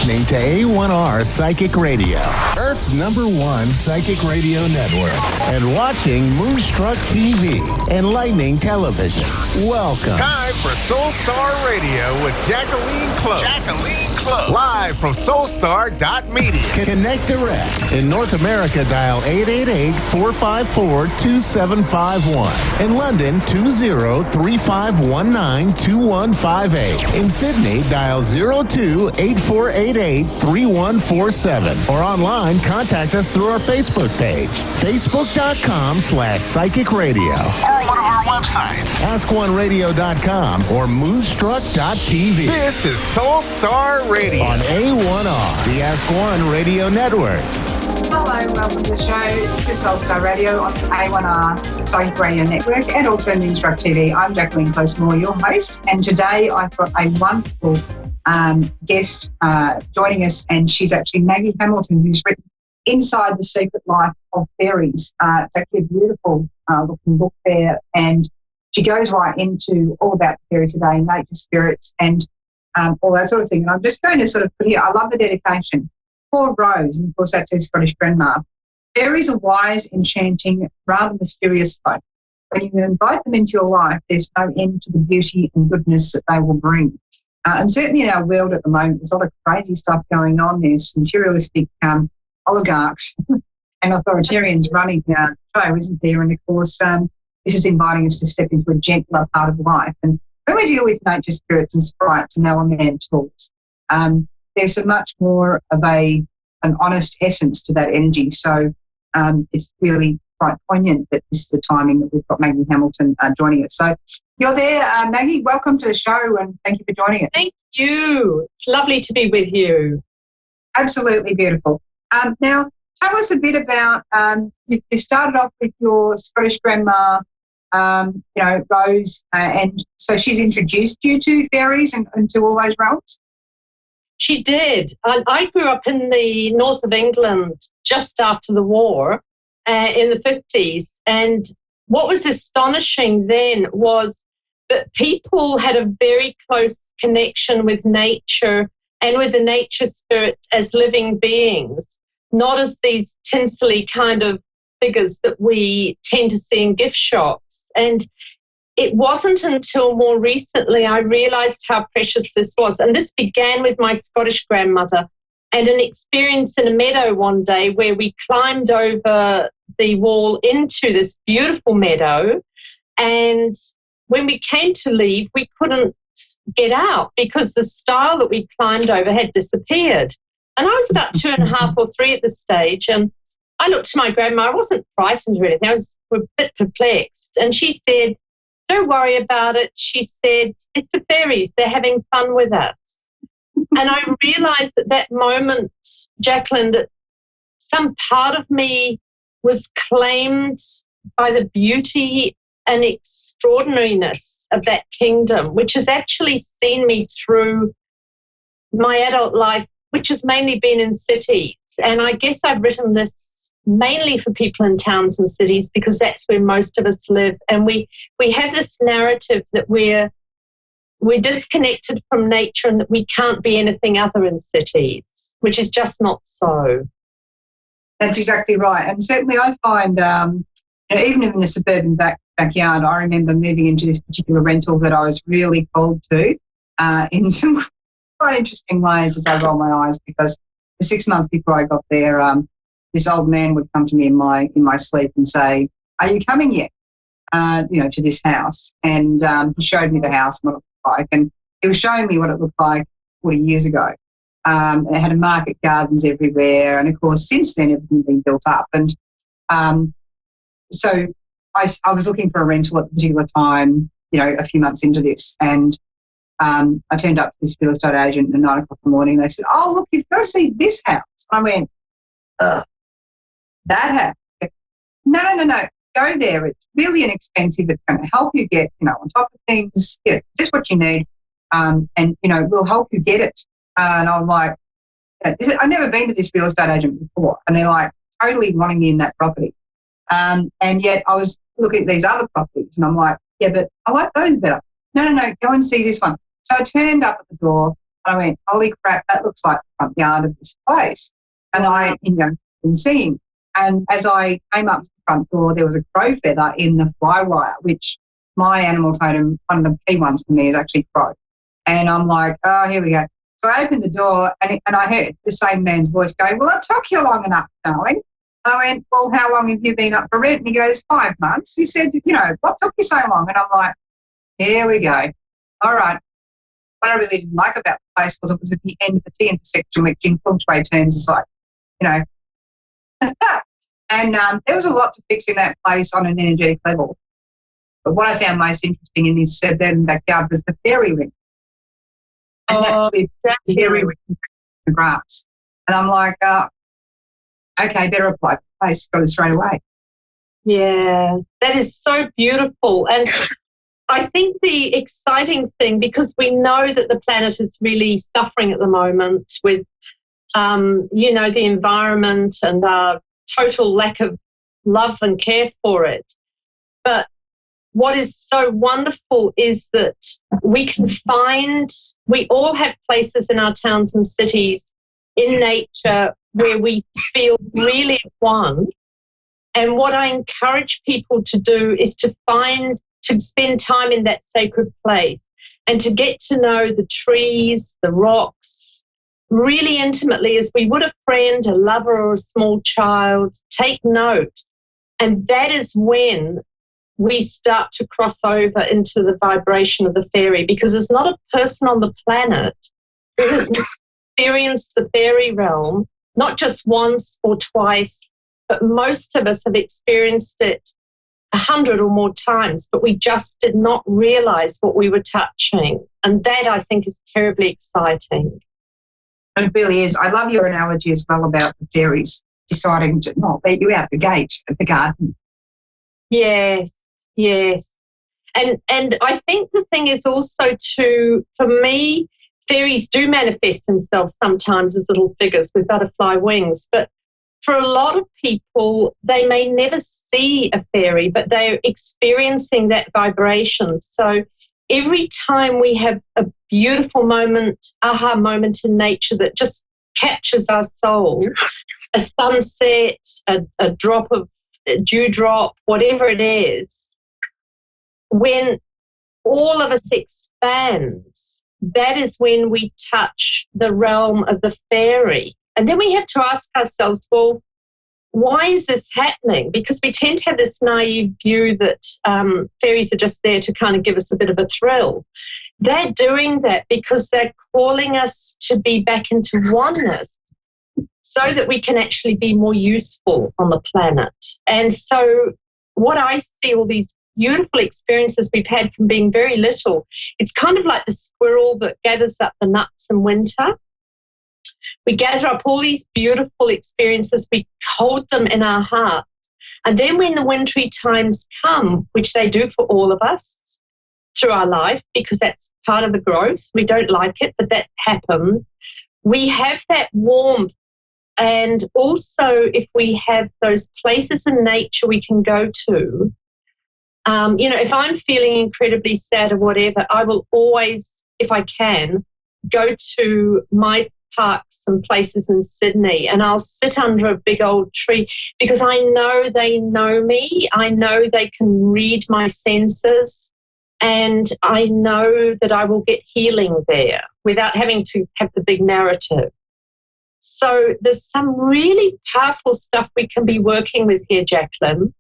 listening to A1R Psychic Radio, Earth's #1 psychic radio network, and watching Moonstruck TV and Lightning Television. Welcome. Time for Soul Star Radio with Jacqueline Close. Live from soulstar.media. Connect direct. In North America, dial 888-454-2751. In London, 20-3519-2158. In Sydney, dial 02-8488-3147. Or online, contact us through our Facebook page, facebook.com/psychic radio. Or one of our websites, askoneradio.com or moonstruck.tv. This is Soul Star Radio on A1R, the Ask One Radio Network. Hello, welcome to the show. This is Soul Star Radio on A1R Psychic Radio Network and also Moonstruck TV. I'm Jacqueline Close-Moore, your host, and today I've got a wonderful guest joining us, and she's actually Maggie Hamilton, who's written Inside the Secret Life of Fairies. It's actually a beautiful looking book there, and she goes right into all about fairies today, nature spirits, and all that sort of thing. And I'm just going to sort of put here, I love the dedication. Poor Rose, and of course that's her Scottish grandma. Fairies are wise, enchanting, rather mysterious folk. When you invite them into your life, there's no end to the beauty and goodness that they will bring. And certainly in our world at the moment, there's a lot of crazy stuff going on. There's some materialistic oligarchs and authoritarians running the show, isn't there? And of course, this is inviting us to step into a gentler part of life. And when we deal with nature spirits and sprites and elementals, there's a much more of an honest essence to that energy. So it's really quite poignant that this is the timing that we've got Maggie Hamilton joining us. So you're there, Maggie. Welcome to the show, and thank you for joining us. Thank you. It's lovely to be with you. Absolutely beautiful. Now, tell us a bit about, you started off with your Scottish grandma, Rose, and so she's introduced you to fairies and to all those realms? She did. I grew up in the north of England just after the war in the 50s, and what was astonishing then was that people had a very close connection with nature and with the nature spirits as living beings, not as these tinsely kind of figures that we tend to see in gift shops. And it wasn't until more recently I realised how precious this was. And this began with my Scottish grandmother and an experience in a meadow one day where we climbed over the wall into this beautiful meadow. And when we came to leave, we couldn't get out because the stile that we climbed over had disappeared. And I was about 2.5 or 3 at this stage. And I looked to my grandma. I wasn't frightened or anything. I was a bit perplexed. And she said, "Don't worry about it." She said, "It's the fairies. They're having fun with us." And I realised at that moment, Jacqueline, that some part of me was claimed by the beauty and extraordinariness of that kingdom, which has actually seen me through my adult life, which has mainly been in cities. And I guess I've written this mainly for people in towns and cities because that's where most of us live. And we have this narrative that we're disconnected from nature and that we can't be anything other in cities, which is just not so. That's exactly right. And certainly I find, even in a suburban backyard, I remember moving into this particular rental that I was really called to in some quite interesting ways as I roll my eyes, because the 6 months before I got there, this old man would come to me in my sleep and say, "Are you coming yet? To this house?" And he showed me the house and what it looked like, and he was showing me what it looked like 40 years ago. And it had market gardens everywhere, and of course since then everything had been built up. And so I was looking for a rental at a particular time, a few months into this, and I turned up to this real estate agent at 9 o'clock in the morning. And they said, "Oh, look, you've got to see this house." And I went, "Ugh. That house? No. Go there. It's really inexpensive. It's going to help you get, on top of things, just what you need. And, we'll help you get it." And I'm like, I've never been to this real estate agent before. And they're like totally wanting me in that property. And yet I was looking at these other properties and I'm like, yeah, but I like those better. No, go and see this one. So I turned up at the door. I went, holy crap, that looks like the front yard of this place. And I, been seeing. And as I came up to the front door, there was a crow feather in the fly wire, which my animal totem, one of the key ones for me is actually crow. And I'm like, oh, here we go. So I opened the door and I heard the same man's voice go, well, it took you long enough, darling. I went, well, how long have you been up for rent? And he goes, 5 months. He said, what took you so long? And I'm like, here we go. All right. What I really didn't like about the place was it was at the end of a T intersection, which in feng shui terms is like, and there was a lot to fix in that place on an energetic level. But what I found most interesting in this suburban backyard was the fairy ring. And that's the fairy ring in the grass. And I'm like, okay, better apply for the place, got it straight away. Yeah, that is so beautiful. And I think the exciting thing, because we know that the planet is really suffering at the moment with, the environment and our total lack of love and care for it. But what is so wonderful is that we all have places in our towns and cities in nature where we feel really at one. And what I encourage people to do is to spend time in that sacred place and to get to know the trees, the rocks, really intimately as we would a friend, a lover, or a small child. Take note. And that is when we start to cross over into the vibration of the fairy, because there's not a person on the planet who has experienced the fairy realm, not just once or twice, but most of us have experienced it 100 or more times, but we just did not realize what we were touching. And that, I think, is terribly exciting. It really is. I love your analogy as well about the fairies deciding to not let you out the gate of the garden. Yes, yes. And I think the thing is also for me, fairies do manifest themselves sometimes as little figures with butterfly wings, but for a lot of people, they may never see a fairy, but they're experiencing that vibration. So every time we have a beautiful moment, aha moment in nature that just captures our soul, a sunset, a drop of a dewdrop, whatever it is, when all of us expands, that is when we touch the realm of the fairy. And then we have to ask ourselves, well, why is this happening? Because we tend to have this naive view that fairies are just there to kind of give us a bit of a thrill. They're doing that because they're calling us to be back into oneness so that we can actually be more useful on the planet. And so what I see, all these beautiful experiences we've had from being very little, it's kind of like the squirrel that gathers up the nuts in winter. We gather up all these beautiful experiences, we hold them in our hearts. And then when the wintry times come, which they do for all of us through our life, because that's part of the growth, we don't like it, but that happens, we have that warmth. And also if we have those places in nature we can go to, if I'm feeling incredibly sad or whatever, I will always, if I can, go to my parks and places in Sydney, and I'll sit under a big old tree because I know they know me. I know they can read my senses, and I know that I will get healing there without having to have the big narrative. So there's some really powerful stuff we can be working with here, Jacqueline.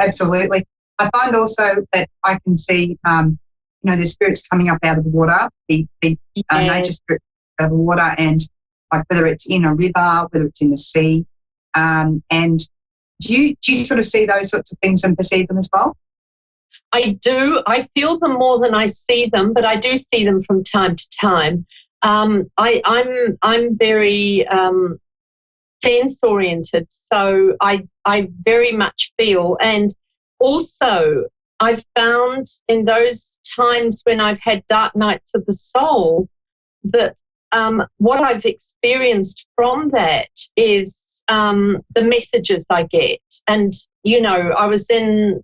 Absolutely. I find also that I can see, the spirits coming up out of the water, the nature spirits out of the water, and like whether it's in a river, whether it's in the sea. And do you sort of see those sorts of things and perceive them as well? I do. I feel them more than I see them, but I do see them from time to time. I'm very sense oriented, so I very much feel. And also I've found in those times when I've had dark nights of the soul that what I've experienced from that is the messages I get. And I was in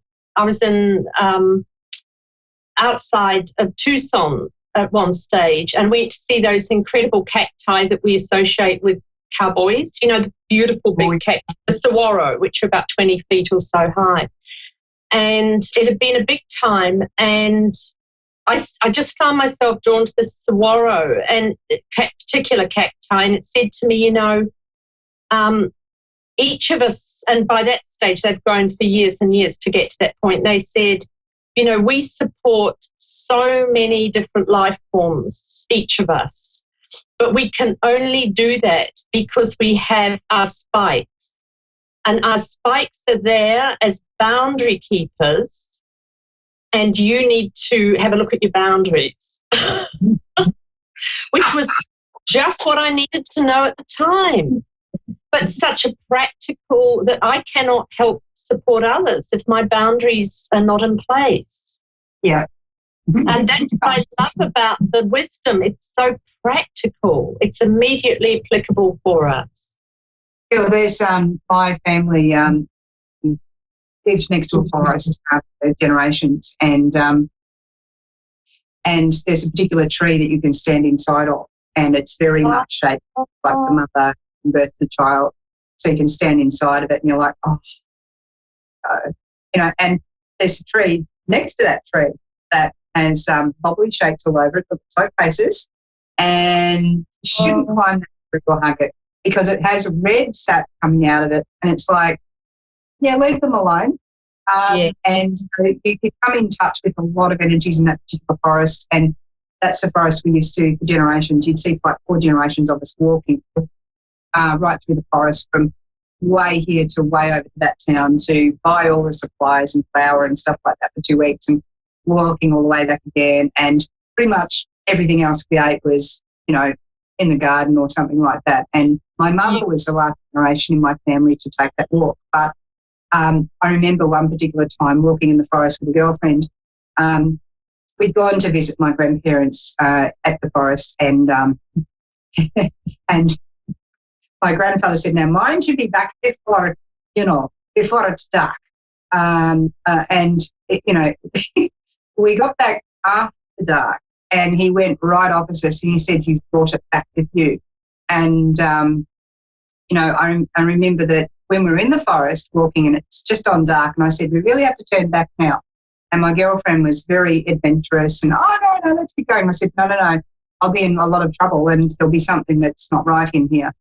outside of Tucson at one stage and went to see those incredible cacti that we associate with cowboys, you know, the beautiful big cacti, the saguaro, which are about 20 feet or so high. And it had been a big time, and I just found myself drawn to this saguaro and particular cacti, and it said to me, you know, each of us, and by that stage they've grown for years and years to get to that point, they said, you know, we support so many different life forms, each of us, but we can only do that because we have our spikes. And our spikes are there as boundary keepers, and you need to have a look at your boundaries, which was just what I needed to know at the time. But such a practical that I cannot help support others if my boundaries are not in place. Yeah. And that's what I love about the wisdom. It's so practical. It's immediately applicable for us. Yeah, there's my family lives next to a forest for generations, and there's a particular tree that you can stand inside of, and it's very much shaped like the mother birth the child, so you can stand inside of it and you're like, oh, you know. And there's a tree next to that tree that has bubbly shapes all over it, looks like faces, and you shouldn't climb that tree or hug it because it has a red sap coming out of it, and it's like, yeah, leave them alone. And you could come in touch with a lot of energies in that particular forest, and that's the forest we used to for generations. You'd see like 4 generations of us walking right through the forest from way here to way over to that town to buy all the supplies and flour and stuff like that for 2 weeks, and walking all the way back again. And pretty much everything else we ate was, you know, in the garden or something like that. And my mother was the last generation in my family to take that walk. But I remember one particular time walking in the forest with a girlfriend. We'd gone to visit my grandparents at the forest, and and my grandfather said, now mind you be back before it's dark. And, we got back after dark, and he went right opposite us, and he said, you've brought it back with you. And, I remember that when we were in the forest walking and it's just on dark, and I said, we really have to turn back now. And my girlfriend was very adventurous and, no, let's keep going. I said, no, I'll be in a lot of trouble and there'll be something that's not right in here.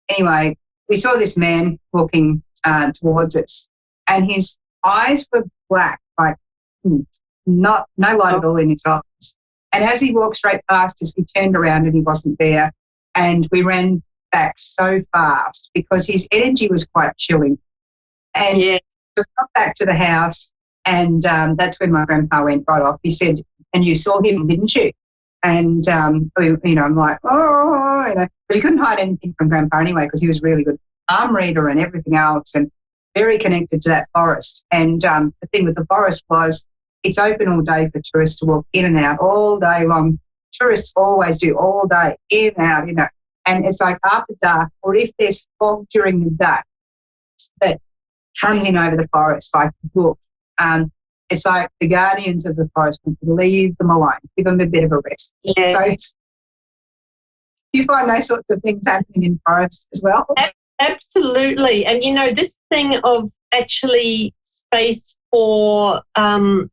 Anyway, we saw this man walking towards us, and his eyes were black, like no light at all in his eyes. And as he walked straight past us, we turned around and he wasn't there. And we ran back so fast because his energy was quite chilling. And so we got back to the house, and that's when my grandpa went right off. He said, and you saw him, didn't you? And, I'm like, but he couldn't hide anything from Grandpa anyway because he was really good palm reader and everything else, and very connected to that forest. And the thing with the forest was it's open all day for tourists to walk in and out all day long. Tourists always do all day, in and out, And it's like after dark, or if there's fog during the day that comes in over the forest, like a book, it's like the guardians of the forest would leave them alone, give them a bit of a rest. Yeah. So do you find those sorts of things happening in forests as well? Absolutely. And, this thing of actually space for I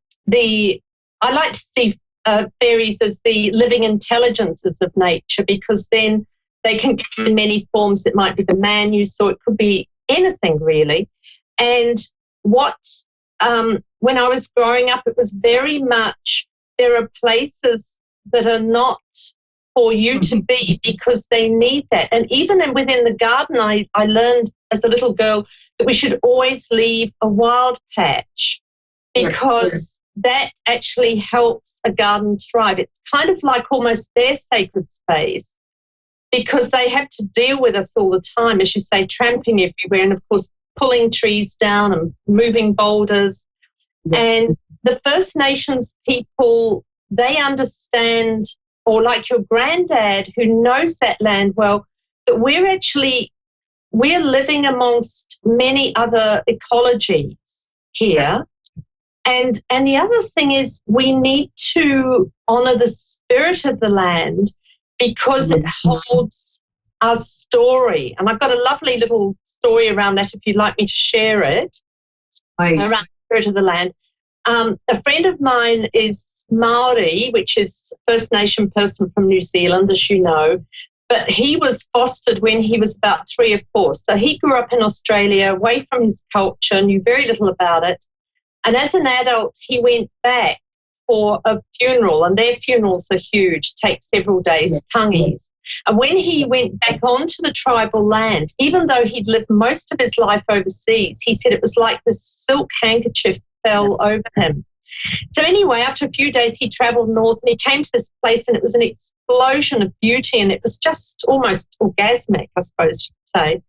like to see fairies as the living intelligences of nature, because then they can come in many forms. It might be the man you saw. It could be anything, really. And when I was growing up, it was very much there are places that are not for you to be because they need that. And even within the garden, I learned as a little girl that we should always leave a wild patch because that actually helps a garden thrive. It's kind of like almost their sacred space because they have to deal with us all the time, as you say, tramping everywhere and, of course, pulling trees down and moving boulders. And the First Nations people, they understand, or like your granddad who knows that land well, that we're living amongst many other ecologies here. And the other thing is we need to honour the spirit of the land because it holds our story. And I've got a lovely little story around that if you'd like me to share it. Please. Around the spirit of the land. A friend of mine is Maori, which is First Nation person from New Zealand, as you know, but he was fostered when he was about 3 or 4. So he grew up in Australia, away from his culture, knew very little about it. And as an adult, he went back for a funeral, and their funerals are huge, take several days, tangis. And when he went back onto the tribal land, even though he'd lived most of his life overseas, he said it was like this silk handkerchief fell over him. So anyway, after a few days, he travelled north and he came to this place, and it was an explosion of beauty, and it was just almost orgasmic, I suppose you could say.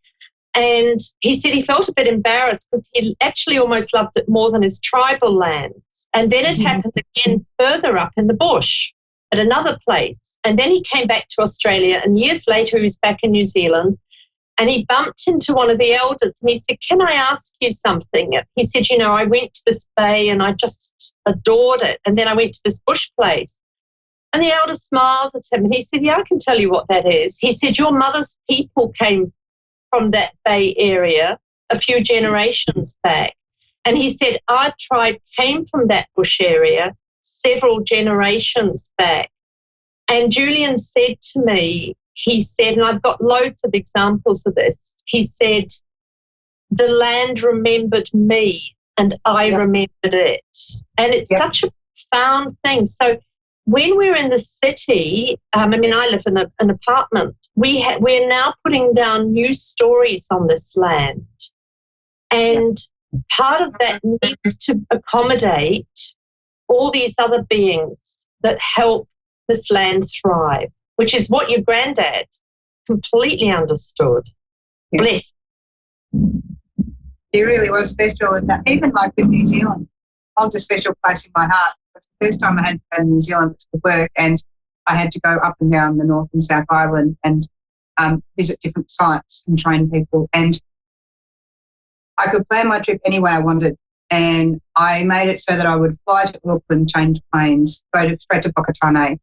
And he said he felt a bit embarrassed because he actually almost loved it more than his tribal lands. And then it happened again further up in the bush at another place. And then he came back to Australia, and years later he was back in New Zealand, and he bumped into one of the elders and he said, "Can I ask you something?" He said, "You know, I went to this bay and I just adored it. And then I went to this bush place." And the elder smiled at him and he said, "Yeah, I can tell you what that is." He said, "Your mother's people came from that bay area a few generations back." And he said, "Our tribe came from that bush area several generations back." And Julian said to me, he said, and I've got loads of examples of this, he said, "The land remembered me and I remembered it." And it's such a profound thing. So when we're in the city, I live in an apartment, we're now putting down new stories on this land. And part of that needs to accommodate all these other beings that help this land thrive, which is what your granddad completely understood. Bless. He really was special. And even like with New Zealand, holds a special place in my heart. It's the first time I had to go to New Zealand to work, and I had to go up and down the North and South Island and visit different sites and train people. And I could plan my trip any way I wanted. And I made it so that I would fly to Auckland, change planes, go straight to Whakatane.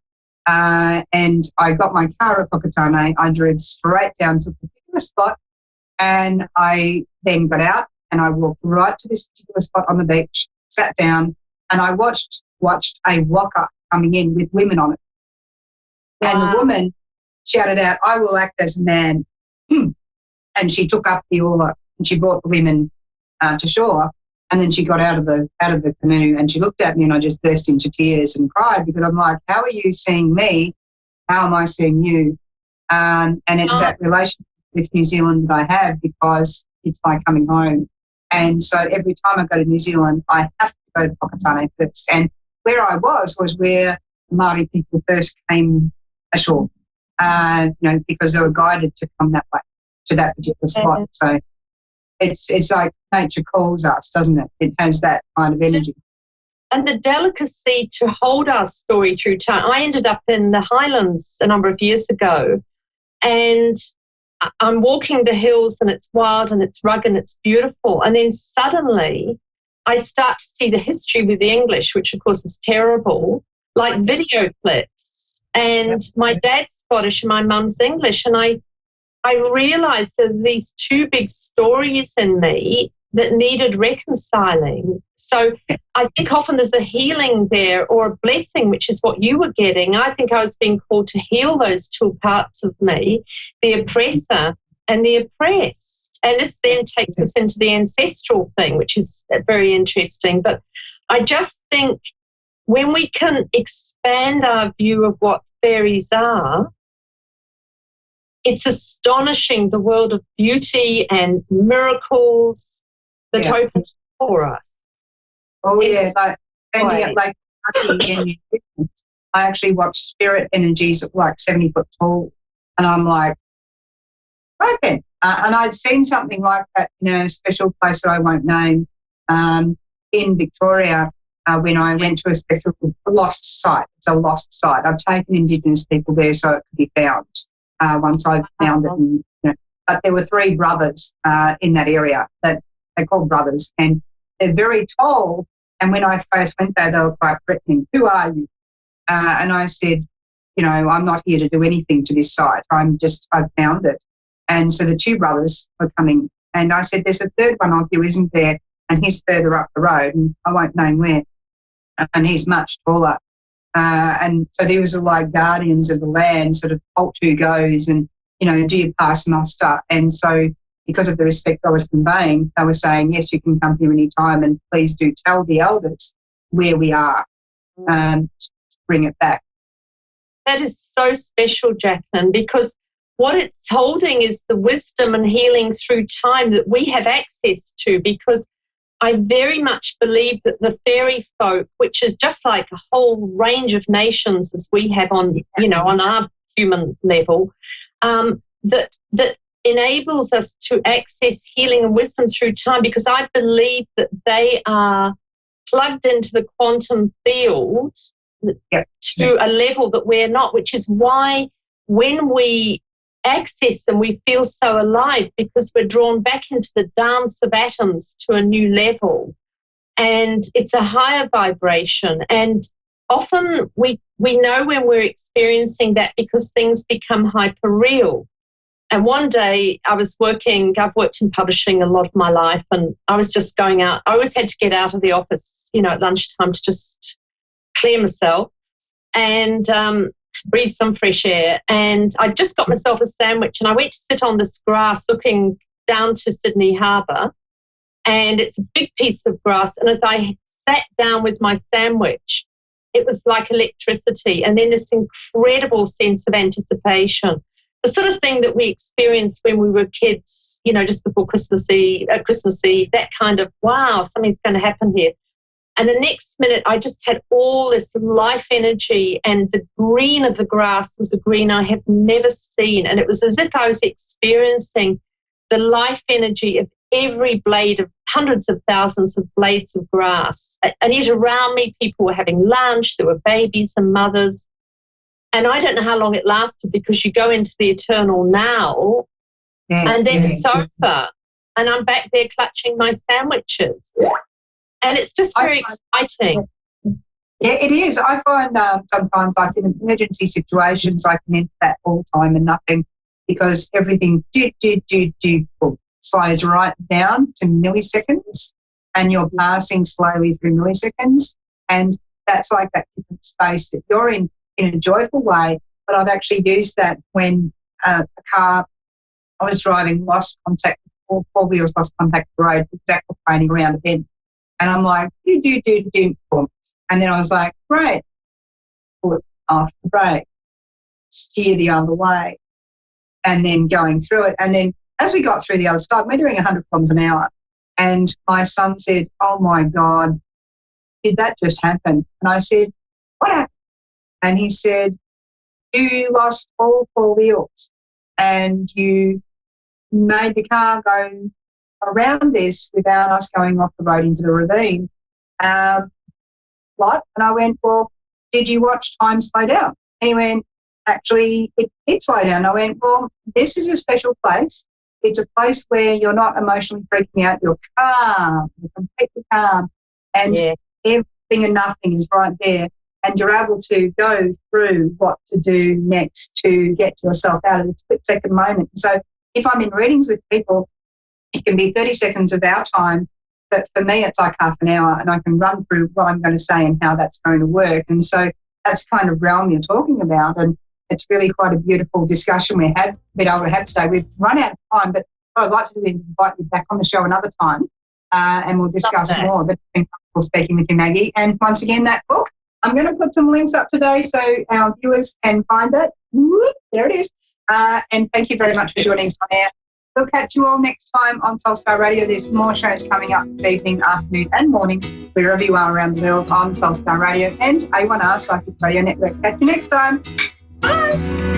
And I got my car at Whakatane. I drove straight down to a particular spot, and I then got out and I walked right to this particular spot on the beach, sat down, and I watched a waka coming in with women on it. Wow. And the woman shouted out, "I will act as a man." And she took up the oar and she brought the women to shore. And then she got out of the canoe and she looked at me, and I just burst into tears and cried, because I'm like, how are you seeing me? How am I seeing you? And it's that relationship with New Zealand that I have, because it's like coming home. And so every time I go to New Zealand, I have to go to Whakatane first. And where I was where the Māori people first came ashore, because they were guided to come that way, to that particular spot. So it's like nature calls us, doesn't it? It has that kind of energy. And the delicacy to hold our story through time. I ended up in the Highlands a number of years ago, and I'm walking the hills, and it's wild and it's rugged and it's beautiful. And then suddenly I start to see the history with the English, which of course is terrible, like video clips. And my dad's Scottish and my mum's English. And I realised that these two big stories in me that needed reconciling. So I think often there's a healing there, or a blessing, which is what you were getting. I think I was being called to heal those two parts of me, the oppressor and the oppressed. And this then takes us into the ancestral thing, which is very interesting. But I just think when we can expand our view of what fairies are, it's astonishing, the world of beauty and miracles that opens for us. Oh, yeah. Like I actually watch spirit energies at like 70 foot tall. And I'm like, right then. And I'd seen something like that in a special place that I won't name in Victoria when I went to a special lost site. It's a lost site. I've taken Indigenous people there so it could be found. Once I found it. And, but there were 3 brothers in that area that they called brothers, and they're very tall, And when I first went there, they were quite threatening. Who are you? And I said, I'm not here to do anything to this site. I've found it. And so the two brothers were coming. And I said, there's a third one of you, isn't there? And he's further up the road, and I won't name where. And he's much taller. And so there was like guardians of the land, sort of halt who goes and, do you pass muster? And so because of the respect I was conveying, they were saying, yes, you can come here any time, and please do tell the elders where we are and bring it back. That is so special, Jacqueline, because what it's holding is the wisdom and healing through time that we have access to, because I very much believe that the fairy folk, which is just like a whole range of nations as we have on our human level, that enables us to access healing and wisdom through time, because I believe that they are plugged into the quantum field to a level that we're not, which is why when we access them, we feel so alive, because we're drawn back into the dance of atoms to a new level. And it's a higher vibration. And often we know when we're experiencing that because things become hyper real. And one day I've worked in publishing a lot of my life, and I was just going out. I always had to get out of the office, at lunchtime to just clear myself and breathe some fresh air. And I just got myself a sandwich, and I went to sit on this grass looking down to Sydney Harbour, and it's a big piece of grass. And as I sat down with my sandwich, it was like electricity, and then this incredible sense of anticipation, the sort of thing that we experienced when we were kids, just before Christmas Eve, that kind of, wow, something's going to happen here. And the next minute, I just had all this life energy, and the green of the grass was a green I have never seen. And it was as if I was experiencing the life energy of every blade of hundreds of thousands of blades of grass. And yet around me, people were having lunch. There were babies and mothers. And I don't know how long it lasted, because you go into the eternal now, and then it's over. And I'm back there clutching my sandwiches. And it's just very exciting. Yeah, it is. I find sometimes, like in emergency situations, I can enter that all the time and nothing, because everything slows right down to milliseconds, and you're passing slowly through milliseconds. And that's like that different space that you're in a joyful way. But I've actually used that when a car I was driving lost contact, four wheels lost contact with the road, exactly training around a bend. And I'm like, boom. And then I was like, great, put off the brake, steer the other way, and then going through it. And then as we got through the other side, we're doing 100 kilometres an hour. And my son said, oh my God, did that just happen? And I said, what happened? And he said, you lost all four wheels and you made the car go around this without us going off the road into the ravine. What? And I went, well, did you watch time slow down? And he went, actually, it did slow down. I went, well, this is a special place. It's a place where you're not emotionally freaking out. You're calm. You're completely calm. And everything and nothing is right there. And you're able to go through what to do next to get yourself out of the split-second moment. So if I'm in readings with people, it can be 30 seconds of our time, but for me it's like half an hour, and I can run through what I'm going to say and how that's going to work. And so that's kind of realm you're talking about, and it's really quite a beautiful discussion we have been able to have today. We've run out of time, but what I'd like to do is invite you back on the show another time, and we'll discuss more. But it's been comfortable speaking with you, Maggie. And once again, that book, I'm going to put some links up today so our viewers can find it. Whoop, there it is. And thank you very much for joining us on air. We'll catch you all next time on Soulstar Radio. There's more shows coming up this evening, afternoon and morning, wherever you are around the world on Soulstar Radio and A1R Psychic Radio Network. Catch you next time. Bye.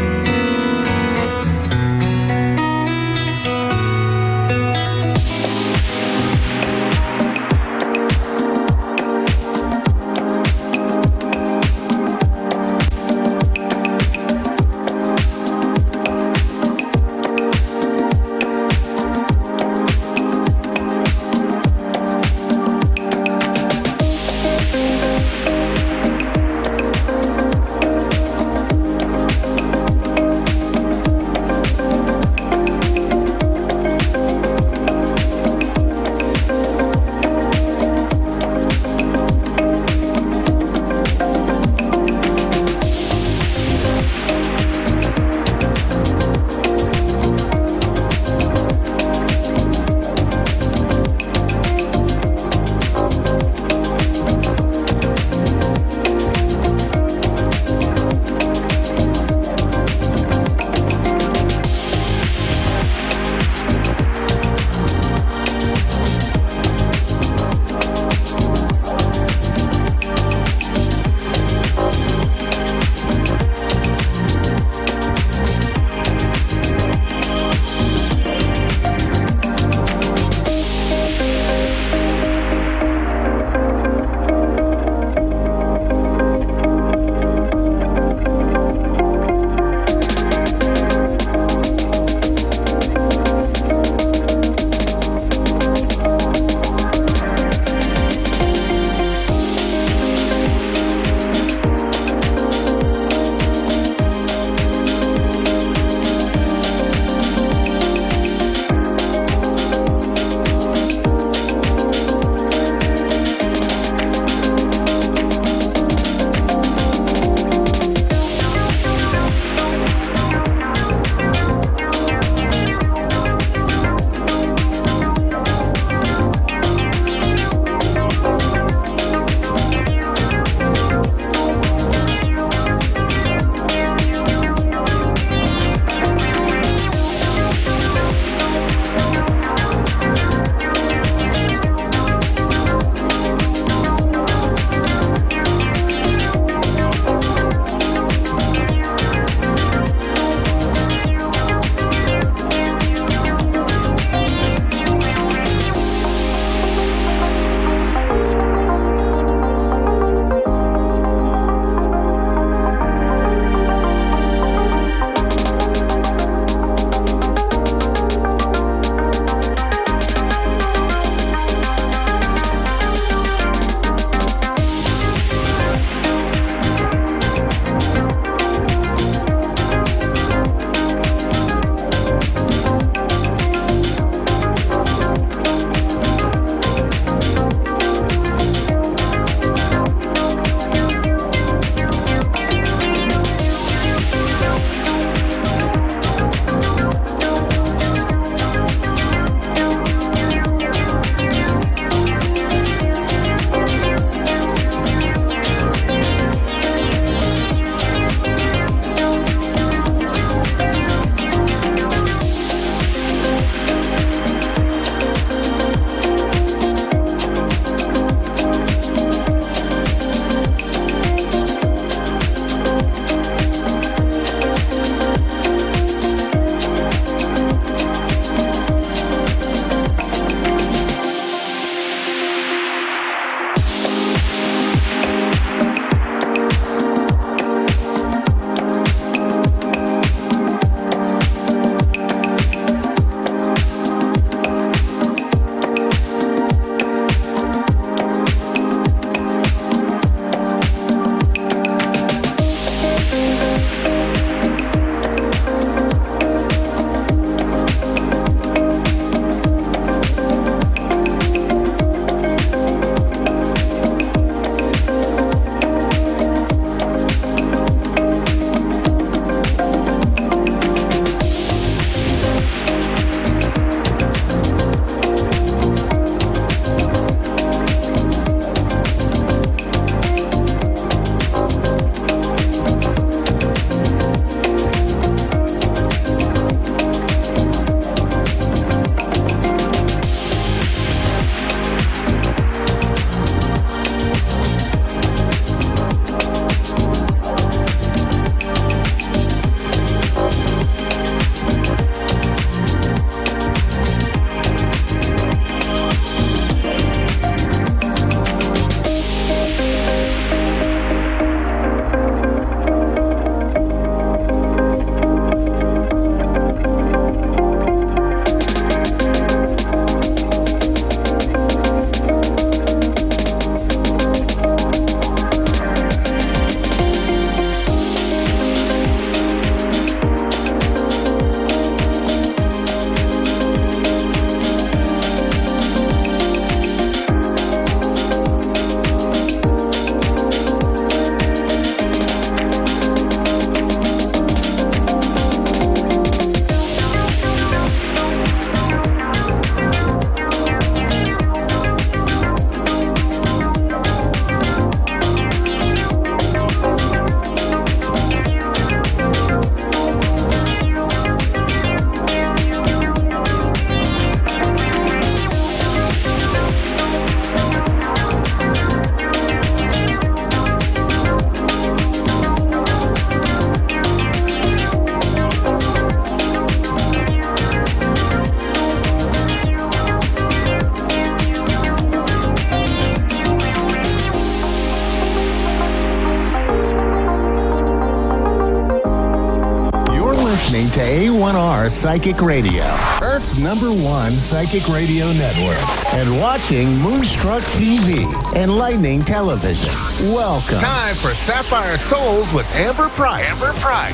listening to A1R Psychic Radio, Earth's #1 psychic radio network, and watching Moonstruck TV and Lightning Television. Welcome. Time for Sapphire Souls with Amber Price.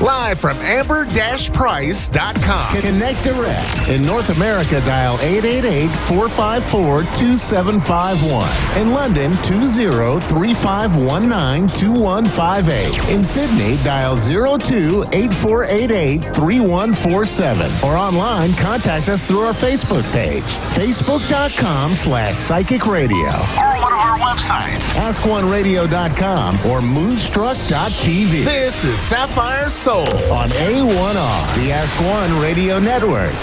Live from amber-price.com. Connect direct. In North America, dial 888-454-2751. In London, 20-3519-2158. In Sydney, dial 02-8488-3147. Or online, contact us through our Facebook page, facebook.com/psychic radio. Or one of our websites, askoneradio.com or moonstruck.tv. This is Sapphire Soul On A1R, the Ask One Radio Network.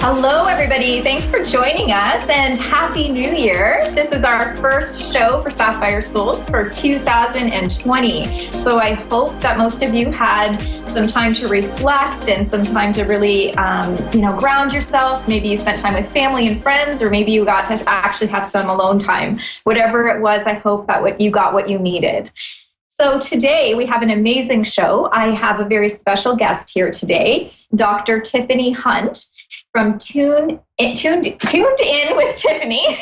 Hello, everybody. Thanks for joining us and Happy New Year. This is our first show for Sapphire Souls for 2020. So I hope that most of you had some time to reflect and some time to really, ground yourself. Maybe you spent time with family and friends, or maybe you got to actually have some alone time. Whatever it was, I hope that you got what you needed. So today we have an amazing show. I have a very special guest here today, Dr. Tiffany Hunt from Tuned In with Tiffany.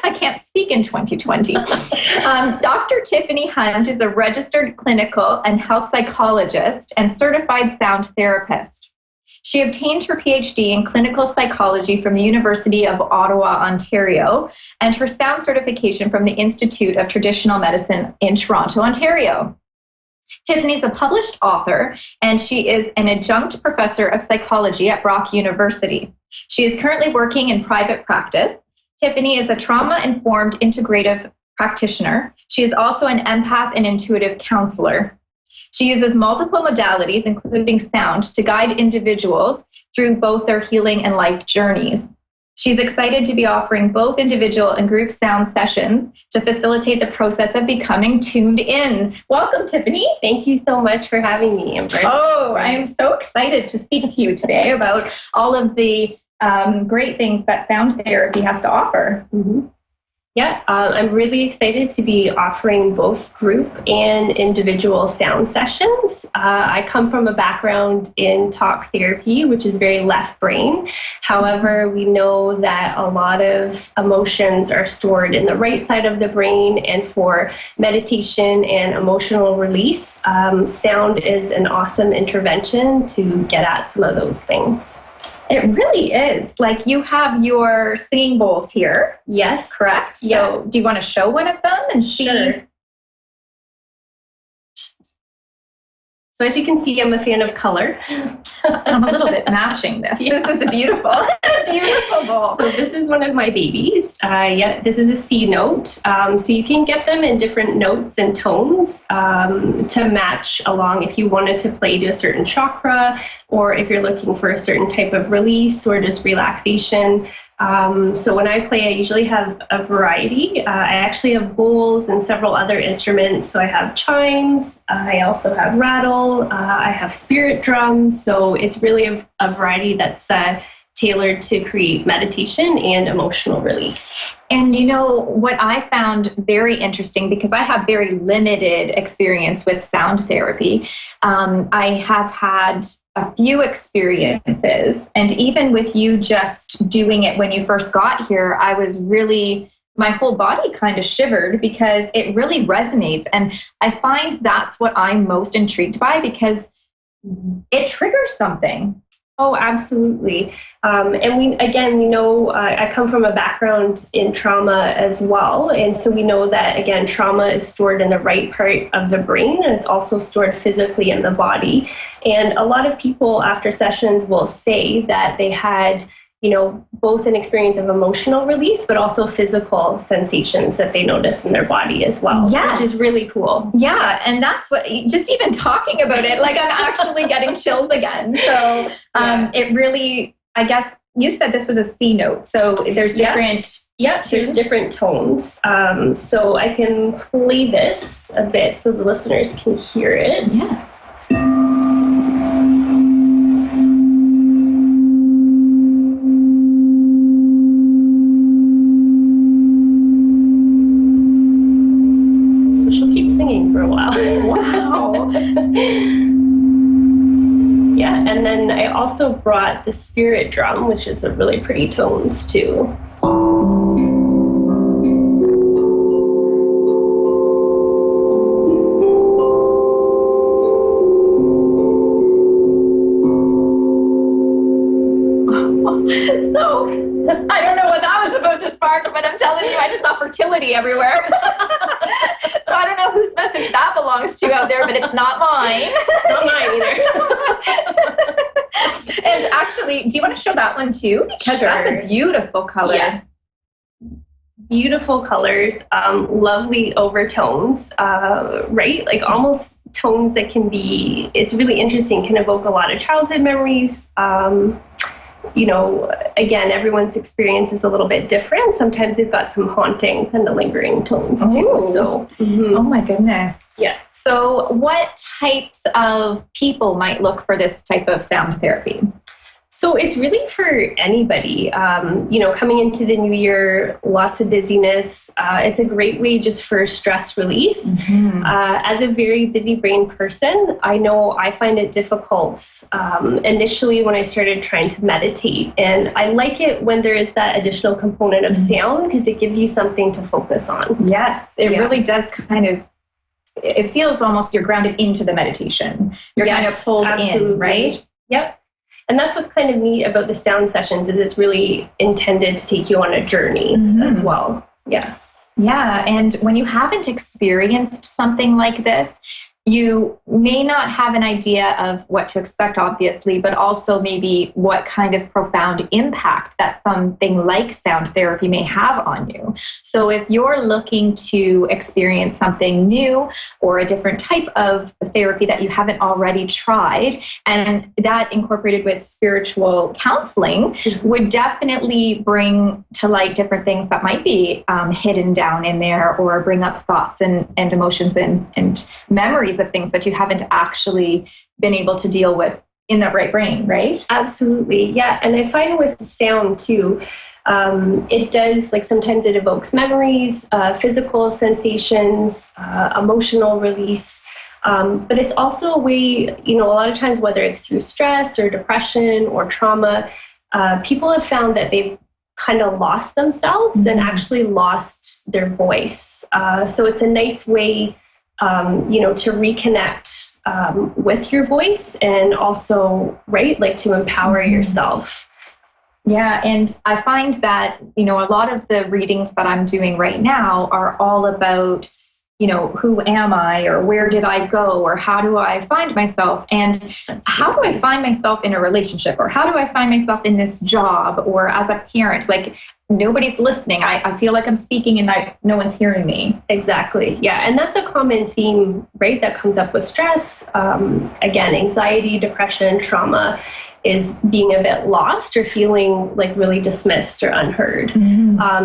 I can't speak in 2020. Dr. Tiffany Hunt is a registered clinical and health psychologist and certified sound therapist. She obtained her PhD in clinical psychology from the University of Ottawa, Ontario, and her sound certification from the Institute of Traditional Medicine in Toronto, Ontario. Tiffany's a published author, and she is an adjunct professor of psychology at Brock University. She is currently working in private practice. Tiffany is a trauma-informed integrative practitioner. She is also an empath and intuitive counselor. She uses multiple modalities, including sound, to guide individuals through both their healing and life journeys. She's excited to be offering both individual and group sound sessions to facilitate the process of becoming tuned in. Welcome, Tiffany. Thank you so much for having me, Amber. Oh, I am so excited to speak to you today about all of the great things that sound therapy has to offer. Mm-hmm. Yeah, I'm really excited to be offering both group and individual sound sessions. I come from a background in talk therapy, which is very left brain. However, we know that a lot of emotions are stored in the right side of the brain, and for meditation and emotional release, sound is an awesome intervention to get at some of those things. It really is. Like, you have your singing bowls here. Yes. Correct? Yeah. So do you want to show one of them and see? Sure. So as you can see, I'm a fan of color. I'm a little bit matching this. Yeah. This is a beautiful, beautiful bowl. So this is one of my babies. This is a C note. So you can get them in different notes and tones to match along if you wanted to play to a certain chakra, or if you're looking for a certain type of release or just relaxation. So when I play, I usually have a variety. I actually have bowls and several other instruments. So I have chimes, I also have rattle, I have spirit drums. So it's really a variety that's tailored to create meditation and emotional release. And you know what I found very interesting, because I have very limited experience with sound therapy. I have had a few experiences, and even with you just doing it when you first got here, I was really, my whole body kind of shivered because it really resonates. And I find that's what I'm most intrigued by, because it triggers something. Oh, absolutely. And we know, I come from a background in trauma as well. And so we know that, again, trauma is stored in the right part of the brain, and it's also stored physically in the body. And a lot of people after sessions will say that they had, both an experience of emotional release, but also physical sensations that they notice in their body as well, yes. Which is really cool. Yeah, and that's what, just even talking about it, like I'm actually getting chills again. So it really, I guess, you said this was a C note, so there's different... Yeah, there's different tones. So I can play this a bit so the listeners can hear it. Yeah. So she'll keep singing. for a while. Wow. Yeah, and then I also brought the spirit drum, which is a really pretty tones too. So I don't know what that was supposed to spark, but I'm telling you, I just saw fertility everywhere. So I don't know whose message that belongs to out there, but it's not mine. It's not mine either. And actually, do you want to show that one too? Because that's a beautiful color. Yeah. Beautiful colors, lovely overtones, right? Like almost tones that can be, it's really interesting, can evoke a lot of childhood memories. You know, again, everyone's experience is a little bit different. Sometimes they've got some haunting kind of lingering tones too. So, Oh my goodness. yeah. So what types of people might look for this type of sound therapy? So it's really for anybody, you know, coming into the new year, lots of busyness. It's a great way just for stress release. As a very busy brain person, I know I find it difficult initially when I started trying to meditate. And I like it when there is that additional component of sound because it gives you something to focus on. Yes, it really does kind of, it feels almost you're grounded into the meditation. You're kind of pulled in, right? Yep. And that's what's kind of neat about the sound sessions is it's really intended to take you on a journey as well. Yeah. Yeah. And when you haven't experienced something like this, you may not have an idea of what to expect, obviously, but also maybe what kind of profound impact that something like sound therapy may have on you. So if you're looking to experience something new or a different type of therapy that you haven't already tried, and that incorporated with spiritual counseling would definitely bring to light different things that might be hidden down in there, or bring up thoughts and emotions and memories of things that you haven't actually been able to deal with in the right brain, right? Absolutely. Yeah. And I find with the sound too, it does, like sometimes it evokes memories, physical sensations, emotional release. But it's also a way, you know, a lot of times, whether it's through stress or depression or trauma, people have found that they've kind of lost themselves and actually lost their voice. So it's a nice way, you know, to reconnect with your voice and also, right, like to empower yourself. Yeah, and I find that, you know, a lot of the readings that I'm doing right now are all about, you know, who am I, or where did I go, or how do I find myself, and how do I find myself in a relationship, or how do I find myself in this job, or as a parent. Like, nobody's listening. I feel like I'm speaking and no one's hearing me. Exactly. Yeah. And that's a common theme, right, that comes up with stress. Again, anxiety, depression, trauma is being a bit lost or feeling like really dismissed or unheard.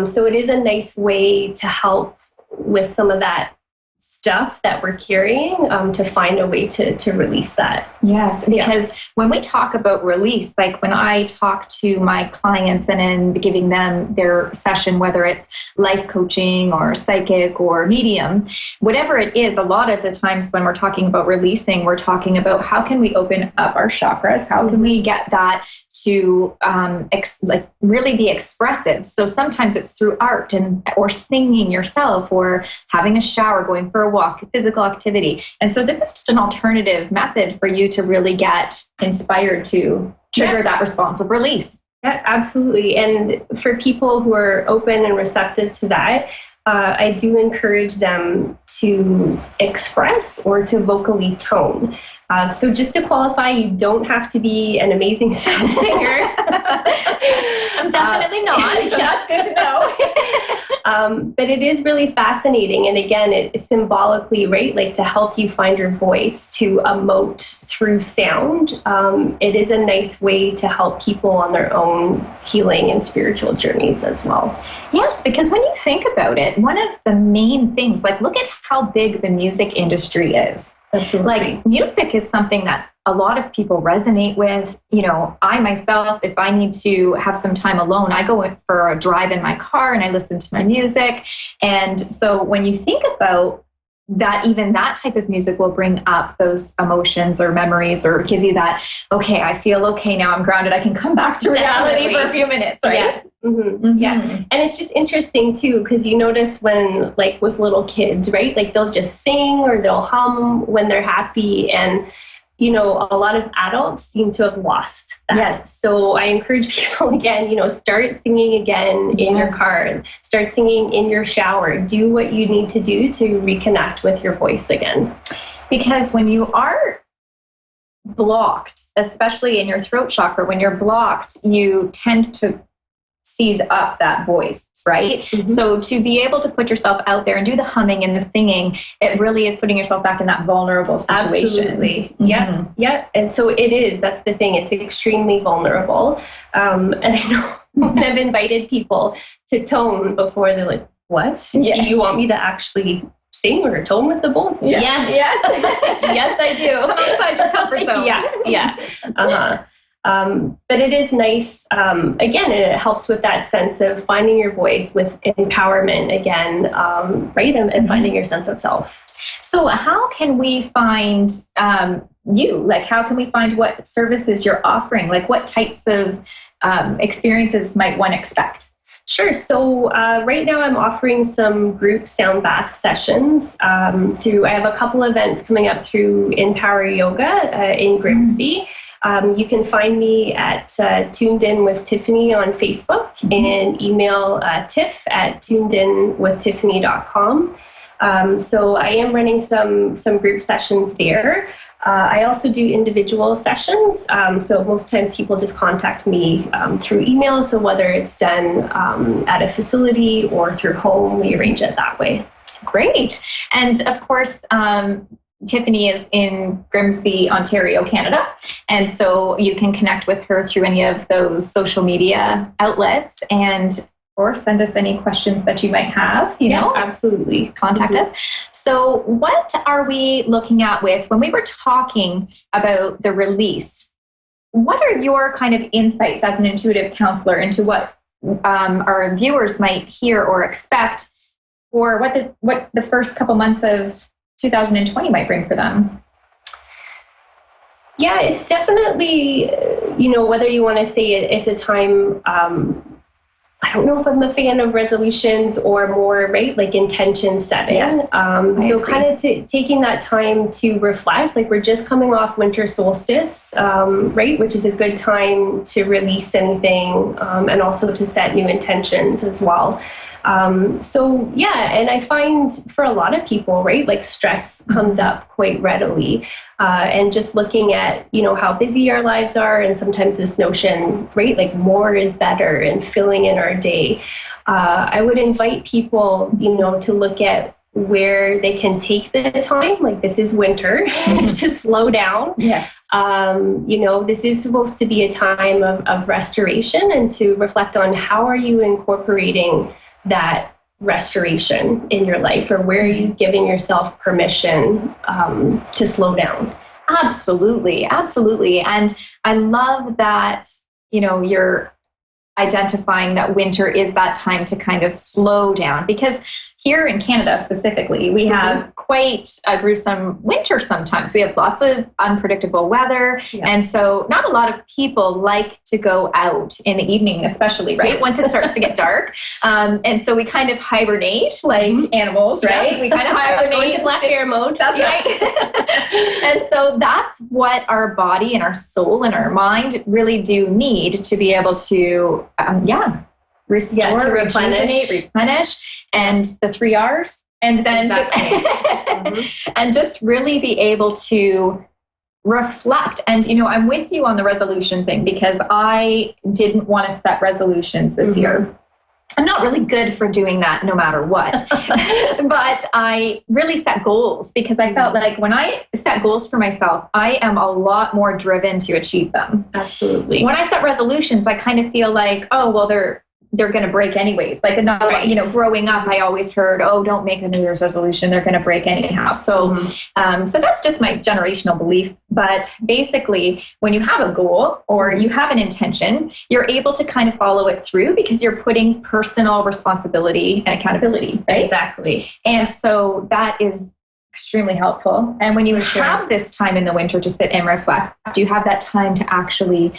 So it is a nice way to help with some of that stuff that we're carrying, to find a way to release that. Yes, because when we talk about release, like when I talk to my clients and in giving them their session, whether it's life coaching or psychic or medium, whatever it is, a lot of the times when we're talking about releasing, we're talking about how can we open up our chakras? How can we get that to like really be expressive? So sometimes it's through art or singing yourself, or having a shower, going for a walk, physical activity. And so this is just an alternative method for you to really get inspired to trigger that responsive release. Yeah, absolutely. And for people who are open and receptive to that, I do encourage them to express or to vocally tone. So just to qualify, you don't have to be an amazing sound singer. I'm definitely not, so that's good to know. But it is really fascinating. And again, it's symbolically, right, like to help you find your voice, to emote through sound. It is a nice way to help people on their own healing and spiritual journeys as well. Yes, because when you think about it, one of the main things, like look at how big the music industry is. Absolutely. Like music is something that a lot of people resonate with. You know, I myself, if I need to have some time alone, I go for a drive in my car and I listen to my music. And so when you think about that even that type of music will bring up those emotions or memories or give you that, okay, I feel okay now, I'm grounded, I can come back to reality for a few minutes, right? Yeah. Yeah. And it's just interesting too, because you notice when, like with little kids, right? Like they'll just sing or they'll hum when they're happy. And, you know, a lot of adults seem to have lost that. Yes. So I encourage people again, you know, start singing again in your car, start singing in your shower, do what you need to do to reconnect with your voice again. Because when you are blocked, especially in your throat chakra, when you're blocked, you tend to seize up that voice, right? So to be able to put yourself out there and do the humming and the singing, it really is putting yourself back in that vulnerable situation. Absolutely. Yeah. Yeah. And so it is, that's the thing. It's extremely vulnerable. And I know when I've invited people to tone before, they're like, what? You want me to actually sing or tone with the both? Yes. Yes, I do. Come outside your comfort zone. Yeah. But it is nice, again, and it helps with that sense of finding your voice with empowerment again, right? And finding your sense of self. So how can we find you? Like, how can we find what services you're offering? Like, what types of experiences might one expect? Sure. So right now I'm offering some group sound bath sessions I have a couple events coming up through Empower Yoga in Grimsby. You can find me at Tuned In with Tiffany on Facebook and email tiff@tunedinwithtiffany.com. So I am running some group sessions there. I also do individual sessions. So most times people just contact me through email. So whether it's done at a facility or through home, we arrange it that way. Great. And of course, Tiffany is in Grimsby, Ontario, Canada. And so you can connect with her through any of those social media outlets and or send us any questions that you might have, you know, absolutely. Contact us. So what are we looking at when we were talking about the release? What are your kind of insights as an intuitive counselor into what our viewers might hear or expect, or what the first couple months of 2020 might bring for them? Yeah, it's definitely, whether you want to say it's a time, I don't know if I'm a fan of resolutions or more, right, like intention setting. Yes, so kind of taking that time to reflect, like we're just coming off winter solstice, right, which is a good time to release anything and also to set new intentions as well. So yeah, and I find for a lot of people, right, like stress comes up quite readily, and just looking at, how busy our lives are, and sometimes this notion, right, like more is better and filling in our day. I would invite people, to look at where they can take the time, like this is winter, to slow down. Yes. This is supposed to be a time of restoration, and to reflect on how are you incorporating that restoration in your life, or where are you giving yourself permission to slow down? Absolutely. And I love that, you're identifying that winter is that time to kind of slow down, because here in Canada specifically, we have quite a gruesome winter sometimes. We have lots of unpredictable weather. Yeah. And so not a lot of people like to go out in the evening, especially, right? Once it starts to get dark. And so we kind of hibernate like animals, right? Yeah. We kind of hibernate. Going to black bear mode. That's right. And so that's what our body and our soul and our mind really do need to be able to, restore, to replenish, and the 3 R's, and then just really be able to reflect. And I'm with you on the resolution thing, because I didn't want to set resolutions this year. I'm not really good for doing that no matter what. But I really set goals, because I felt like when I set goals for myself, I am a lot more driven to achieve them. Absolutely. When I set resolutions, I kind of feel like, oh, well, they're going to break anyways. Like, growing up, I always heard, oh, don't make a New Year's resolution, they're going to break anyhow. So, so that's just my generational belief. But basically, when you have a goal or you have an intention, you're able to kind of follow it through, because you're putting personal responsibility and accountability, right? Exactly. And so that is extremely helpful. And when you have this time in the winter to sit and reflect, you have that time to actually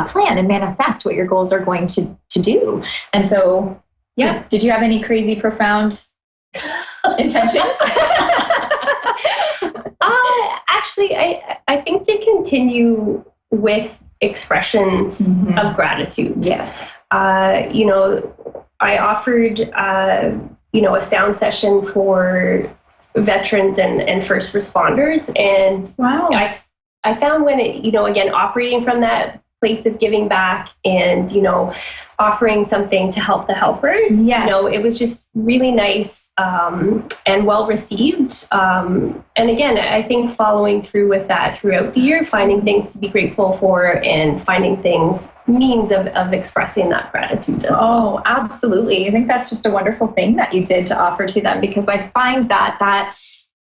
plan and manifest what your goals are going to do. And so, did you have any crazy, profound intentions? Actually, I think to continue with expressions of gratitude. Yes. I offered, a sound session for veterans and first responders. And I found when it, again, operating from that place of giving back and, offering something to help the helpers, it was just really nice and well received. And again, I think following through with that throughout the year, finding things to be grateful for and finding means of expressing that gratitude as well. Absolutely. I think that's just a wonderful thing that you did to offer to them, because I find that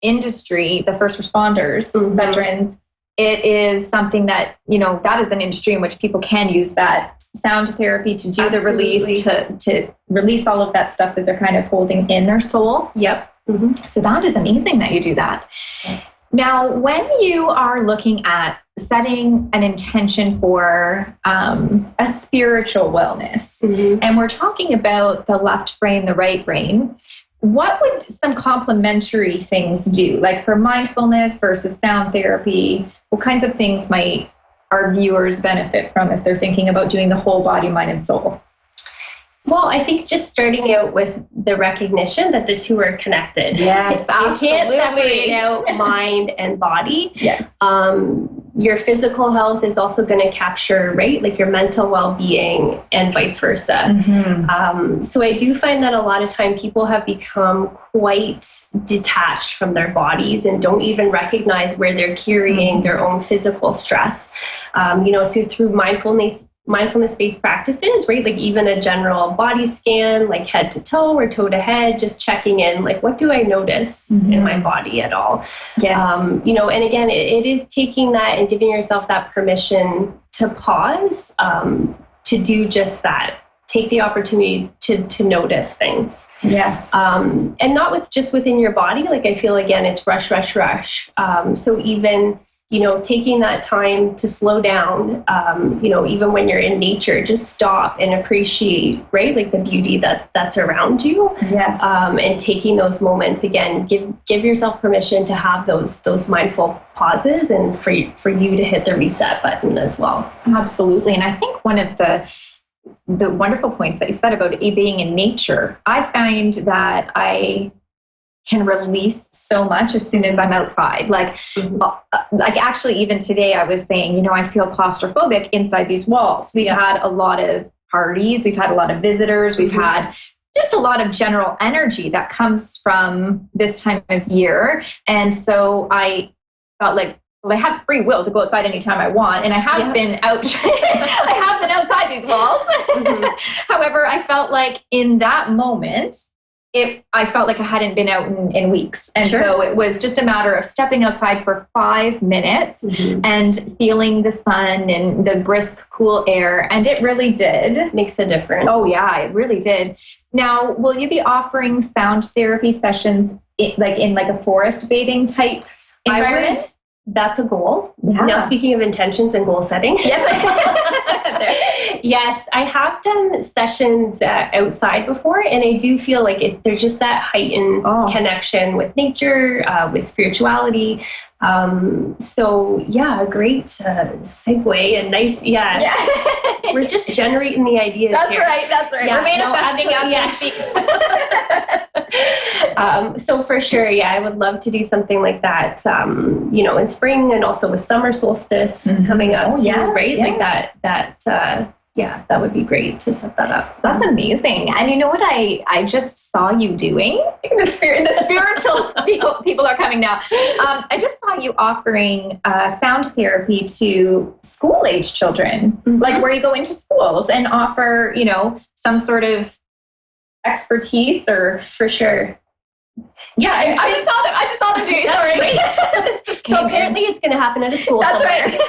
industry, the first responders, veterans, it is something that, that is an industry in which people can use that sound therapy to do the release, to release all of that stuff that they're kind of holding in their soul. Yep. So that is amazing that you do that. Now, when you are looking at setting an intention for a spiritual wellness, and we're talking about the left brain, the right brain, what would some complementary things do? Like for mindfulness versus sound therapy, what kinds of things might our viewers benefit from if they're thinking about doing the whole body, mind, and soul? Well, I think just starting out with the recognition that the two are connected. Yes, absolutely. You can't separate out mind and body. Yeah. Your physical health is also going to capture, right, like your mental well-being and vice versa. So I do find that a lot of time people have become quite detached from their bodies and don't even recognize where they're carrying their own physical stress. So through mindfulness-based practices, right? Like even a general body scan, like head to toe or toe to head, just checking in, like, what do I notice in my body at all? Yes. And again, it is taking that and giving yourself that permission to pause, to do just that. Take the opportunity to notice things. Yes. And not just within your body. Like I feel, again, it's rush. So even taking that time to slow down, even when you're in nature, just stop and appreciate, right? Like the beauty that's around you. Yes. And taking those moments, again, give yourself permission to have those mindful pauses and for you to hit the reset button as well. Absolutely. And I think one of the wonderful points that you said about being in nature, I find that I can release so much as soon as I'm outside. Like actually even today I was saying, I feel claustrophobic inside these walls. We've had a lot of parties. We've had a lot of visitors. We've had just a lot of general energy that comes from this time of year. And so I felt like, I have free will to go outside anytime I want. And I have been out, I have been outside these walls. However, I felt like in that moment, I felt like I hadn't been out in weeks. And so it was just a matter of stepping outside for 5 minutes and feeling the sun and the brisk, cool air. And it really did. Makes a difference. Oh, yeah, it really did. Now, will you be offering sound therapy sessions in a forest bathing type environment? That's a goal. Yeah. Now, speaking of intentions and goal setting. Yes, I have done sessions outside before, and I do feel like there's just that heightened connection with nature, with spirituality. So yeah, a great segue and nice. Yeah. We're just generating the ideas. That's here. right. Yeah, we're manifesting as we speak. So for sure, I would love to do something like that. In spring and also with summer solstice coming up too, right? Like that. That would be great to set that up. That's amazing. And you know what I just saw you doing? The spiritual people are coming now. I just saw you offering sound therapy to school-age children, like where you go into schools and offer, some sort of expertise or for sure. Yeah, I just saw them doing. Sorry. So apparently it's going to happen at a school. That's right.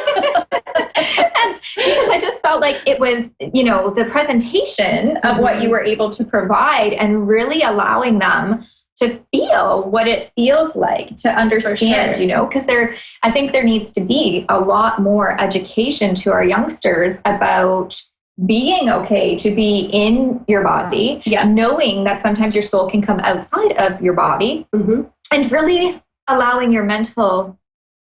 And because I just felt like it was, the presentation of what you were able to provide and really allowing them to feel what it feels like, to understand, because I think there needs to be a lot more education to our youngsters about being okay to be in your body, knowing that sometimes your soul can come outside of your body, and really allowing your mental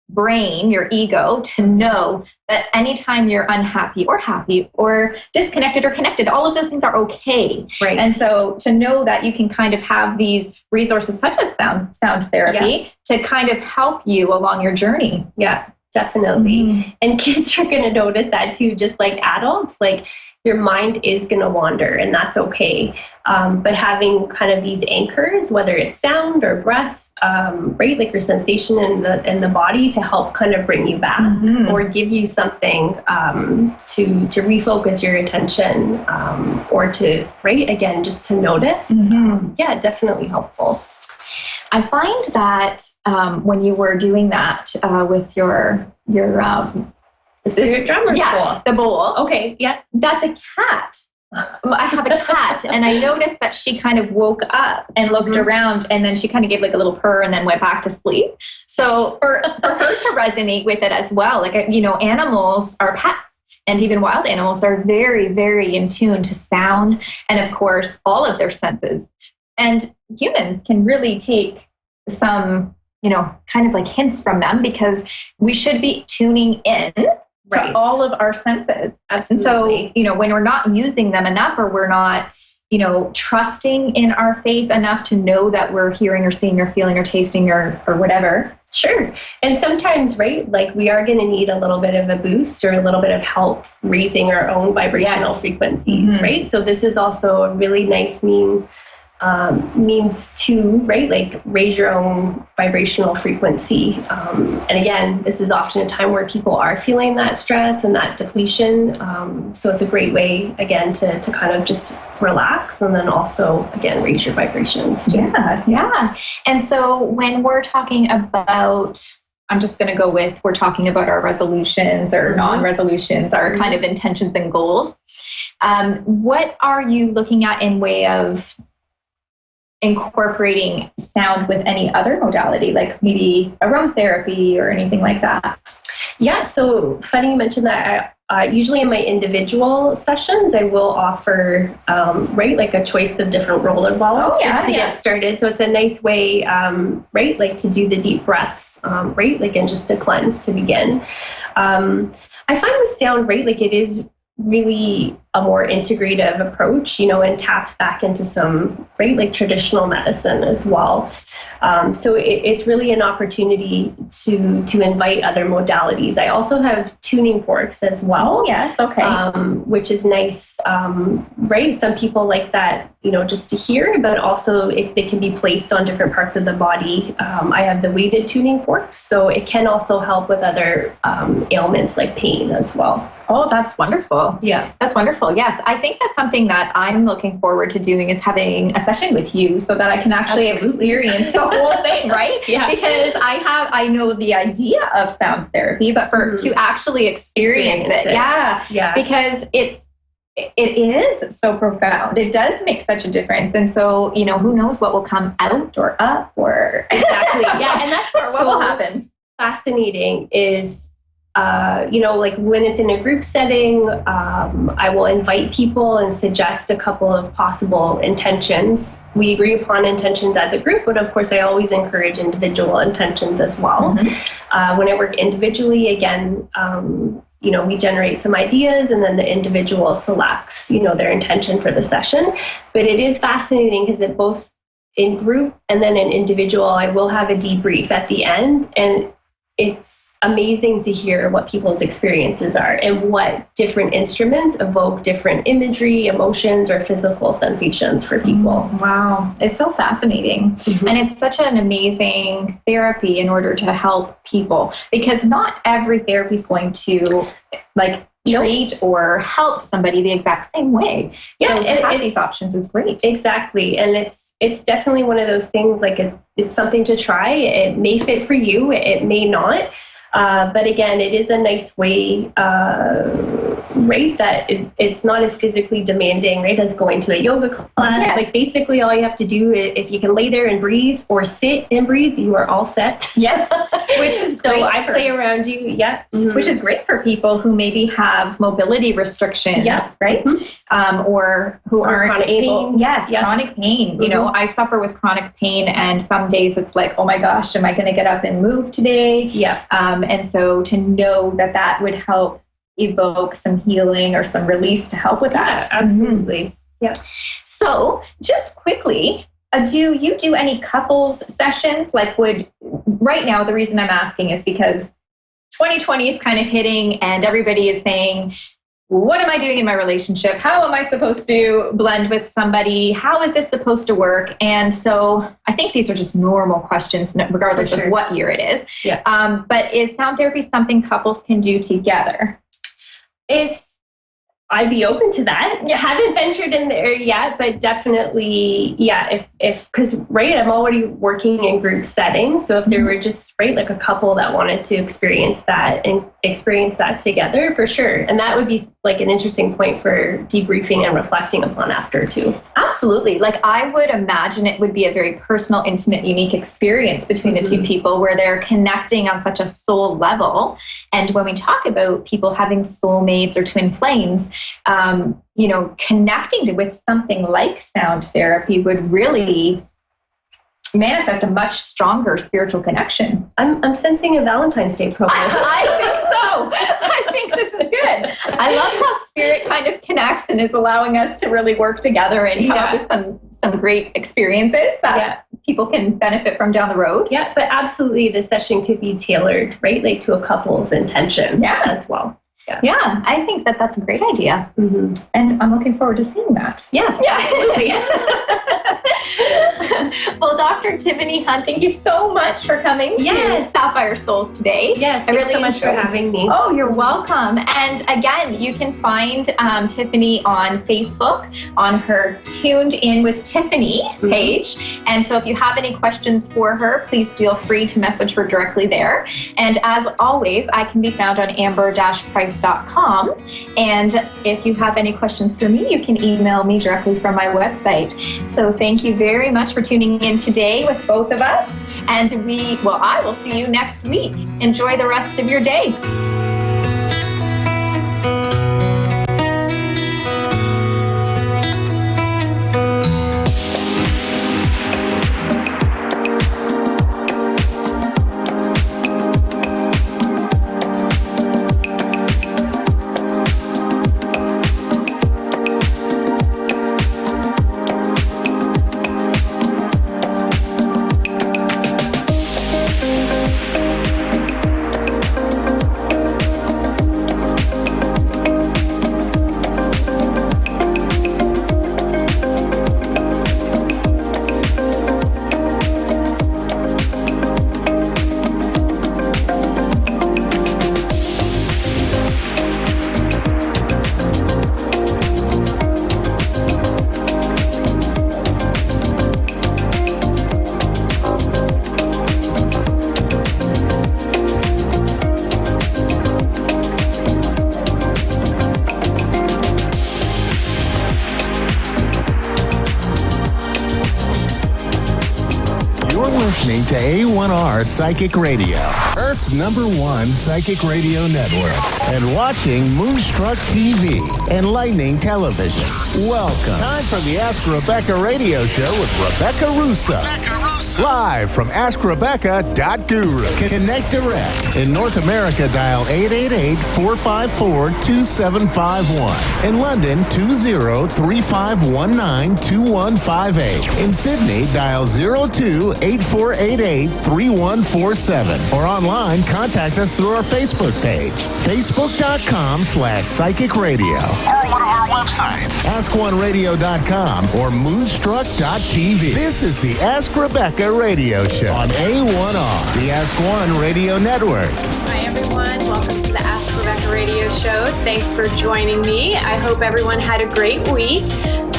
brain, your ego, to know that anytime you're unhappy or happy or disconnected or connected, all of those things are okay. Right. And so to know that you can kind of have these resources such as sound therapy to kind of help you along your journey. Yeah, definitely. And kids are going to notice that too, just like adults. Like, your mind is going to wander, and that's okay. But having kind of these anchors, whether it's sound or breath, right, like your sensation in the body, to help kind of bring you back or give you something to refocus your attention, or to, right, again, just to notice. Yeah, definitely helpful. I find that when you were doing that with your spirit drum or bowl? The bowl. Okay, yeah. That the cat, I have a cat, and I noticed that she kind of woke up and looked around, and then she kind of gave like a little purr and then went back to sleep. So for her to resonate with it as well, like, animals are pets, and even wild animals are very, very in tune to sound and, of course, all of their senses. And humans can really take some, kind of like hints from them, because we should be tuning in to all of our senses. Absolutely. And so, when we're not using them enough, or we're not, trusting in our faith enough to know that we're hearing or seeing or feeling or tasting or whatever. Sure. And sometimes, right, like, we are going to need a little bit of a boost or a little bit of help raising our own vibrational frequencies, right? So this is also a really nice means to, right, like, raise your own vibrational frequency. And again, this is often a time where people are feeling that stress and that depletion. So it's a great way, again, to kind of just relax, and then also, again, raise your vibrations too. Yeah. And so when we're talking about, I'm just going to go with, we're talking about our resolutions or non-resolutions, our kind of intentions and goals. What are you looking at in way of incorporating sound with any other modality, like maybe aromatherapy or anything like that? Yeah, so funny you mentioned that. Usually in my individual sessions, I will offer, right, like a choice of different roller balls just to get started. So it's a nice way, right, like to do the deep breaths, right, like, and just to cleanse to begin. I find with sound, right, like, it is really a more integrative approach, and taps back into some, right, like, traditional medicine as well. So it's really an opportunity to invite other modalities. I also have tuning forks as well. Oh, yes. Okay. Which is nice, right? Some people like that, just to hear, but also if they can be placed on different parts of the body. I have the weighted tuning forks, so it can also help with other ailments like pain as well. Oh, that's wonderful. Yeah. That's wonderful. Yes. I think that's something that I'm looking forward to doing, is having a session with you so that I can actually experience the whole thing, right? Yeah. Because I know the idea of sound therapy, but to actually experience it. Yeah. Because it is so profound. It does make such a difference. And so, who knows what will come out or up or exactly. Yeah. And that's what will happen. Fascinating is, like, when it's in a group setting, I will invite people and suggest a couple of possible intentions. We agree upon intentions as a group, but of course I always encourage individual intentions as well. When I work individually, again, we generate some ideas, and then the individual selects, their intention for the session. But it is fascinating because it both in group and then in individual, I will have a debrief at the end, and it's amazing to hear what people's experiences are and what different instruments evoke different imagery, emotions, or physical sensations for people. Wow. It's so fascinating. And it's such an amazing therapy in order to help people, because not every therapy is going to treat or help somebody the exact same way. Yeah, so to have these options is great. Exactly. And it's definitely one of those things, like, it's something to try. It may fit for you, it may not. But again, it is a nice way, right, that it's not as physically demanding, right, as going to a yoga class. Yes. Like basically all you have to do, if you can lay there and breathe or sit and breathe, you are all set. Yes. Which is So great. I play around you. Yeah. Mm-hmm. Which is great for people who maybe have mobility restrictions, right? Mm-hmm. Or who aren't chronic able. pain. Yes, chronic pain. You know, I suffer with chronic pain, and some days it's like, oh my gosh, am I going to get up and move today? Yeah. And so to know that that would help evoke some healing or some release to help with that. Yeah, absolutely. Yeah. So just quickly, do you do any couples sessions? Like right now, the reason I'm asking is because 2020 is kind of hitting and everybody is saying, what am I doing in my relationship? How am I supposed to blend with somebody? How is this supposed to work? And so I think these are just normal questions, regardless of what year it is. Yeah. But is sound therapy something couples can do together? I'd be open to that. Yeah, haven't ventured in there yet, but definitely, yeah, because, right, I'm already working in group settings. So if there were just, right, like a couple that wanted to experience that together, for sure. And that would be like an interesting point for debriefing and reflecting upon after too. Absolutely. Like I would imagine it would be a very personal, intimate, unique experience between the two people where they're connecting on such a soul level. And when we talk about people having soulmates or twin flames, you know, connecting with something like sound therapy would really manifest a much stronger spiritual connection. I'm sensing a Valentine's Day program. I think so. I think this is good. I love how spirit kind of connects and is allowing us to really work together and come up with some great experiences that people can benefit from down the road. Yeah, but absolutely the session could be tailored, right, like to a couple's intention as well. Yeah, I think that's a great idea. And I'm looking forward to seeing that. Yeah, absolutely. Well, Dr. Tiffany Hunt, thank you so much for coming to Sapphire Souls today. Yes, thanks so much for having me. Oh, you're welcome. And again, you can find Tiffany on Facebook on her Tuned In with Tiffany page. And so if you have any questions for her, please feel free to message her directly there. And as always, I can be found on amber-price.com. And if you have any questions for me, you can email me directly from my website. So thank you very much for tuning in today with both of us. And I will see you next week. Enjoy the rest of your day. Listening to A1R Psychic Radio, Earth's #1 psychic radio network, and watching Moonstruck TV and Lightning Television. Welcome. Time for the Ask Rebecca radio show with Rebecca Russo. Live from AskRebecca.guru. Connect direct. In North America, dial 888-454-2751. In London, 20-3519-2158. In Sydney, dial 02-8488-3147. Or online, contact us through our Facebook page, facebook.com/psychic radio. Or one of our websites, askoneradio.com or moonstruck.tv. This is the Ask Rebecca radio show on A1R, the Ask One Radio Network. Hi, everyone. Welcome to the Ask Rebecca radio show. Thanks for joining me. I hope everyone had a great week.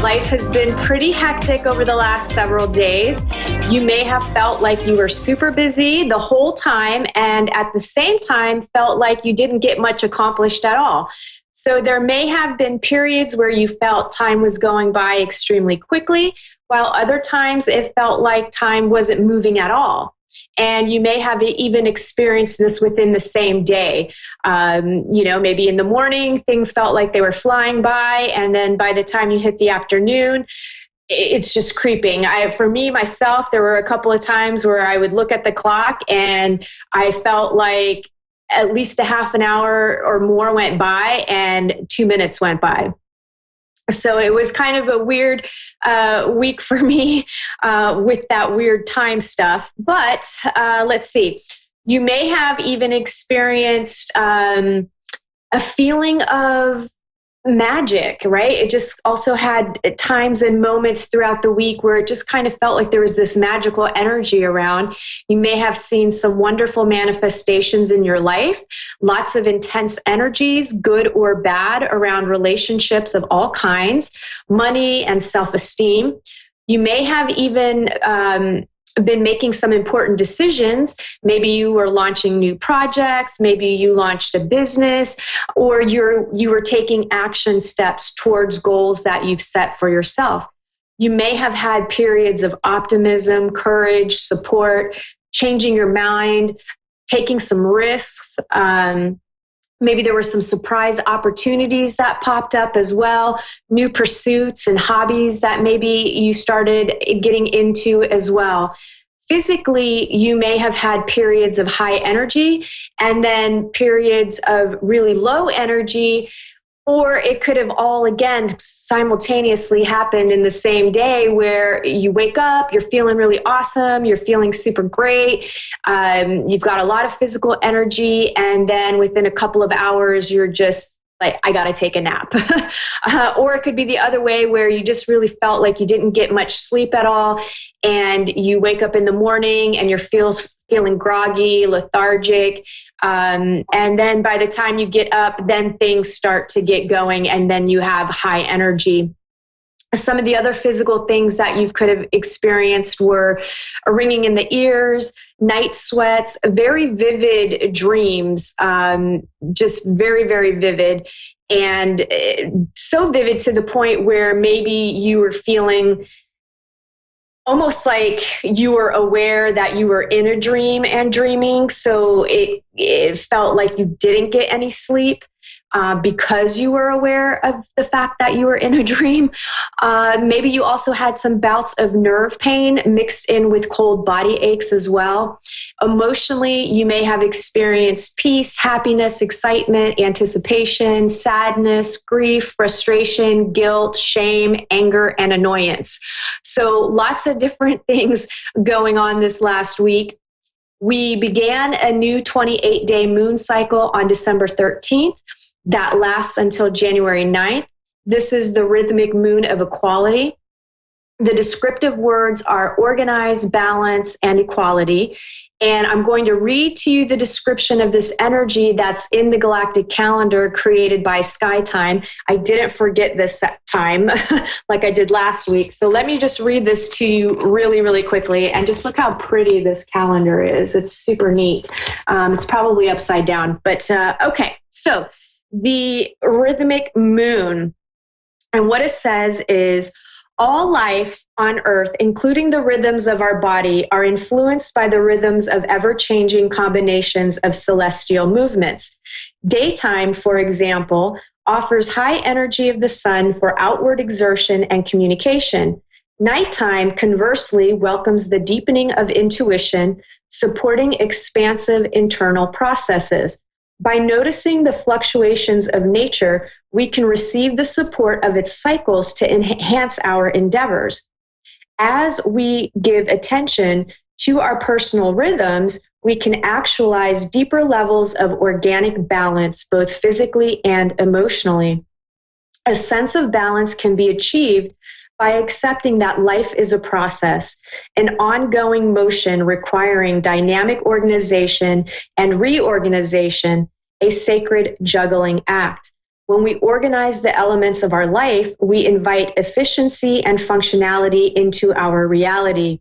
Life has been pretty hectic over the last several days. You may have felt like you were super busy the whole time and at the same time felt like you didn't get much accomplished at all. So there may have been periods where you felt time was going by extremely quickly, while other times it felt like time wasn't moving at all. And you may have even experienced this within the same day. Maybe in the morning, things felt like they were flying by. And then by the time you hit the afternoon, it's just creeping. For me, myself, there were a couple of times where I would look at the clock and I felt like at least a half an hour or more went by and 2 minutes went by. So it was kind of a weird week for me with that weird time stuff. But let's see. You may have even experienced a feeling of magic, right? It just also had times and moments throughout the week where it just kind of felt like there was this magical energy around. You may have seen some wonderful manifestations in your life, lots of intense energies, good or bad, around relationships of all kinds, money and self-esteem. You may have even been making some important decisions. Maybe you were launching new projects, maybe you launched a business, or you were taking action steps towards goals that you've set for yourself. You may have had periods of optimism, courage, support, changing your mind, taking some risks. Maybe there were some surprise opportunities that popped up as well, new pursuits and hobbies that maybe you started getting into as well. Physically, you may have had periods of high energy and then periods of really low energy, or it could have all again simultaneously happened in the same day where you wake up, you're feeling really awesome, you're feeling super great, you've got a lot of physical energy, and then within a couple of hours, you're just like, I got to take a nap. Or it could be the other way where you just really felt like you didn't get much sleep at all, and you wake up in the morning and you're feeling groggy, lethargic, and then by the time you get up, then things start to get going, and then you have high energy. Some of the other physical things that you could have experienced were a ringing in the ears, night sweats, very vivid dreams, just very, very vivid, and so vivid to the point where maybe you were feeling almost like you were aware that you were in a dream and dreaming, so it felt like you didn't get any sleep. Because you were aware of the fact that you were in a dream. Maybe you also had some bouts of nerve pain mixed in with cold body aches as well. Emotionally, you may have experienced peace, happiness, excitement, anticipation, sadness, grief, frustration, guilt, shame, anger, and annoyance. So lots of different things going on this last week. We began a new 28-day moon cycle on December 13th. That lasts until January 9th. This is the rhythmic moon of equality. The descriptive words are organize, balance, and equality. And I'm going to read to you the description of this energy that's in the galactic calendar created by SkyTime. I didn't forget this time like I did last week. So let me just read this to you really, really quickly. And just look how pretty this calendar is. It's super neat. It's probably upside down. But okay, so the rhythmic moon. And what it says is, all life on Earth, including the rhythms of our body, are influenced by the rhythms of ever-changing combinations of celestial movements. Daytime, for example, offers high energy of the sun for outward exertion and communication. Nighttime, conversely, welcomes the deepening of intuition, supporting expansive internal processes. By noticing the fluctuations of nature, we can receive the support of its cycles to enhance our endeavors. As we give attention to our personal rhythms, we can actualize deeper levels of organic balance, both physically and emotionally. A sense of balance can be achieved by accepting that life is a process, an ongoing motion requiring dynamic organization and reorganization, a sacred juggling act. When we organize the elements of our life, we invite efficiency and functionality into our reality.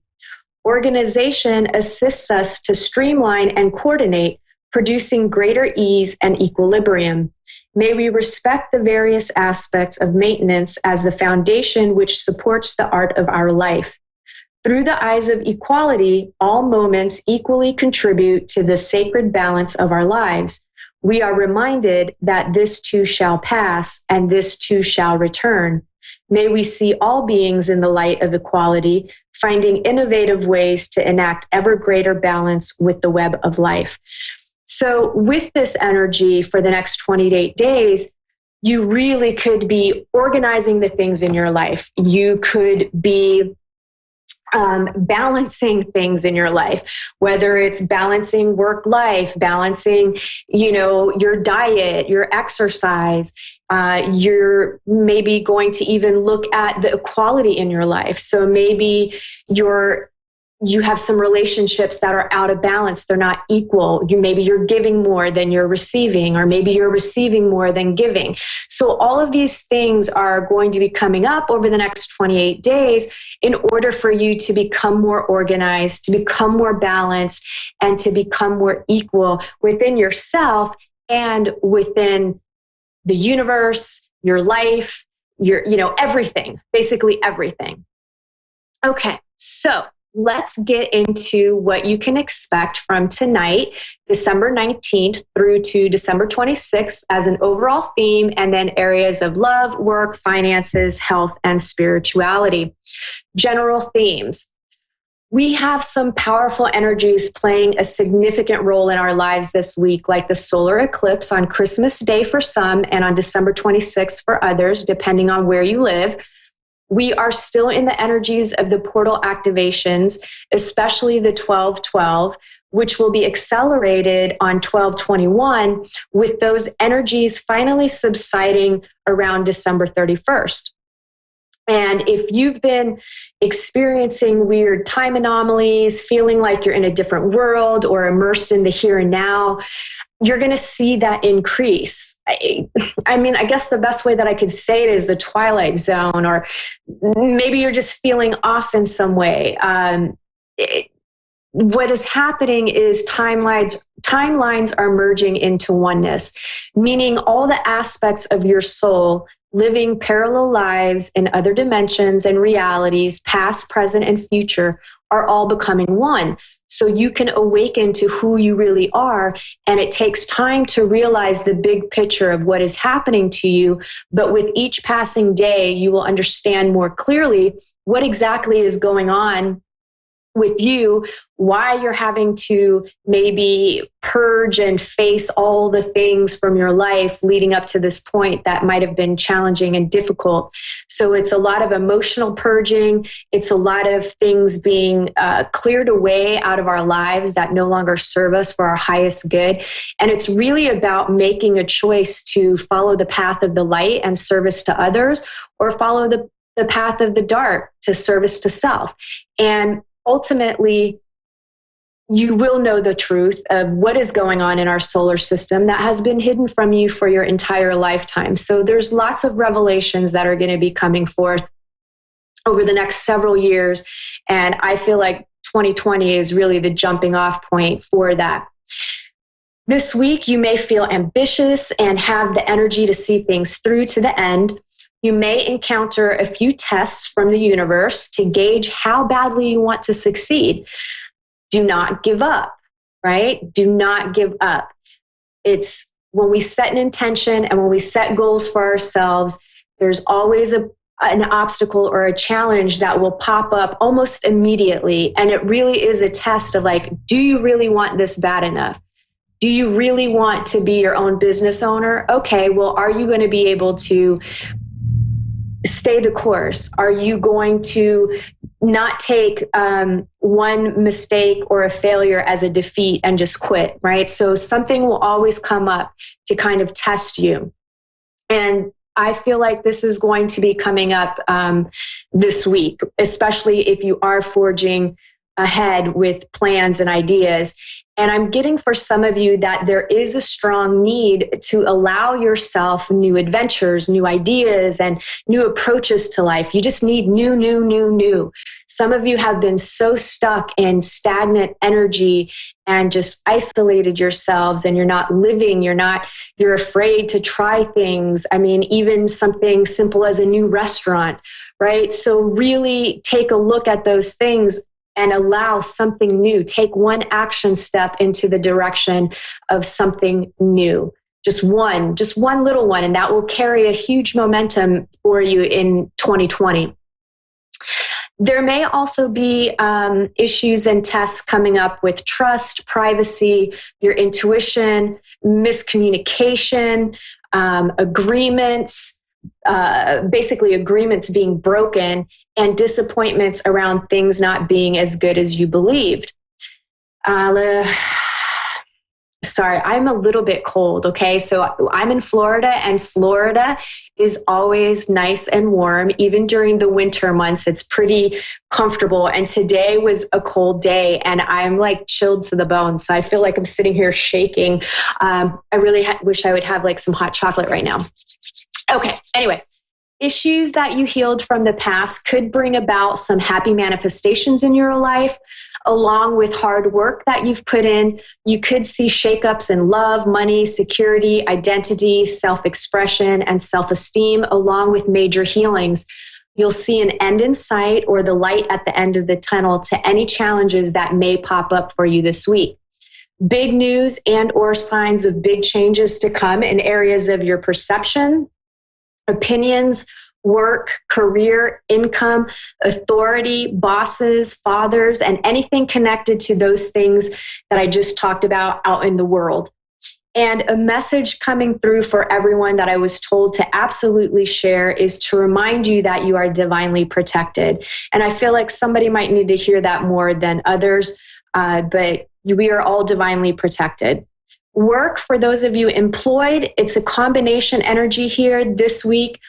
Organization assists us to streamline and coordinate, producing greater ease and equilibrium. May we respect the various aspects of maintenance as the foundation which supports the art of our life. Through the eyes of equality, all moments equally contribute to the sacred balance of our lives. We are reminded that this too shall pass and this too shall return. May we see all beings in the light of equality, finding innovative ways to enact ever greater balance with the web of life. So with this energy for the next 28 days, you really could be organizing the things in your life. You could be balancing things in your life, whether it's balancing work life, balancing, your diet, your exercise. You're maybe going to even look at the equality in your life. So maybe you have some relationships that are out of balance. They're not equal. Maybe you're giving more than you're receiving, or maybe you're receiving more than giving. So all of these things are going to be coming up over the next 28 days in order for you to become more organized, to become more balanced, and to become more equal within yourself and within the universe, your life, everything, basically everything. Okay, so let's get into what you can expect from tonight, December 19th through to December 26th as an overall theme, and then areas of love, work, finances, health, and spirituality. General themes. We have some powerful energies playing a significant role in our lives this week, like the solar eclipse on Christmas Day for some and on December 26th for others, depending on where you live. We are still in the energies of the portal activations, especially the 12/12, which will be accelerated on 12/21, with those energies finally subsiding around December 31st. And if you've been experiencing weird time anomalies, feeling like you're in a different world or immersed in the here and now, you're going to see that increase. I guess the best way that I could say it is the twilight zone, or maybe you're just feeling off in some way. What is happening is timelines are merging into oneness, meaning all the aspects of your soul living parallel lives in other dimensions and realities, past, present, and future, are all becoming one. So you can awaken to who you really are, and it takes time to realize the big picture of what is happening to you. But with each passing day, you will understand more clearly what exactly is going on with you, why you're having to maybe purge and face all the things from your life leading up to this point that might have been challenging and difficult. So it's a lot of emotional purging. It's a lot of things being cleared away out of our lives that no longer serve us for our highest good. And it's really about making a choice to follow the path of the light and service to others, or follow the path of the dark to service to self. And ultimately, you will know the truth of what is going on in our solar system that has been hidden from you for your entire lifetime. So there's lots of revelations that are going to be coming forth over the next several years. And I feel like 2020 is really the jumping off point for that. This week, you may feel ambitious and have the energy to see things through to the end. You may encounter a few tests from the universe to gauge how badly you want to succeed. Do not give up, right? Do not give up. It's when we set an intention and when we set goals for ourselves, there's always an obstacle or a challenge that will pop up almost immediately. And it really is a test of like, do you really want this bad enough? Do you really want to be your own business owner? Okay, well, are you going to be able to stay the course? Are you going to not take one mistake or a failure as a defeat and just quit, right? So something will always come up to kind of test you. And I feel like this is going to be coming up this week, especially if you are forging ahead with plans and ideas. And I'm getting for some of you that there is a strong need to allow yourself new adventures, new ideas, and new approaches to life. You just need new. Some of you have been so stuck in stagnant energy and just isolated yourselves, and you're not living, you're afraid to try things. I mean, even something simple as a new restaurant, right? So really take a look at those things and allow something new. Take one action step into the direction of something new. Just one little one, and that will carry a huge momentum for you in 2020. There may also be issues and tests coming up with trust, privacy, your intuition, miscommunication, agreements, basically agreements being broken, and disappointments around things not being as good as you believed. Sorry, I'm a little bit cold, okay? So I'm in Florida, and Florida is always nice and warm. Even during the winter months, it's pretty comfortable. And today was a cold day, and I'm like chilled to the bone. So I feel like I'm sitting here shaking. I really wish I would have like some hot chocolate right now. Okay, anyway. Issues that you healed from the past could bring about some happy manifestations in your life, along with hard work that you've put in. You could see shakeups in love, money, security, identity, self-expression, and self-esteem, along with major healings. You'll see an end in sight, or the light at the end of the tunnel, to any challenges that may pop up for you this week. Big news and or signs of big changes to come in areas of your perception, opinions, work, career, income, authority, bosses, fathers, and anything connected to those things that I just talked about out in the world. And a message coming through for everyone that I was told to absolutely share is to remind you that you are divinely protected. And I feel like somebody might need to hear that more than others, but we are all divinely protected. Work, for those of you employed, it's a combination energy here this week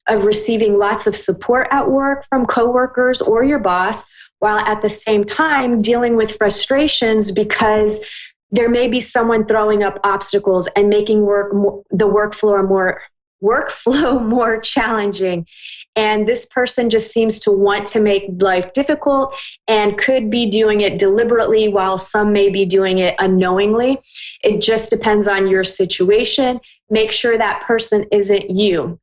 of receiving lots of support at work from coworkers or your boss, while at the same time dealing with frustrations because there may be someone throwing up obstacles and making the workflow more challenging. And this person just seems to want to make life difficult and could be doing it deliberately, while some may be doing it unknowingly. It just depends on your situation. Make sure that person isn't you.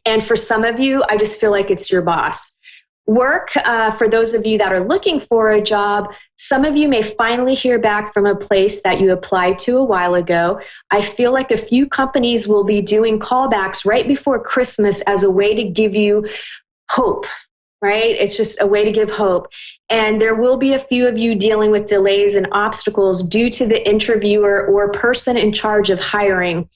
And for some of you, I just feel like it's your boss. Work, for those of you that are looking for a job, some of you may finally hear back from a place that you applied to a while ago. I feel like a few companies will be doing callbacks right before Christmas as a way to give you hope, right? It's just a way to give hope. And there will be a few of you dealing with delays and obstacles due to the interviewer or person in charge of hiring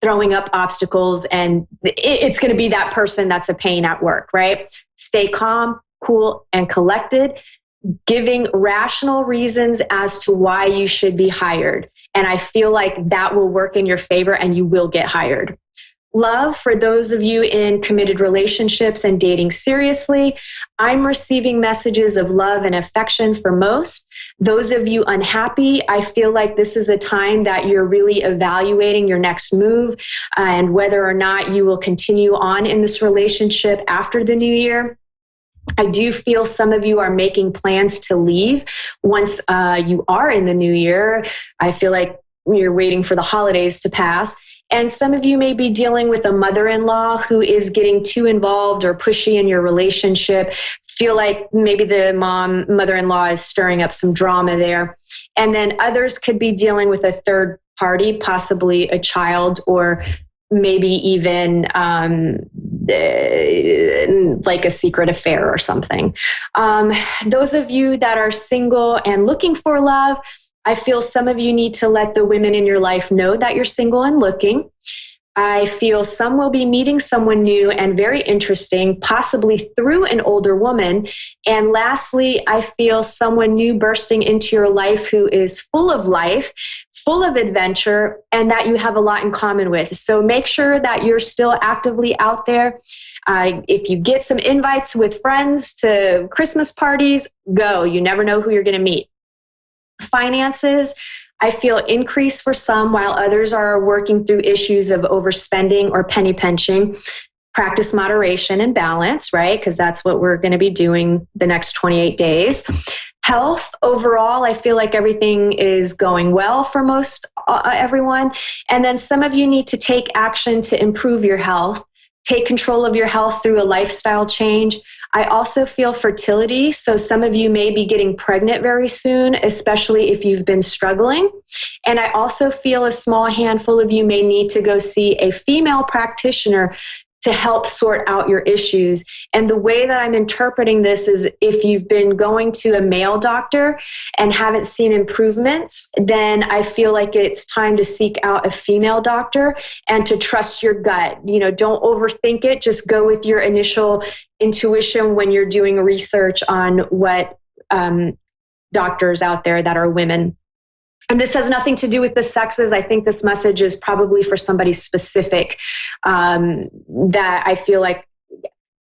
throwing up obstacles, and it's going to be that person that's a pain at work, right? Stay calm, cool, and collected, giving rational reasons as to why you should be hired. And I feel like that will work in your favor and you will get hired. Love, for those of you in committed relationships and dating seriously, I'm receiving messages of love and affection for most. Those of you unhappy, I feel like this is a time that you're really evaluating your next move and whether or not you will continue on in this relationship after the new year. I do feel some of you are making plans to leave once you are in the new year. I feel like you're waiting for the holidays to pass. And some of you may be dealing with a mother-in-law who is getting too involved or pushy in your relationship. Feel like maybe the mother-in-law is stirring up some drama there. And then others could be dealing with a third party, possibly a child, or maybe even like a secret affair or something. Those of you that are single and looking for love, I feel some of you need to let the women in your life know that you're single and looking. I feel some will be meeting someone new and very interesting, possibly through an older woman. And lastly, I feel someone new bursting into your life who is full of life, full of adventure, and that you have a lot in common with. So make sure that you're still actively out there. If you get some invites with friends to Christmas parties, go. You never know who you're going to meet. finances, I feel increase for some, while others are working through issues of overspending or penny pinching. Practice moderation and balance, right? Because that's what we're going to be doing the next 28 days. Health overall, I feel like everything is going well for most everyone. And then some of you need to take action to improve your health. Take control of your health through a lifestyle change. I also feel fertility. So some of you may be getting pregnant very soon, especially if you've been struggling. And I also feel a small handful of you may need to go see a female practitioner to help sort out your issues. And the way that I'm interpreting this is, if you've been going to a male doctor and haven't seen improvements, then I feel like it's time to seek out a female doctor and to trust your gut. You know, don't overthink it. Just go with your initial intuition when you're doing research on what doctors out there that are women. And this has nothing to do with the sexes. I think this message is probably for somebody specific, that I feel like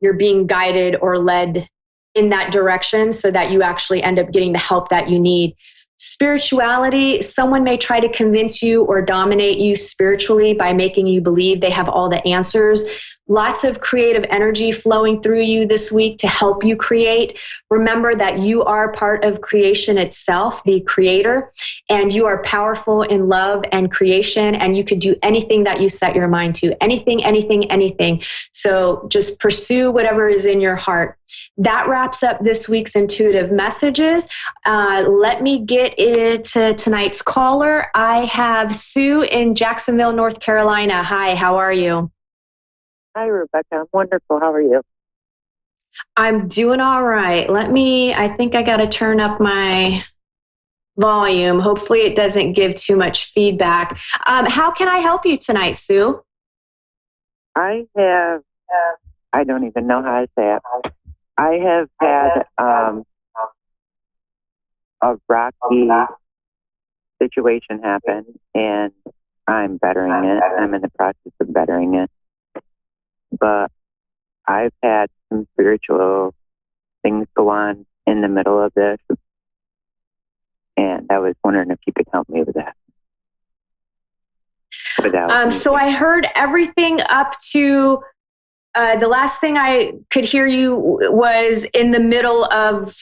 you're being guided or led in that direction so that you actually end up getting the help that you need. Spirituality, someone may try to convince you or dominate you spiritually by making you believe they have all the answers. Lots of creative energy flowing through you this week to help you create. Remember that you are part of creation itself, the creator, and you are powerful in love and creation, and you could do anything that you set your mind to. Anything, anything, anything. So just pursue whatever is in your heart. That wraps up this week's intuitive messages. Let me get into tonight's caller. I have Sue in Jacksonville, North Carolina. Hi, how are you? Hi, Rebecca. I'm wonderful. How are you? I'm doing all right. I think I got to turn up my volume. Hopefully it doesn't give too much feedback. How can I help you tonight, Sue? I don't even know how to say it. I have had a rocky situation happen, and I'm bettering it. I'm in the process of bettering it. But I've had some spiritual things go on in the middle of this, and I was wondering if you could help me with that. So I heard everything up to the last thing I could hear you was in the middle of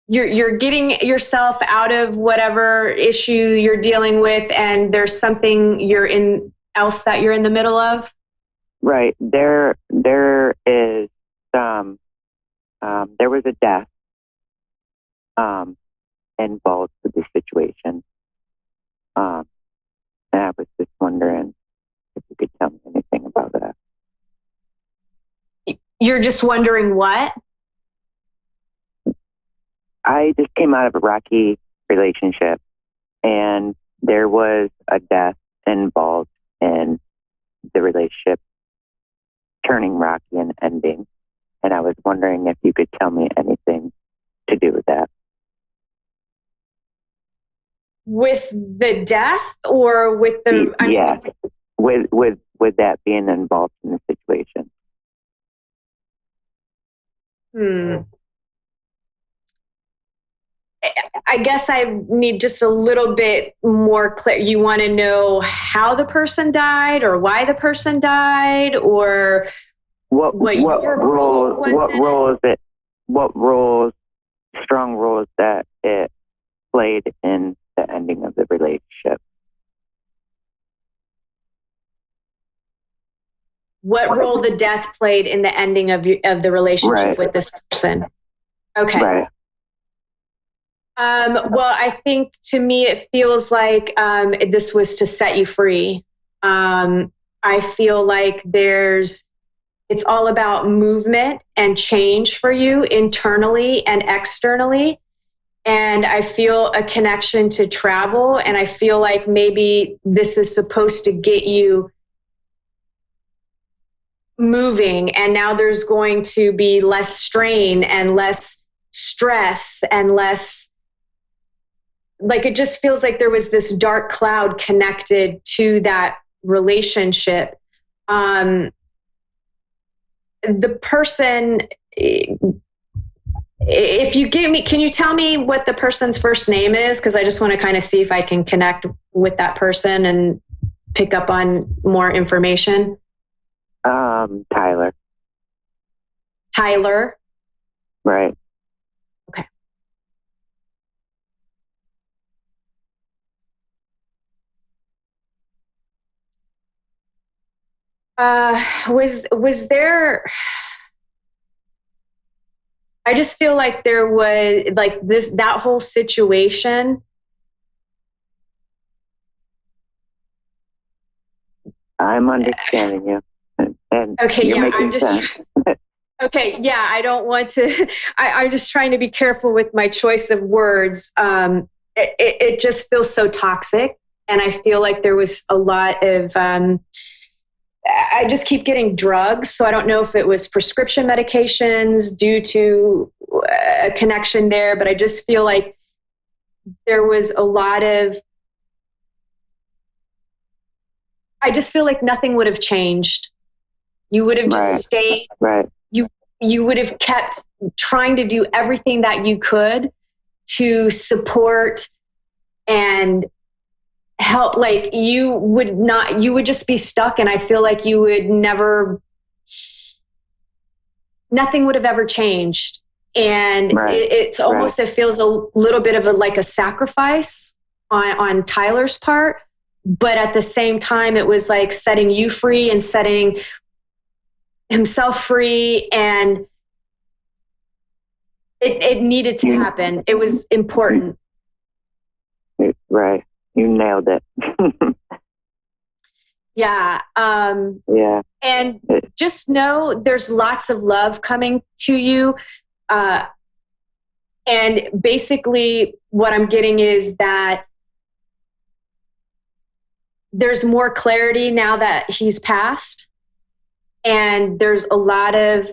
you're getting yourself out of whatever issue you're dealing with, and there's something else that you're in the middle of? Right. There is there was a death involved with the situation. And I was just wondering if you could tell me anything about that. You're just wondering what? I just came out of a rocky relationship, and there was a death involved in the relationship turning rocky and ending. And I was wondering if you could tell me anything to do with that. With the death or with the... With that being involved in the situation. I guess I need just a little bit more clear. You want to know how the person died or why the person died, or what strong roles that it played in the ending of the relationship. What role the death played in the ending of the relationship with this person? Okay. Right. Well, I think to me it feels like this was to set you free. I feel like it's all about movement and change for you internally and externally. And I feel a connection to travel, and I feel like maybe this is supposed to get you moving, and now there's going to be less strain and less stress and less, like, it just feels like there was this dark cloud connected to that relationship. The person, if you give me, can you tell me what the person's first name is? Because I just want to kind of see if I can connect with that person and pick up on more information. Tyler. Tyler. Right. Okay. Was there, I just feel like there was like that whole situation. I'm understanding you. And okay, you're yeah, making sense. Okay, yeah, I don't want to, I'm just trying to be careful with my choice of words. It just feels so toxic. And I feel like there was a lot of, I just keep getting drugs. So I don't know if it was prescription medications due to a connection there, but I just feel like there was a lot of, I just feel like nothing would have changed. You would have just stayed. Right. You would have kept trying to do everything that you could to support and help. Like you would just be stuck. And I feel like you would nothing would have ever changed. And it's almost, it feels a little bit of like a sacrifice on Tyler's part. But at the same time, it was like setting you free and setting himself free, and it needed to happen. It was important. Right. You nailed it. Yeah. Yeah. And just know there's lots of love coming to you. And basically what I'm getting is that there's more clarity now that he's passed. And there's a lot of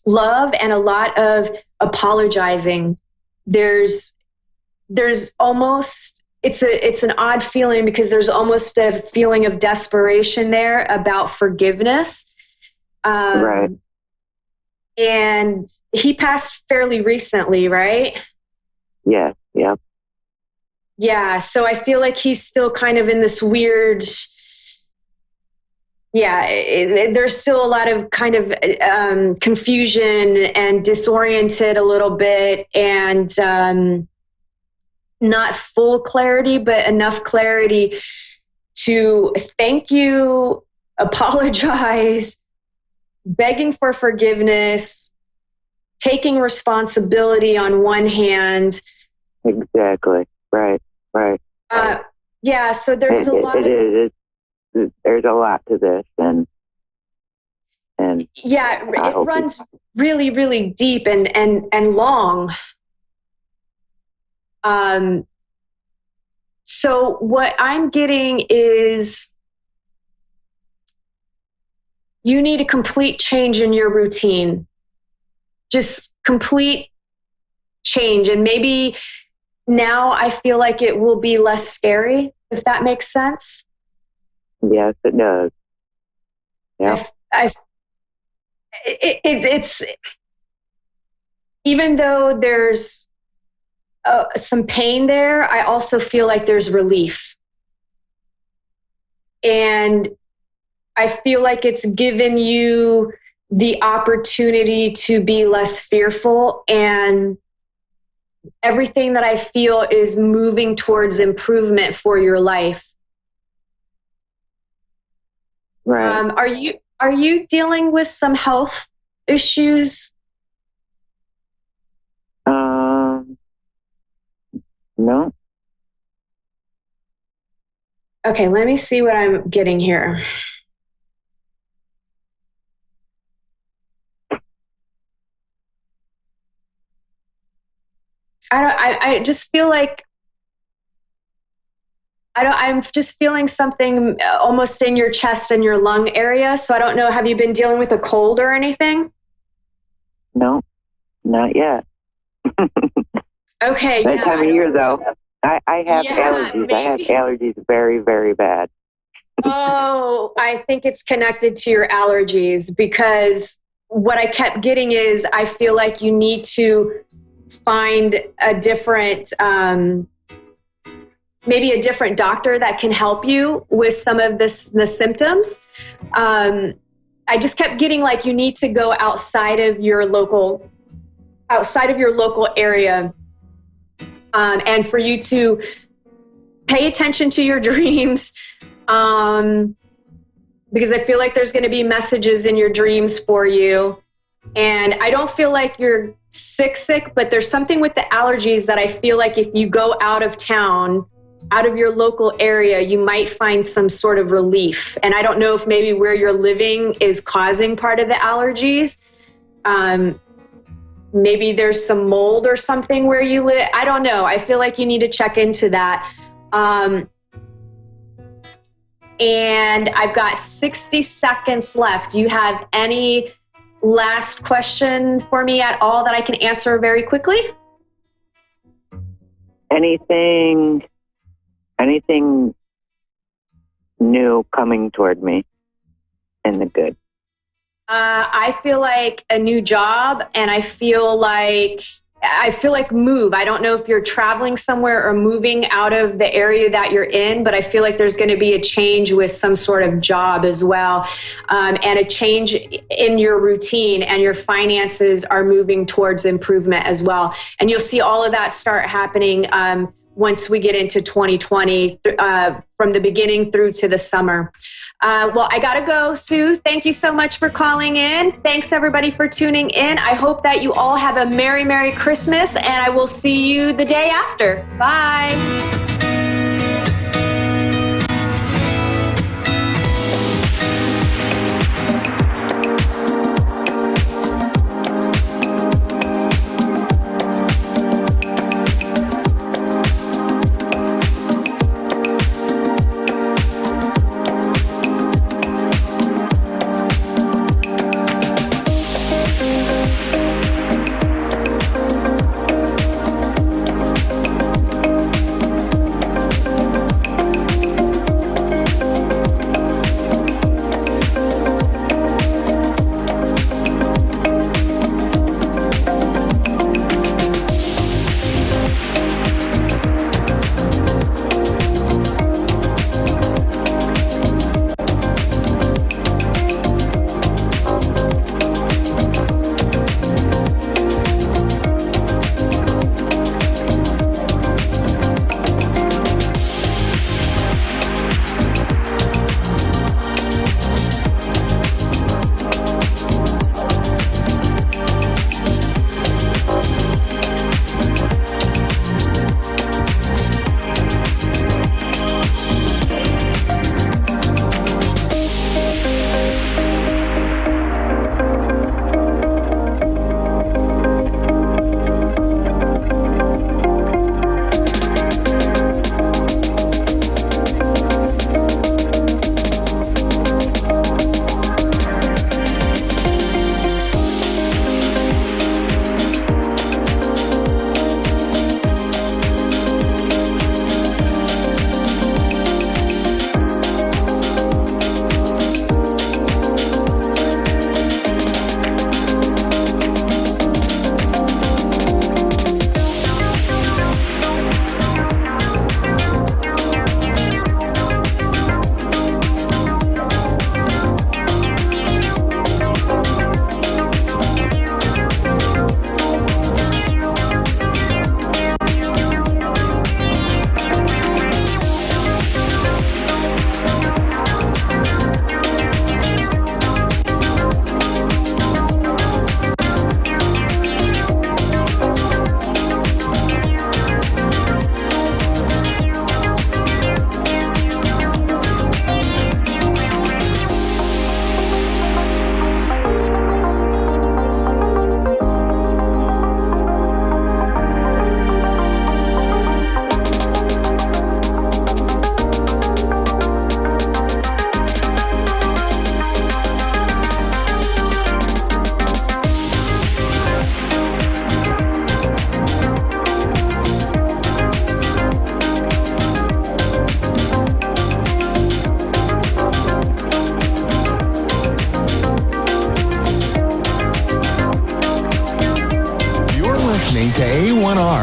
love and a lot of apologizing. There's almost, it's an odd feeling because there's almost a feeling of desperation there about forgiveness. Right. And he passed fairly recently, right? Yeah. Yep. Yeah. So I feel like he's still kind of in this weird, there's still a lot of kind of confusion and disoriented a little bit, and not full clarity, but enough clarity to thank you, apologize, begging for forgiveness, taking responsibility on one hand. Exactly. Right. Yeah. So there's a lot. There's a lot to this, and yeah, it runs really, really deep and long. So what I'm getting is you need a complete change in your routine, just complete change. And maybe now I feel like it will be less scary, if that makes sense. Yes, it does. Yeah. It's even though there's some pain there, I also feel like there's relief. And I feel like it's given you the opportunity to be less fearful, and everything that I feel is moving towards improvement for your life. Right. Are you dealing with some health issues? No. Okay, let me see what I'm getting here. I just feel like I'm just feeling something almost in your chest and your lung area. So I don't know, have you been dealing with a cold or anything? No, not yet. Okay. That time of year, though, I have allergies. Maybe. I have allergies very, very bad. Oh, I think it's connected to your allergies, because what I kept getting is, I feel like you need to find a different, maybe a different doctor that can help you with some of the symptoms. I just kept getting like, you need to go outside of your local area, and for you to pay attention to your dreams, because I feel like there's going to be messages in your dreams for you. And I don't feel like you're sick, but there's something with the allergies that I feel like if you go out of town, out of your local area, you might find some sort of relief. And I don't know if maybe where you're living is causing part of the allergies. Maybe there's some mold or something where you live. I don't know. I feel like you need to check into that. And I've got 60 seconds left. Do you have any last question for me at all that I can answer very quickly? Anything new coming toward me in the good? I feel like a new job, and I feel like move. I don't know if you're traveling somewhere or moving out of the area that you're in, but I feel like there's going to be a change with some sort of job as well, and a change in your routine, and your finances are moving towards improvement as well. And you'll see all of that start happening once we get into 2020, from the beginning through to the summer. Well, I gotta go, Sue. Thank you so much for calling in. Thanks everybody for tuning in. I hope that you all have a Merry, Merry Christmas, and I will see you the day after. Bye.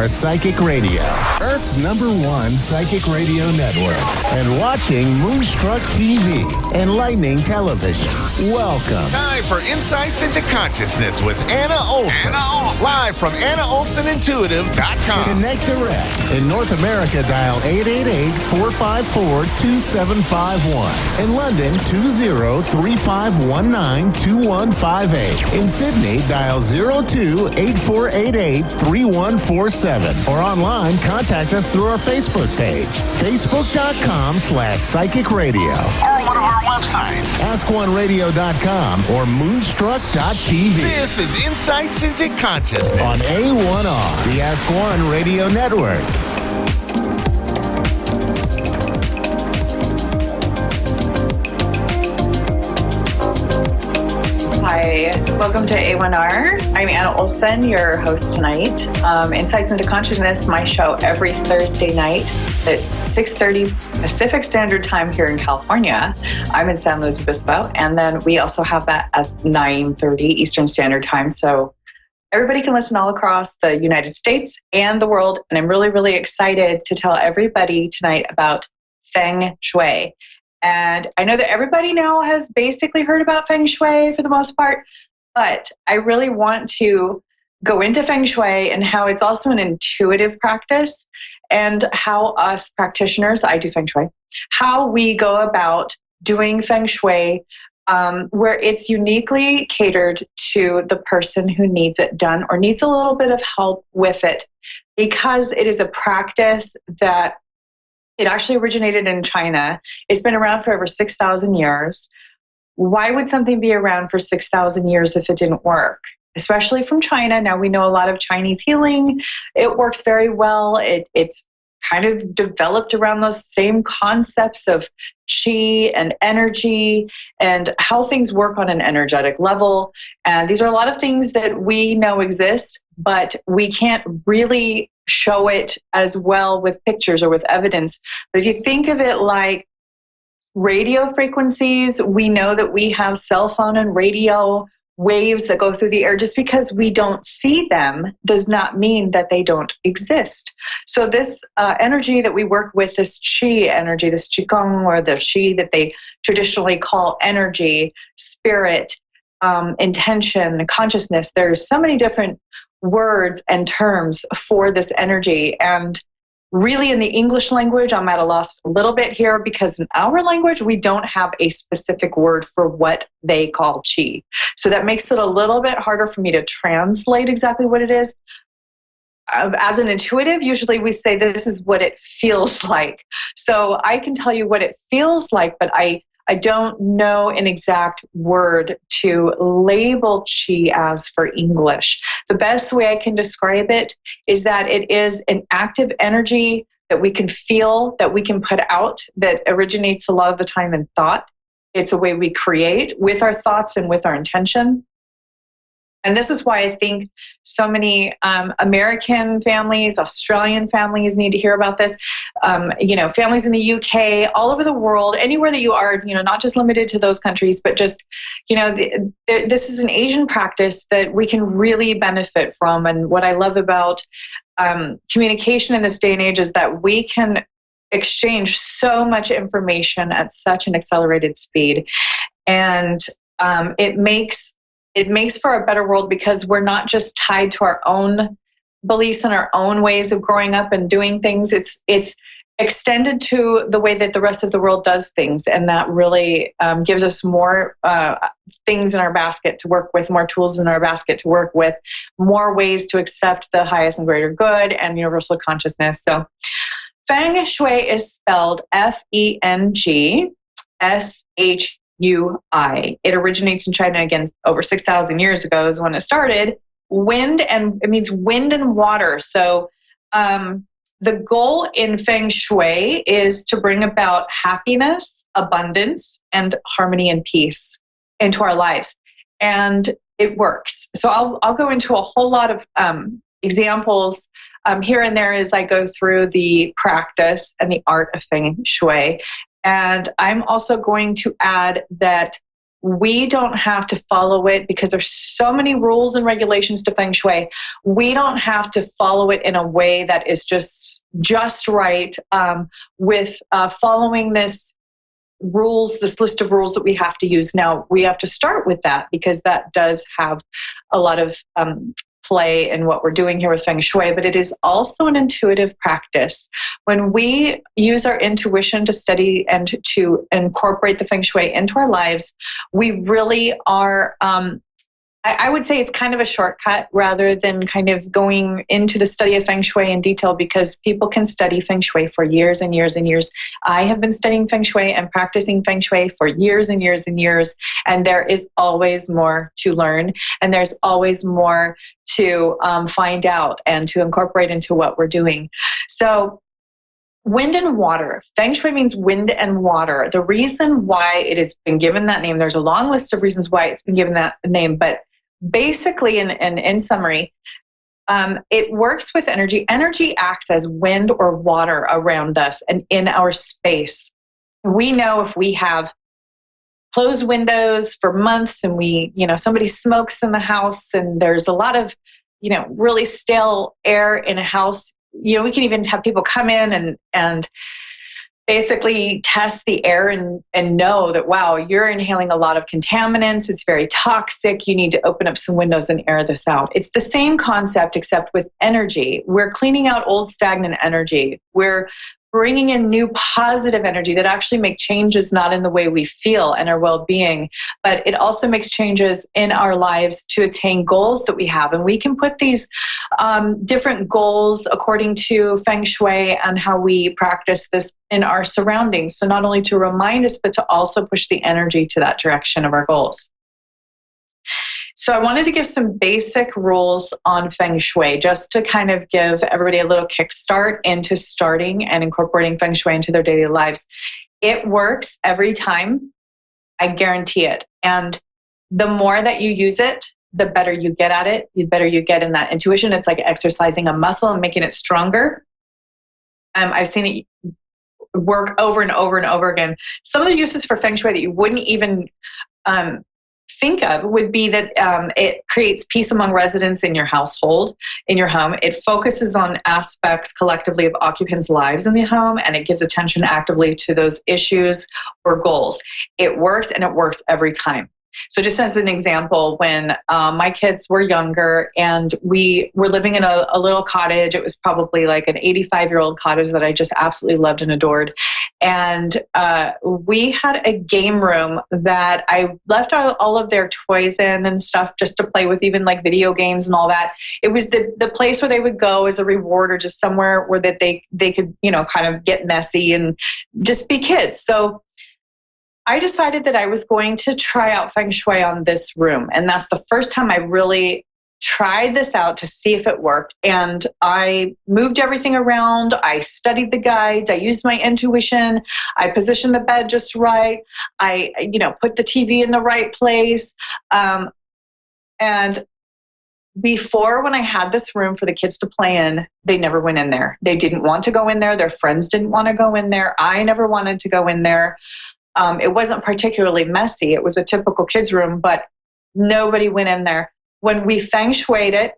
A1R Psychic Radio, Earth's #1 psychic radio network, and watching Moonstruck TV, Enlightening Television. Welcome. Time for Insights into Consciousness with Anna Olson. Live from AnnaOlsonIntuitive.com. Connect direct. In North America, dial 888-454-2751. In London, 20-3519-2158. In Sydney, dial 02-8488-3147. Or online, contact us through our Facebook page, facebook.com/psychic radio. Or one of our websites, AskOneRadio.com or Moonstruck.tv. This is Insights into Consciousness On A1R, the Ask One Radio Network. Hi, welcome to A1R. I'm Anna Olson, your host tonight. Insights into Consciousness, my show every Thursday night at 6:30 Pacific Standard Time here in California. I'm in San Luis Obispo, and then we also have that as 9:30 Eastern Standard Time. So everybody can listen all across the United States and the world. And I'm really, really excited to tell everybody tonight about Feng Shui. And I know that everybody now has basically heard about Feng Shui for the most part, but I really want to go into Feng Shui and how it's also an intuitive practice, and how us practitioners, I do Feng Shui, how we go about doing Feng Shui where it's uniquely catered to the person who needs it done or needs a little bit of help with it, because it is a practice that it actually originated in China. It's been around for over 6,000 years. Why would something be around for 6,000 years if it didn't work? Especially from China. Now we know a lot of Chinese healing. It works very well. It's kind of developed around those same concepts of qi and energy and how things work on an energetic level. And these are a lot of things that we know exist, but we can't really show it as well with pictures or with evidence. But if you think of it like radio frequencies, we know that we have cell phone and radio waves that go through the air. Just because we don't see them does not mean that they don't exist. So this energy that we work with, this qi energy, this qigong, or the qi that they traditionally call energy, spirit, intention, consciousness, there's so many different words and terms for this energy. And really in the English language, I'm at a loss a little bit here, because in our language, we don't have a specific word for what they call qi. So that makes it a little bit harder for me to translate exactly what it is. As an intuitive, usually we say this is what it feels like. So I can tell you what it feels like, but I don't know an exact word to label qi as for English. The best way I can describe it is that it is an active energy that we can feel, that we can put out, that originates a lot of the time in thought. It's a way we create with our thoughts and with our intention. And this is why I think so many American families, Australian families need to hear about this. Families in the UK, all over the world, anywhere that you are, not just limited to those countries, but just, this is an Asian practice that we can really benefit from. And what I love about communication in this day and age is that we can exchange so much information at such an accelerated speed. And it makes for a better world, because we're not just tied to our own beliefs and our own ways of growing up and doing things. It's extended to the way that the rest of the world does things. And that really gives us more things in our basket to work with, more tools in our basket to work with, more ways to accept the highest and greater good and universal consciousness. So Feng Shui is spelled FENGSHUI. It originates in China, again, over 6,000 years ago is when it started. It means wind and water. So the goal in Feng Shui is to bring about happiness, abundance, and harmony and peace into our lives. And it works. So I'll go into a whole lot of examples here and there as I go through the practice and the art of Feng Shui. And I'm also going to add that we don't have to follow it because there's so many rules and regulations to feng shui. We don't have to follow it in a way that is just right with following this list of rules that we have to use. Now, we have to start with that because that does have a lot of play in what we're doing here with feng shui, but it is also an intuitive practice. When we use our intuition to study and to incorporate the feng shui into our lives, we really are, I would say it's kind of a shortcut rather than kind of going into the study of feng shui in detail, because people can study feng shui for years and years and years. I have been studying feng shui and practicing feng shui for years and years and years, and there is always more to learn, and there's always more to find out and to incorporate into what we're doing. So wind and water. Feng shui means wind and water. The reason why it has been given that name, there's a long list of reasons why it's been given that name, but basically, in summary, it works with energy. Energy acts as wind or water around us and in our space. We know if we have closed windows for months and somebody smokes in the house and there's a lot of, really stale air in a house, we can even have people come in and basically test the air and know that, wow, you're inhaling a lot of contaminants. It's very toxic. You need to open up some windows and air this out. It's the same concept, except with energy. We're cleaning out old stagnant energy. We're bringing in new positive energy that actually make changes not in the way we feel and our well-being, but it also makes changes in our lives to attain goals that we have. And we can put these different goals according to feng shui and how we practice this in our surroundings. So not only to remind us, but to also push the energy to that direction of our goals. So I wanted to give some basic rules on feng shui just to kind of give everybody a little kickstart into starting and incorporating feng shui into their daily lives. It works every time. I guarantee it. And the more that you use it, the better you get at it, the better you get in that intuition. It's like exercising a muscle and making it stronger. I've seen it work over and over and over again. Some of the uses for feng shui that you wouldn't even think of would be that it creates peace among residents in your household, in your home. It focuses on aspects collectively of occupants' lives in the home, and it gives attention actively to those issues or goals. It works, and it works every time. So just as an example, when my kids were younger and we were living in a little cottage, it was probably like an 85-year-old cottage that I just absolutely loved and adored. And we had a game room that I left all of their toys in and stuff just to play with, even like video games and all that. It was the place where they would go as a reward, or just somewhere where that they could, kind of get messy and just be kids. So I decided that I was going to try out feng shui on this room. And that's the first time I really tried this out to see if it worked. And I moved everything around. I studied the guides. I used my intuition. I positioned the bed just right. I, put the TV in the right place. And before, when I had this room for the kids to play in, they never went in there. They didn't want to go in there. Their friends didn't want to go in there. I never wanted to go in there. It wasn't particularly messy. It was a typical kids' room, but nobody went in there. When we feng shuied it,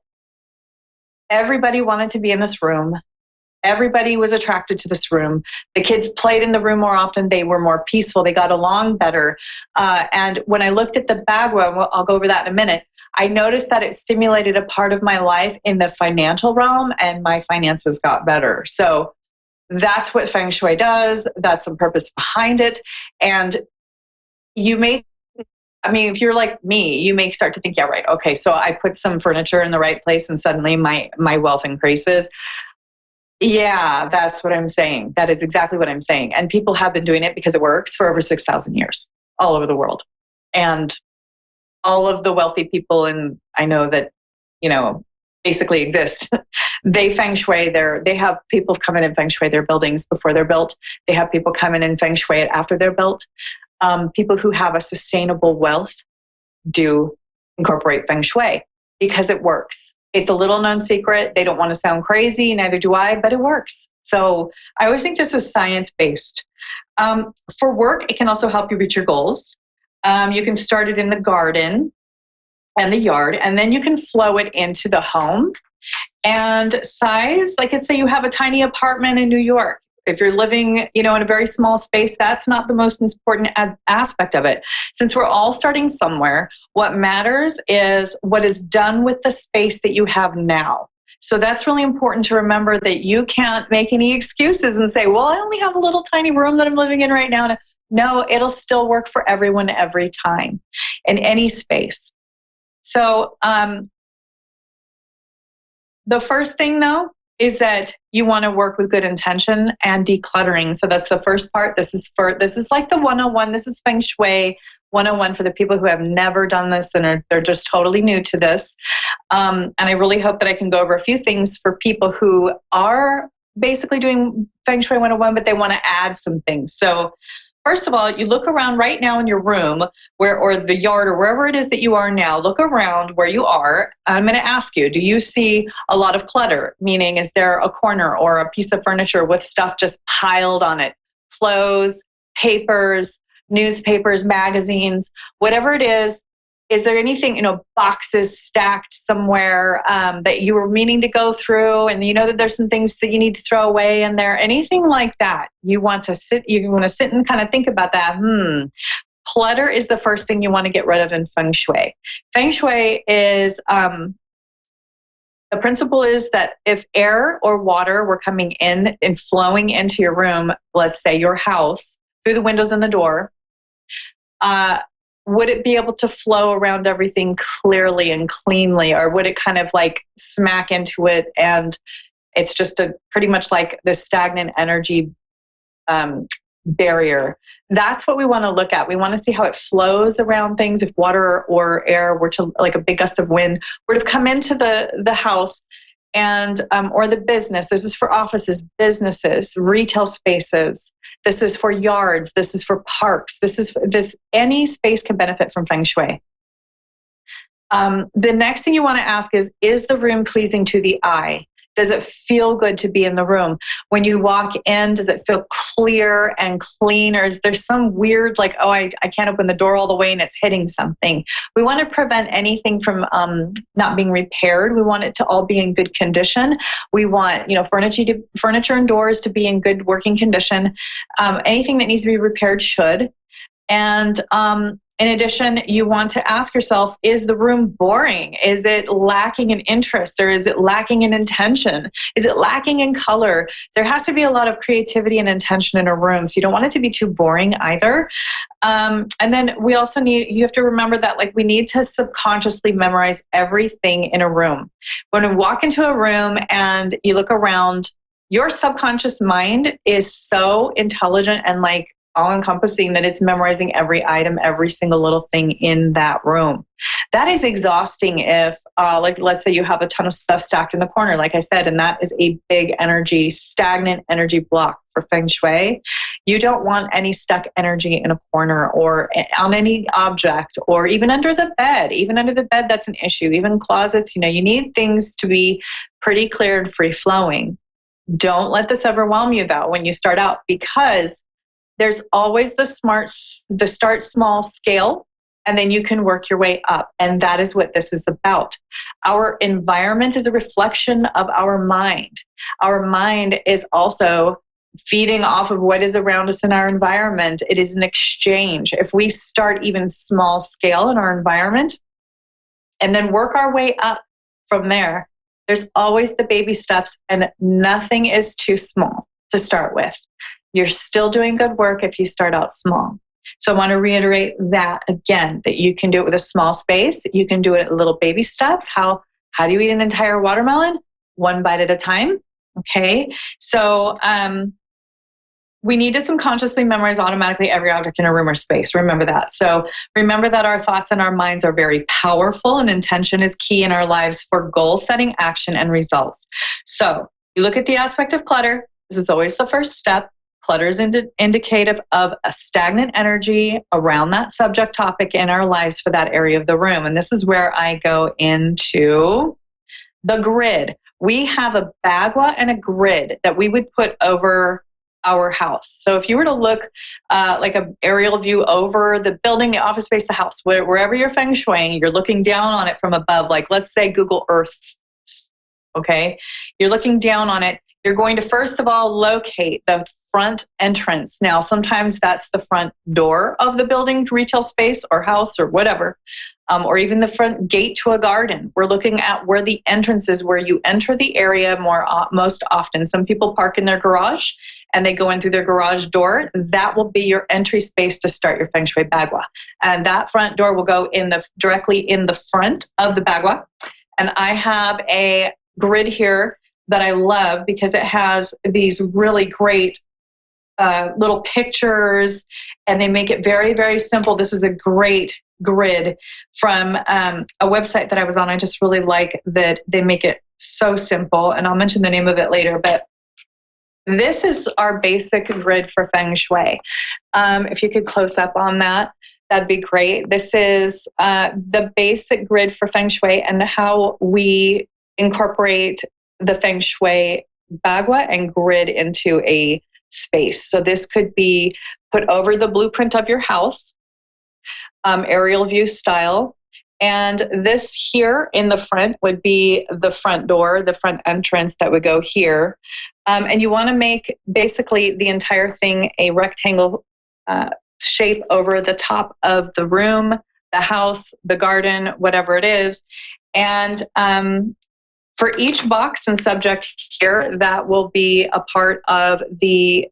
everybody wanted to be in this room. Everybody was attracted to this room. The kids played in the room more often. They were more peaceful. They got along better. And when I looked at the bagua, I'll go over that in a minute, I noticed that it stimulated a part of my life in the financial realm, and my finances got better. So that's what feng shui does. That's the purpose behind it. And if you're like me, you may start to think, yeah, right. Okay, so I put some furniture in the right place and suddenly my wealth increases. Yeah, that's what I'm saying. That is exactly what I'm saying. And people have been doing it because it works for over 6,000 years all over the world. And all of the wealthy people, and I know that, basically exist. They feng shui they have people come in and feng shui their buildings before they're built. They have people come in and feng shui it after they're built. People who have a sustainable wealth do incorporate feng shui because it works. It's a little known secret. They don't want to sound crazy, neither do I, but it works. So I always think this is science-based. For work, it can also help you reach your goals. You can start it in the garden and the yard, and then you can flow it into the home. And size, like let's say you have a tiny apartment in New York. If you're living, in a very small space, that's not the most important aspect of it. Since we're all starting somewhere, what matters is what is done with the space that you have now. So that's really important to remember, that you can't make any excuses and say, well, I only have a little tiny room that I'm living in right now. No, it'll still work for everyone every time in any space. So the first thing, though, is that you want to work with good intention and decluttering. So that's the first part. This is like the 101. This is Feng Shui 101 for the people who have never done this and they're just totally new to this. And I really hope that I can go over a few things for people who are basically doing Feng Shui 101, but they want to add some things. So first of all, you look around right now in your room or the yard or wherever it is that you are now. Look around where you are. I'm going to ask you, do you see a lot of clutter? Meaning, is there a corner or a piece of furniture with stuff just piled on it? Clothes, papers, newspapers, magazines, whatever it is. Is there anything, boxes stacked somewhere that you were meaning to go through, and you know that there's some things that you need to throw away in there? Anything like that? You want to sit and kind of think about that. Clutter is the first thing you want to get rid of in Feng Shui. Feng Shui is, the principle is that if air or water were coming in and flowing into your room, let's say your house, through the windows and the door, would it be able to flow around everything clearly and cleanly, or would it kind of like smack into it and it's just pretty much like the stagnant energy barrier? That's what we want to look at. We want to see how it flows around things. If water or air were to, like a big gust of wind, were to come into the house and or the business. This is for offices, businesses, retail spaces. This is for yards. This is for parks. Any space can benefit from Feng Shui. The next thing you want to ask is the room pleasing to the eye? Does it feel good to be in the room? When you walk in, does it feel clear and clean? Or is there some weird, like, oh, I can't open the door all the way and it's hitting something? We want to prevent anything from not being repaired. We want it to all be in good condition. We want, furniture and doors to be in good working condition. Anything that needs to be repaired should. And in addition, you want to ask yourself, is the room boring? Is it lacking in interest, or is it lacking in intention? Is it lacking in color? There has to be a lot of creativity and intention in a room, so you don't want it to be too boring either. And then we also you have to remember that we need to subconsciously memorize everything in a room. When we walk into a room and you look around, your subconscious mind is so intelligent and all-encompassing that it's memorizing every item, every single little thing in that room. That is exhausting if, let's say you have a ton of stuff stacked in the corner, like I said, and that is a big stagnant energy block for Feng Shui. You don't want any stuck energy in a corner or on any object, or even under the bed. Even under the bed, that's an issue. Even closets, you need things to be pretty clear and free-flowing. Don't let this overwhelm you, though, when you start out, because there's always the start small scale, and then you can work your way up. And that is what this is about. Our environment is a reflection of our mind. Our mind is also feeding off of what is around us in our environment. It is an exchange. If we start even small scale in our environment and then work our way up from there, there's always the baby steps, and nothing is too small to start with. You're still doing good work if you start out small. So I want to reiterate that again, that you can do it with a small space. You can do it at little baby steps. How do you eat an entire watermelon? One bite at a time. Okay. So we need to subconsciously memorize automatically every object in a room or space. Remember that. So remember that our thoughts and our minds are very powerful, and intention is key in our lives for goal setting, action, and results. So you look at the aspect of clutter. This is always the first step. Clutter is indicative of a stagnant energy around that subject topic in our lives for that area of the room. And this is where I go into the grid. We have a bagua and a grid that we would put over our house. So if you were to look like an aerial view over the building, the office space, the house, wherever you're feng shuiing, you're looking down on it from above, like let's say Google Earth, okay? You're looking down on it. You're going to first of all locate the front entrance. Now, sometimes that's the front door of the building, retail space or house or whatever, or even the front gate to a garden. We're looking at where the entrance is, where you enter the area most often. Some people park in their garage and they go in through their garage door. That will be your entry space to start your feng shui bagua. And that front door will go directly in the front of the bagua. And I have a grid here that I love because it has these really great little pictures, and they make it very, very simple. This is a great grid from a website that I was on. I just really like that they make it so simple, and I'll mention the name of it later, but this is our basic grid for feng shui. If you could close up on that, that'd be great. This is the basic grid for feng shui and how we incorporate the feng shui bagua and grid into a space. So this could be put over the blueprint of your house, aerial view style. And this here in the front would be the front door, the front entrance that would go here. And you want to make basically the entire thing a rectangle shape over the top of the room, the house, the garden, whatever it is. And for each box and subject here, that will be a part of the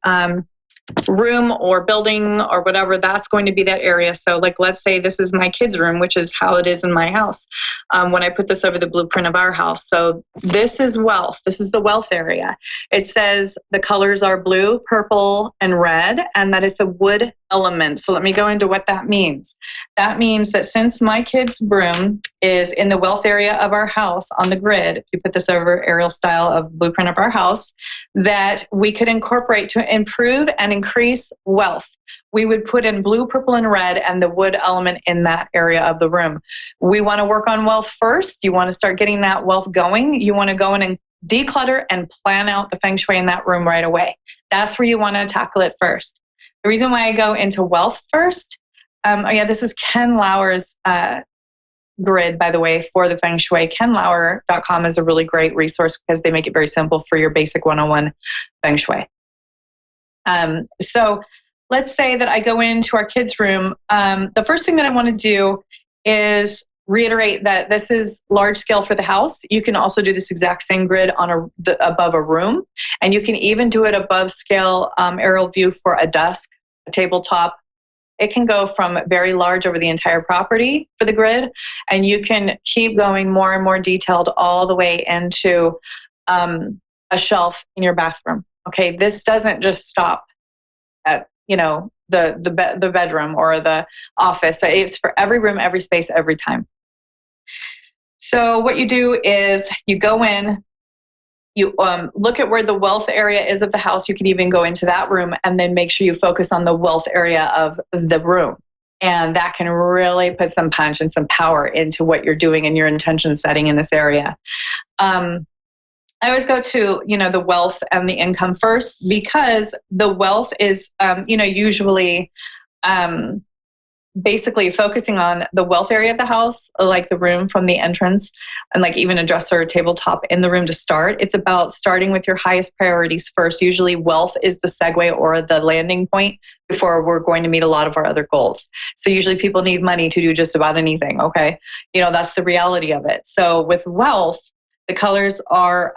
room or building or whatever, that's going to be that area. So like, let's say this is my kids' room, which is how it is in my house when I put this over the blueprint of our house. So this is wealth. This is the wealth area. It says the colors are blue, purple, and red, and that it's a wood element. So let me go into what that means. That means that since my kids' room is in the wealth area of our house on the grid, if you put this over aerial style of blueprint of our house, that we could incorporate to improve and increase wealth. We would put in blue, purple, and red and the wood element in that area of the room. We want to work on wealth first. You want to start getting that wealth going. You want to go in and declutter and plan out the feng shui in that room right away. That's where you want to tackle it first. The reason why I go into wealth first, this is Ken Lauer's grid, by the way, for the feng shui. KenLauer.com is a really great resource because they make it very simple for your basic 101 feng shui. So let's say that I go into our kids' room. The first thing that I want to do is reiterate that this is large scale for the house. You can also do this exact same grid on above a room, and you can even do it above scale aerial view for a desk, a tabletop. It can go from very large over the entire property for the grid, and you can keep going more and more detailed all the way into a shelf in your bathroom. Okay, this doesn't just stop at the bedroom or the office. It's for every room, every space, every time. So what you do is you go in, you look at where the wealth area is of the house. You can even go into that room and then make sure you focus on the wealth area of the room. And that can really put some punch and some power into what you're doing and your intention setting in this area. I always go to, the wealth and the income first, because the wealth is, usually basically focusing on the wealth area of the house, like the room from the entrance, and like even a dresser or tabletop in the room to start. It's about starting with your highest priorities first. Usually wealth is the segue or the landing point before we're going to meet a lot of our other goals. So usually people need money to do just about anything, okay? That's the reality of it. So with wealth, the colors are,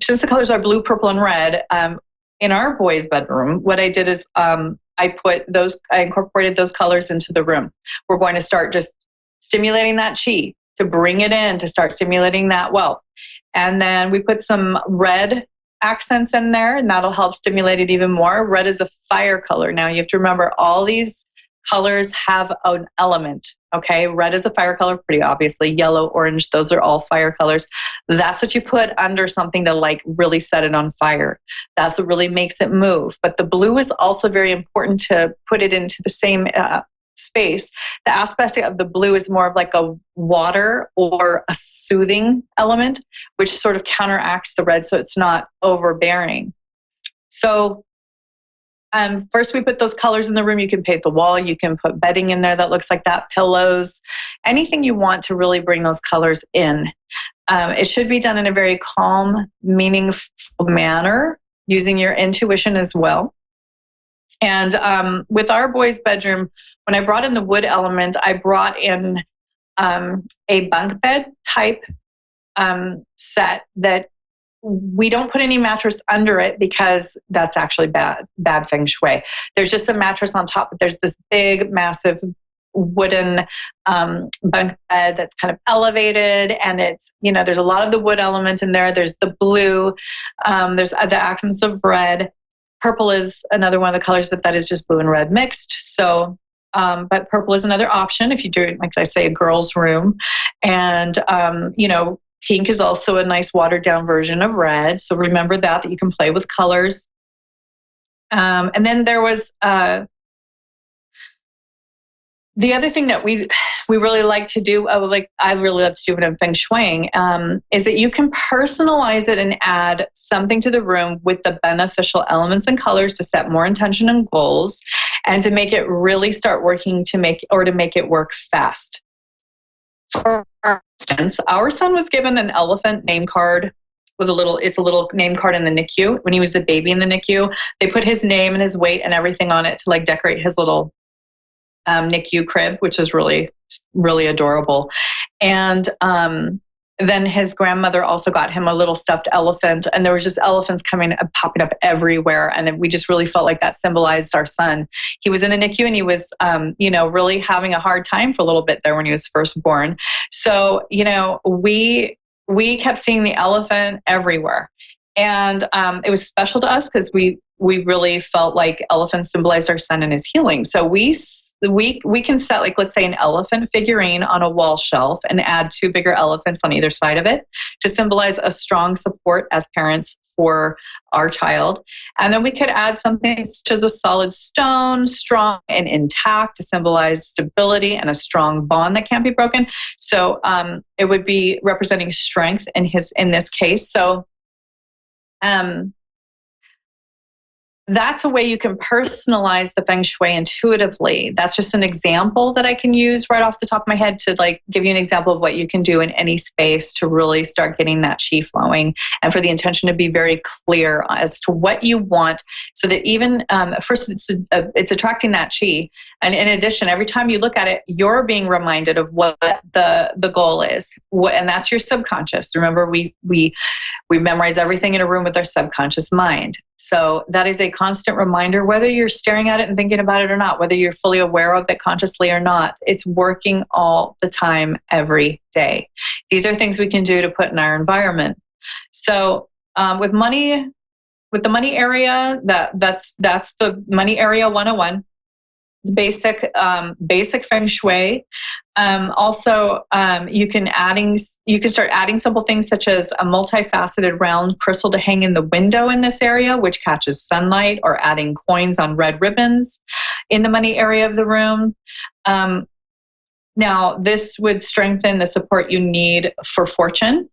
since the colors are blue, purple, and red, in our boys' bedroom, what I did is I incorporated those colors into the room. We're going to start just stimulating that chi to bring it in, to start stimulating that wealth. And then we put some red accents in there, and that'll help stimulate it even more. Red is a fire color. Now you have to remember all these colors have an element. Okay, red is a fire color, pretty obviously. Yellow, orange, those are all fire colors. That's what you put under something to like really set it on fire. That's what really makes it move. But the blue is also very important to put it into the same space. The aspect of the blue is more of like a water or a soothing element, which sort of counteracts the red so it's not overbearing. So first we put those colors in the room. You can paint the wall. You can put bedding in there that looks like that, pillows, anything you want to really bring those colors in. It should be done in a very calm, meaningful manner, using your intuition as well. And with our boys' bedroom, when I brought in the wood element, I brought in a bunk bed type set that we don't put any mattress under it because that's actually bad feng shui. There's just a mattress on top, but there's this big, massive wooden bunk bed that's kind of elevated, and it's, there's a lot of the wood element in there. There's the blue, there's the accents of red. Purple is another one of the colors, but that is just blue and red mixed. So, but purple is another option if you do, like I say, a girl's room. And, pink is also a nice watered down version of red. So remember that you can play with colors. And then there was the other thing that we really like to do, I really love to do it in Feng Shuiing, is that you can personalize it and add something to the room with the beneficial elements and colors to set more intention and goals, and to make it really start working to make it work fast. For instance, our son was given an elephant name card with it's a little name card in the NICU. When he was a baby in the NICU, they put his name and his weight and everything on it to decorate his little NICU crib, which is really, really adorable. And then his grandmother also got him a little stuffed elephant, and there was just elephants popping up everywhere. And we just really felt like that symbolized our son. He was in the NICU, and he was, really having a hard time for a little bit there when he was first born. So, we kept seeing the elephant everywhere. And it was special to us because we really felt like elephants symbolized our son and his healing. So we can set, let's say, an elephant figurine on a wall shelf and add 2 bigger elephants on either side of it to symbolize a strong support as parents for our child. And then we could add something such as a solid stone, strong and intact, to symbolize stability and a strong bond that can't be broken. So it would be representing strength in this case. So that's a way you can personalize the feng shui intuitively. That's just an example that I can use right off the top of my head to give you an example of what you can do in any space to really start getting that qi flowing, and for the intention to be very clear as to what you want, so that even first it's attracting that qi. And in addition, every time you look at it, you're being reminded of what the goal is. And that's your subconscious. Remember, we memorize everything in a room with our subconscious mind. So that is a constant reminder, whether you're staring at it and thinking about it or not, whether you're fully aware of it consciously or not. It's working all the time, every day. These are things we can do to put in our environment. So with the money area, that's the money area 101. Basic feng shui. Also, you can start adding simple things such as a multifaceted round crystal to hang in the window in this area, which catches sunlight, or adding coins on red ribbons in the money area of the room. Now, this would strengthen the support you need for fortune.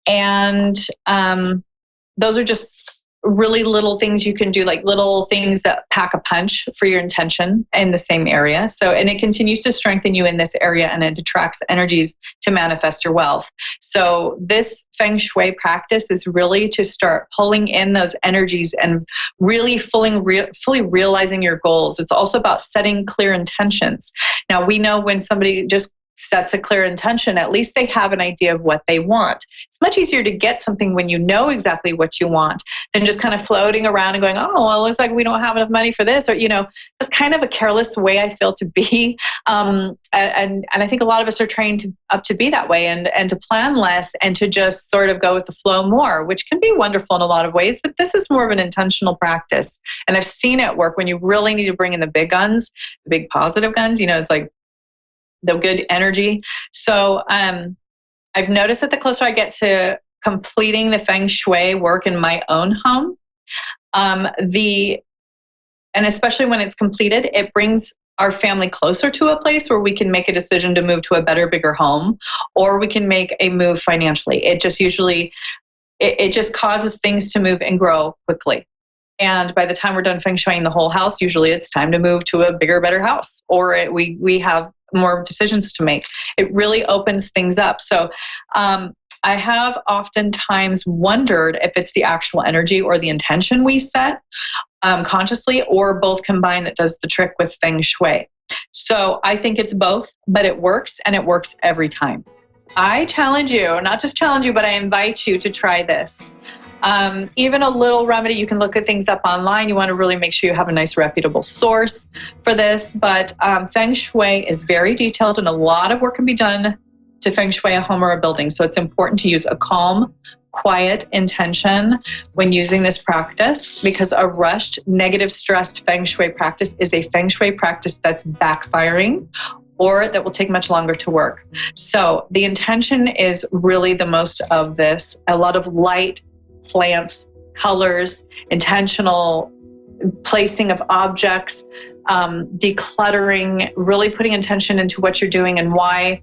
And those are just really little things you can do, little things that pack a punch for your intention in the same area. So, and it continues to strengthen you in this area, and it attracts energies to manifest your wealth. So this feng shui practice is really to start pulling in those energies and really fully realizing your goals. It's also about setting clear intentions. Now, we know when somebody just sets a clear intention, at least they have an idea of what they want. It's much easier to get something when you know exactly what you want than just kind of floating around and going, oh, well, it looks like we don't have enough money for this, or, that's kind of a careless way, I feel, to be. And I think a lot of us are trained to be that way, and to plan less and to just sort of go with the flow more, which can be wonderful in a lot of ways, but this is more of an intentional practice. And I've seen it work when you really need to bring in the big guns, the big positive guns, it's like the good energy. So I've noticed that the closer I get to completing the feng shui work in my own home, and especially when it's completed, it brings our family closer to a place where we can make a decision to move to a better, bigger home, or we can make a move financially. It just usually, it just causes things to move and grow quickly. And by the time we're done feng shuiing the whole house, usually it's time to move to a bigger, better house, or we have more decisions to make. It really opens things up. So I have oftentimes wondered if it's the actual energy or the intention we set consciously, or both combined, that does the trick with feng shui. So I think it's both, but it works, and it works every time. I challenge you, not just challenge you, but I invite you to try this. Even a little remedy, you can look at things up online. You want to really make sure you have a nice reputable source for this. But feng shui is very detailed, and a lot of work can be done to feng shui a home or a building. So it's important to use a calm, quiet intention when using this practice, because a rushed, negative, stressed feng shui practice is a feng shui practice that's backfiring, or that will take much longer to work. So the intention is really the most of this. A lot of light, plants, colors, intentional placing of objects, decluttering, really putting intention into what you're doing and why,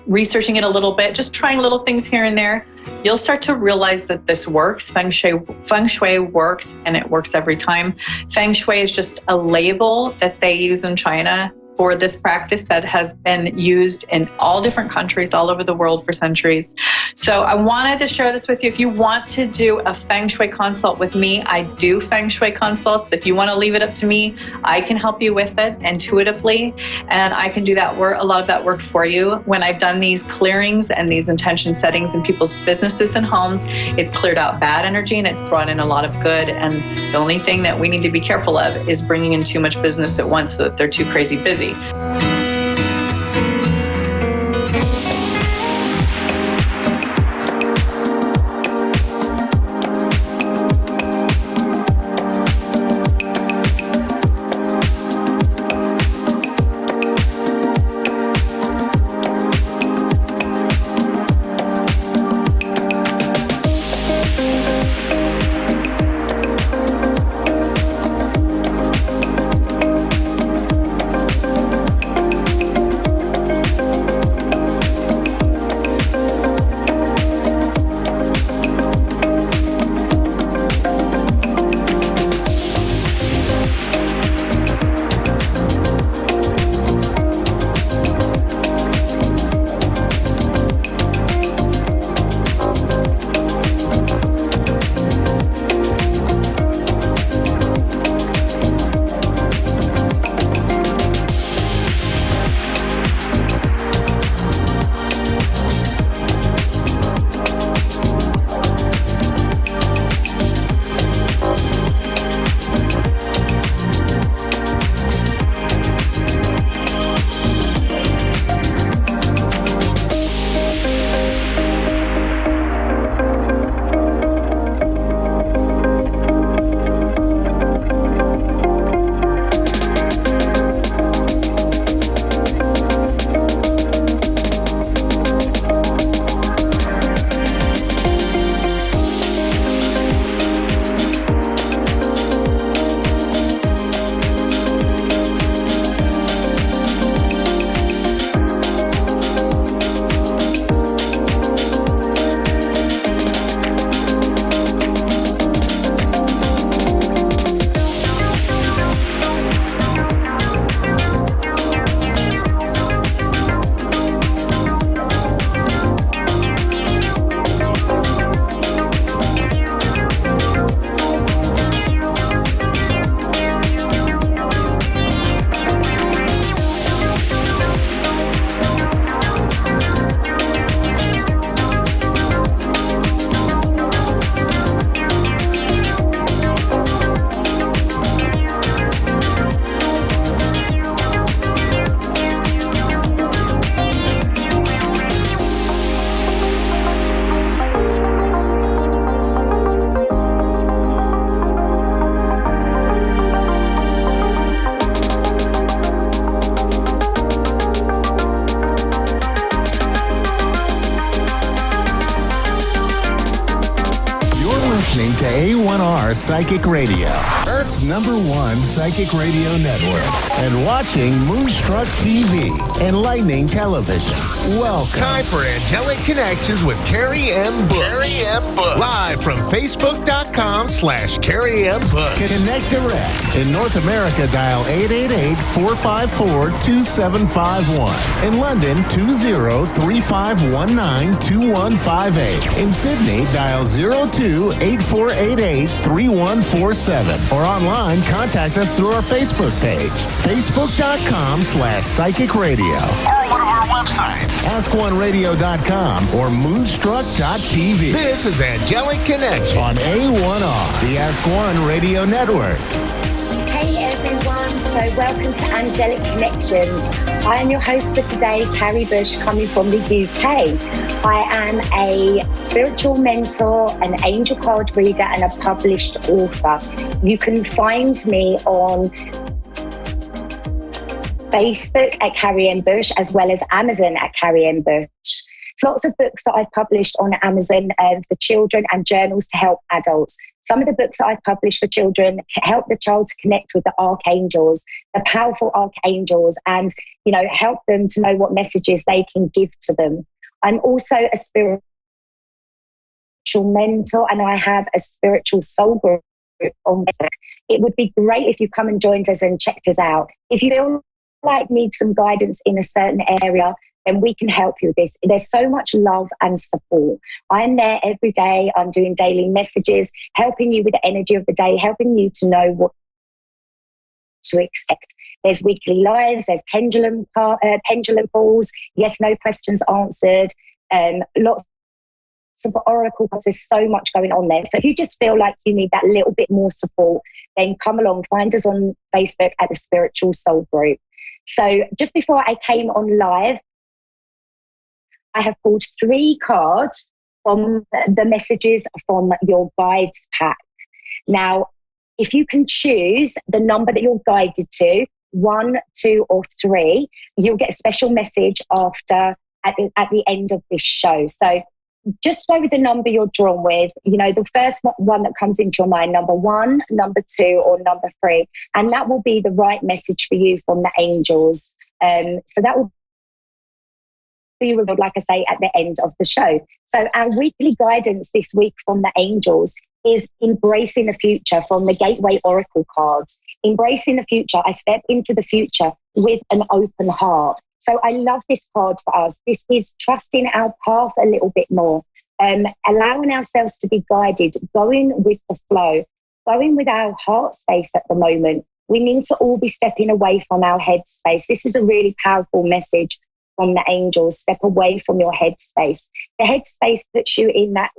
researching it a little bit, just trying little things here and there. You'll start to realize that this works. Feng shui works, and it works every time. Feng shui is just a label that they use in China for this practice that has been used in all different countries all over the world for centuries. So I wanted to share this with you. If you want to do a feng shui consult with me, I do feng shui consults. If you want to leave it up to me, I can help you with it intuitively, and I can do that work, a lot of that work for you. When I've done these clearings and these intention settings in people's businesses and homes, it's cleared out bad energy and it's brought in a lot of good. And the only thing that we need to be careful of is bringing in too much business at once so that they're too crazy busy. listening to A1R Psychic Radio, Earth's #1 psychic radio network, and watching Moonstruck TV and Lightning Television. Welcome. Time for Angelic Connections with Carrie M. Bush. Carrie M. Bush. Live from Facebook.com/Carrie M. Bush. Connect direct. In North America, dial 888-454-2751. In London, 20-3519-2158. In Sydney, dial 02-8488-3147. Or online, contact us through our Facebook page, Facebook.com/Psychic Radio. Or one of our websites, AskOneRadio.com or Moonstruck.tv. This is Angelic Connection on A1R, the Ask One Radio Network. Hey everyone, so welcome to Angelic Connections. I am your host for today, Carrie Bush, coming from the UK. I am a spiritual mentor, an angel card reader, and a published author. You can find me on Facebook at Carrie M. Bush, as well as Amazon at Carrie M. Bush. Lots of books that I've published on Amazon for children and journals to help adults. Some of the books that I've published for children help the child to connect with the archangels, the powerful archangels, and, help them to know what messages they can give to them. I'm also a spiritual mentor, and I have a spiritual soul group on Facebook. It would be great if you come and joined us and checked us out. If you feel like need some guidance in a certain area, then we can help you with this. There's so much love and support. I'm there every day. I'm doing daily messages, helping you with the energy of the day, helping you to know what to expect. There's weekly lives, there's pendulum calls, yes, no questions answered, lots of oracle cards. There's so much going on there. So if you just feel like you need that little bit more support, then come along, find us on Facebook at the Spiritual Soul Group. So just before I came on live, I have pulled 3 cards from the messages from your guides pack. Now, if you can choose the number that you're guided to, 1, 2, or 3, you'll get a special message after at the end of this show. So just go with the number you're drawn with. The first one that comes into your mind, number 1, number 2, or number 3, and that will be the right message for you from the angels. So that will be revealed, like I say, at the end of the show. So our weekly guidance this week from the angels is embracing the future from the Gateway Oracle cards. Embracing the future. I step into the future with an open heart. So I love this card for us. This is trusting our path a little bit more, allowing ourselves to be guided, going with the flow, going with our heart space at the moment. We need to all be stepping away from our head space. This is a really powerful message from the angels. Step away from your head space. The head space puts you in that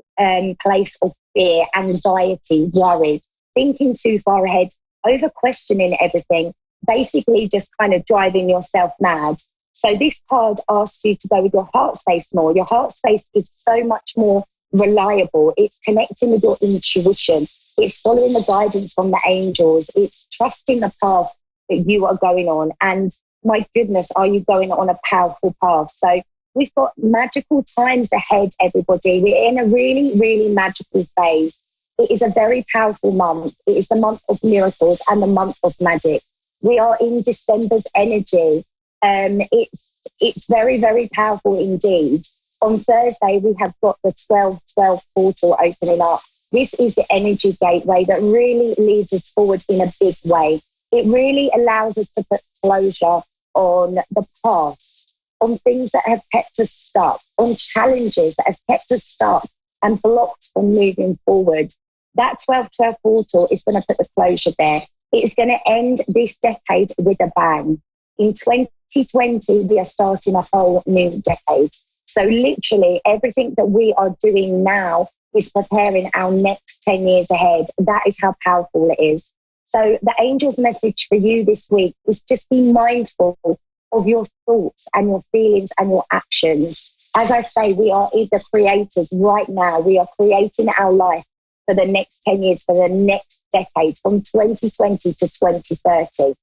place of fear, anxiety, worry, thinking too far ahead, over questioning everything, basically just kind of driving yourself mad. So this card asks you to go with your heart space more. Your heart space is so much more reliable. It's connecting with your intuition. It's following the guidance from the angels. It's trusting the path that you are going on. And my goodness, are you going on a powerful path? So we've got magical times ahead, everybody. We're in a really, really magical phase. It is a very powerful month. It is the month of miracles and the month of magic. We are in December's energy. It's very, very powerful indeed. On Thursday, we have got the 12-12 portal opening up. This is the energy gateway that really leads us forward in a big way. It really allows us to put closure on the past, on things that have kept us stuck, on challenges that have kept us stuck and blocked from moving forward. That 12-12 portal is going to put the closure there. It's going to end this decade with a bang. In 2020, we are starting a whole new decade. So literally everything that we are doing now is preparing our next 10 years ahead. That is how powerful it is. So the angel's message for you this week is just be mindful of your thoughts and your feelings and your actions. As I say, we are the creators right now. We are creating our life for the next 10 years, for the next decade, from 2020 to 2030.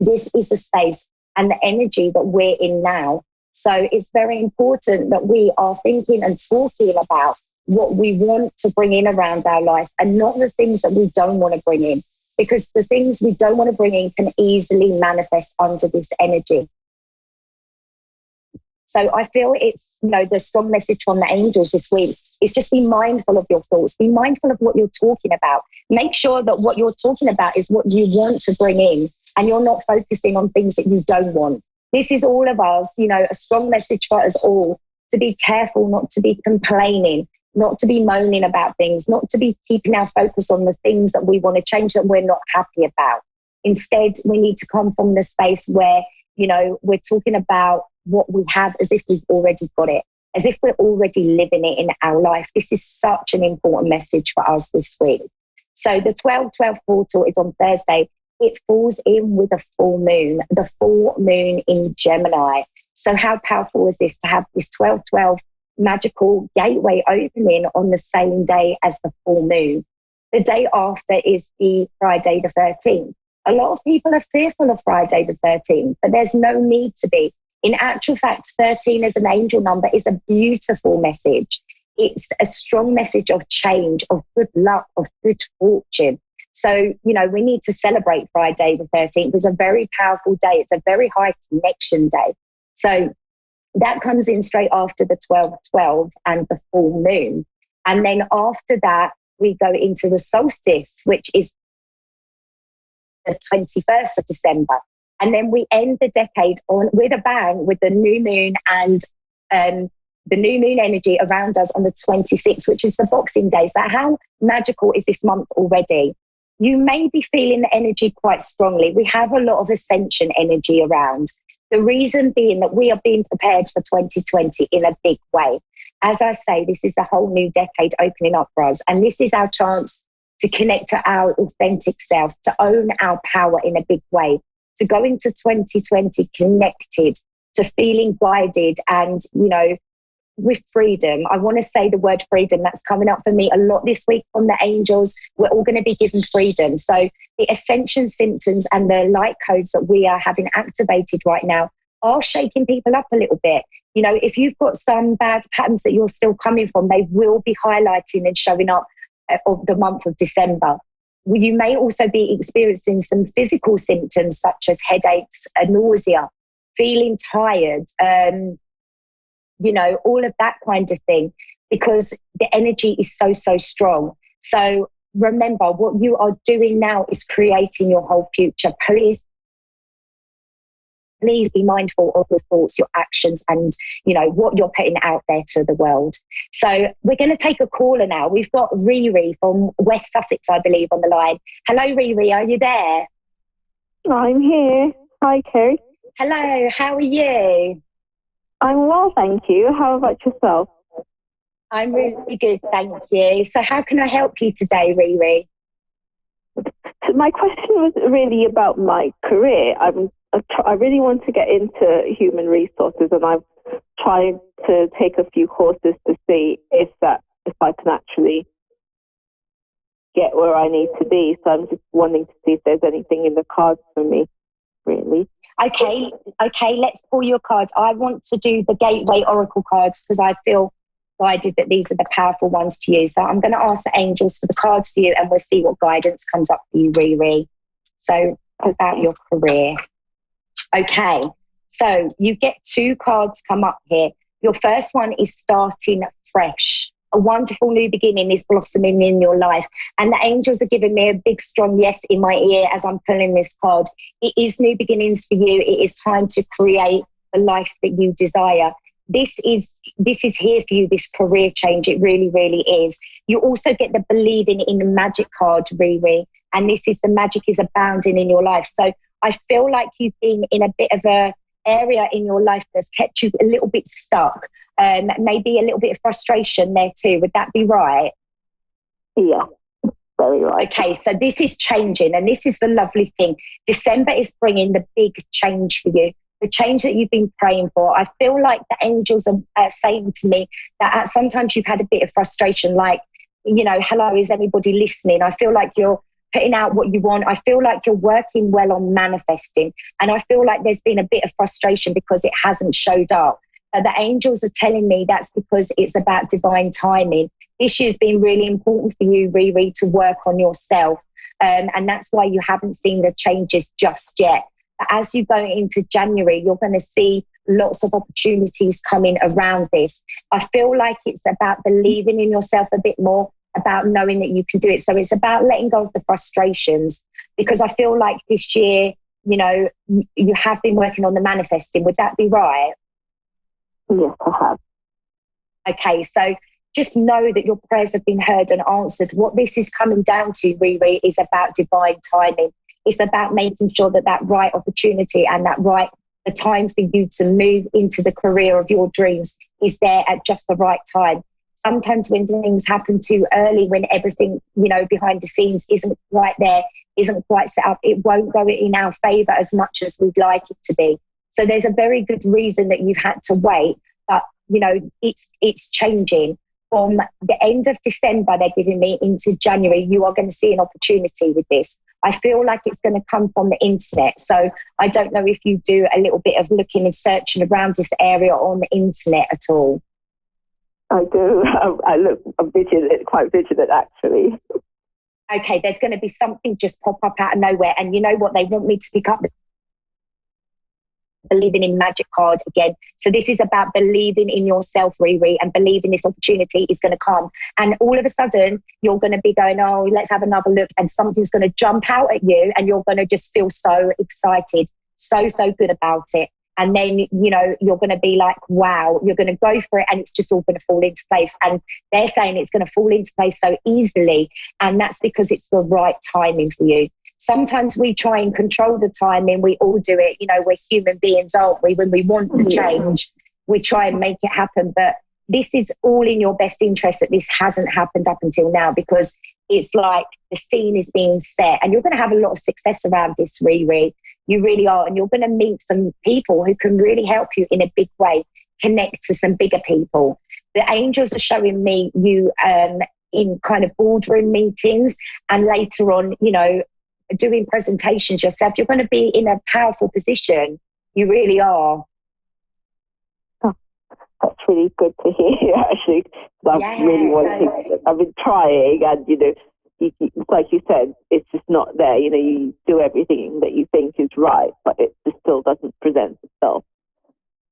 This is the space and the energy that we're in now. So it's very important that we are thinking and talking about what we want to bring in around our life and not the things that we don't want to bring in. because the things we don't want to bring in can easily manifest under this energy. So I feel it's, the strong message from the angels this week is just be mindful of your thoughts. Be mindful of what you're talking about. Make sure that what you're talking about is what you want to bring in, and you're not focusing on things that you don't want. This is all of us, a strong message for us all to be careful, not to be complaining, not to be moaning about things, not to be keeping our focus on the things that we want to change that we're not happy about. Instead, we need to come from the space where, we're talking about what we have as if we've already got it, as if we're already living it in our life. This is such an important message for us this week. So the 12/12 portal is on Thursday. It falls in with a full moon, the full moon in Gemini. So how powerful is this to have this 12/12 magical gateway opening on the same day as the full moon? The day after is the Friday the 13th. A lot of people are fearful of Friday the 13th, but there's no need to be. In actual fact, 13 as an angel number is a beautiful message. It's a strong message of change, of good luck, of good fortune. So, we need to celebrate Friday the 13th. It's a very powerful day. It's a very high connection day. So that comes in straight after the 12/12 and the full moon. And then after that, we go into the solstice, which is the 21st of December. And then we end the decade on with a bang with the new moon and the new moon energy around us on the 26th, which is the Boxing Day. So how magical is this month already? You may be feeling the energy quite strongly. We have a lot of ascension energy around. The reason being that we are being prepared for 2020 in a big way. As I say, this is a whole new decade opening up for us. And this is our chance to connect to our authentic self, to own our power in a big way, to go into 2020 connected, to feeling guided and, with freedom. I want to say the word freedom. That's coming up for me a lot this week from the angels. We're all going to be given freedom. So the ascension symptoms and the light codes that we are having activated right now are shaking people up a little bit. If you've got some bad patterns that you're still coming from, they will be highlighting and showing up of the month of December. You may also be experiencing some physical symptoms such as headaches, nausea, feeling tired, all of that kind of thing, because the energy is so, so strong. So remember, what you are doing now is creating your whole future. Please be mindful of your thoughts, your actions, and, what you're putting out there to the world. So we're going to take a caller now. We've got Riri from West Sussex, I believe, on the line. Hello, Riri. Are you there? I'm here. Hi, Kerry. Hello. How are you? I'm well, thank you. How about yourself? I'm really good, thank you. So how can I help you today, Riri? So my question was really about my career. I really want to get into human resources, and I'm trying to take a few courses to see if I can actually get where I need to be. So I'm just wanting to see if there's anything in the cards for me, really. Okay, let's pull your cards. I want to do the Gateway Oracle cards because I feel guided that these are the powerful ones to use. So I'm going to ask the angels for the cards for you, and we'll see what guidance comes up for you, Riri. So about your career. Okay, so you get 2 cards come up here. Your first one is starting fresh. A wonderful new beginning is blossoming in your life. And the angels are giving me a big, strong yes in my ear as I'm pulling this card. It is new beginnings for you. It is time to create the life that you desire. This is here for you, this career change. It really, really is. You also get the believing in the magic card, Riri. And this is the magic is abounding in your life. So I feel like you've been in a bit of a area in your life that's kept you a little bit stuck. Maybe a little bit of frustration there too. Would that be right? Yeah, very right. Okay, so this is changing, and this is the lovely thing. December is bringing the big change for you, the change that you've been praying for. I feel like the angels are saying to me that sometimes you've had a bit of frustration, like, hello, is anybody listening? I feel like you're putting out what you want. I feel like you're working well on manifesting, and I feel like there's been a bit of frustration because it hasn't showed up. The angels are telling me that's because it's about divine timing. This year's been really important for you, Riri, to work on yourself. And that's why you haven't seen the changes just yet. But as you go into January, you're going to see lots of opportunities coming around this. I feel like it's about believing in yourself a bit more, about knowing that you can do it. So it's about letting go of the frustrations, because I feel like this year, you know, you have been working on the manifesting. Would that be right? Yes, I have. Okay, so just know that your prayers have been heard and answered. What this is coming down to, Riri, is about divine timing. It's about making sure that that right opportunity and the time for you to move into the career of your dreams is there at just the right time. Sometimes when things happen too early, when everything, you know, behind the scenes isn't quite there, isn't quite set up, it won't go in our favour as much as we'd like it to be. So there's a very good reason that you've had to wait, but, you know, it's changing. From the end of December, they're giving me, into January, you are going to see an opportunity with this. I feel like it's going to come from the internet. So I don't know if you do a little bit of looking and searching around this area on the internet at all. I do. I'm vigilant, quite vigilant, actually. Okay, there's going to be something just pop up out of nowhere. And you know what? They want me to pick up the believing in magic card again. So this is about believing in yourself, Riri, and believing this opportunity is going to come. And all of a sudden, you're going to be going, oh, let's have another look. And something's going to jump out at you and you're going to just feel so excited, so good about it. And then, you know, you're going to be like, wow, you're going to go for it and it's just all going to fall into place. And they're saying it's going to fall into place so easily. And that's because it's the right timing for you. Sometimes we try and control the timing. We all do it. You know, we're human beings, aren't we? When we want the change, we try and make it happen. But this is all in your best interest that this hasn't happened up until now, because it's like the scene is being set and you're going to have a lot of success around this, Riri. You really are. And you're going to meet some people who can really help you in a big way, connect to some bigger people. The angels are showing me you in kind of boardroom meetings and later on, you know, doing presentations yourself. You're going to be in a powerful position. You really are. Oh, that's really good to hear, actually. I really want to. I've been trying, and, you know, like you said, it's just not there. You know, you do everything that you think is right, but it just still doesn't present itself.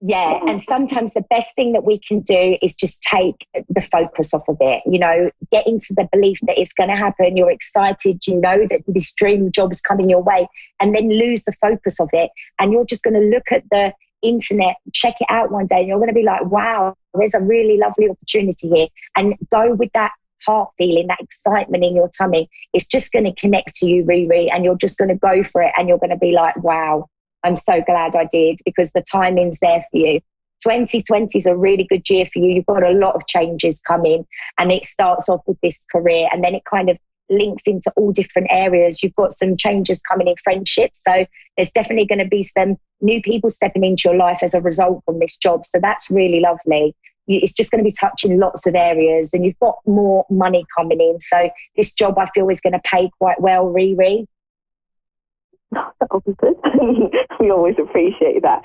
Yeah, and sometimes the best thing that we can do is just take the focus off of it. You know, get into the belief that it's going to happen. You're excited. You know that this dream job is coming your way, and then lose the focus of it. And you're just going to look at the internet, check it out one day, and you're going to be like, wow, there's a really lovely opportunity here. And go with that heart feeling, that excitement in your tummy. It's just going to connect to you, Riri, and you're just going to go for it. And you're going to be like, wow, I'm so glad I did, because the timing's there for you. 2020 is a really good year for you. You've got a lot of changes coming, and it starts off with this career and then it kind of links into all different areas. You've got some changes coming in friendships. So there's definitely going to be some new people stepping into your life as a result from this job. So that's really lovely. It's just going to be touching lots of areas, and you've got more money coming in. So this job, I feel, is going to pay quite well, Riri. That'll be good. We always appreciate that.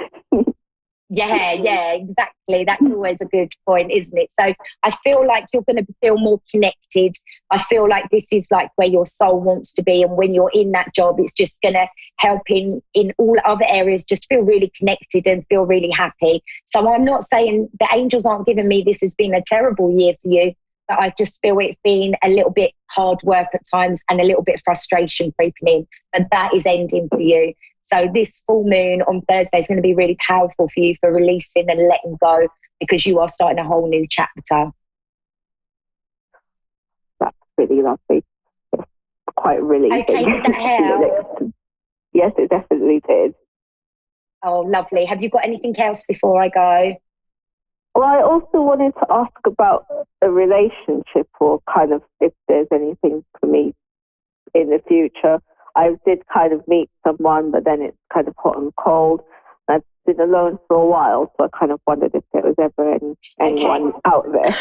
Yeah, exactly. That's always a good point, isn't it? So I feel like you're going to feel more connected. I feel like this is like where your soul wants to be. And when you're in that job, it's just going to help in all other areas, just feel really connected and feel really happy. So I'm not saying the angels aren't giving me this has been a terrible year for you, but I just feel it's been a little bit hard work at times and a little bit of frustration creeping in. But that is ending for you. So this full moon on Thursday is going to be really powerful for you for releasing and letting go, because you are starting a whole new chapter. That's really lovely. It's quite relieving. Okay, did that help? Yes, it definitely did. Oh, lovely. Have you got anything else before I go? Well, I also wanted to ask about a relationship, or kind of if there's anything for me in the future. I did kind of meet someone, but then it's kind of hot and cold. I've been alone for a while, so I kind of wondered if there was ever anyone out there.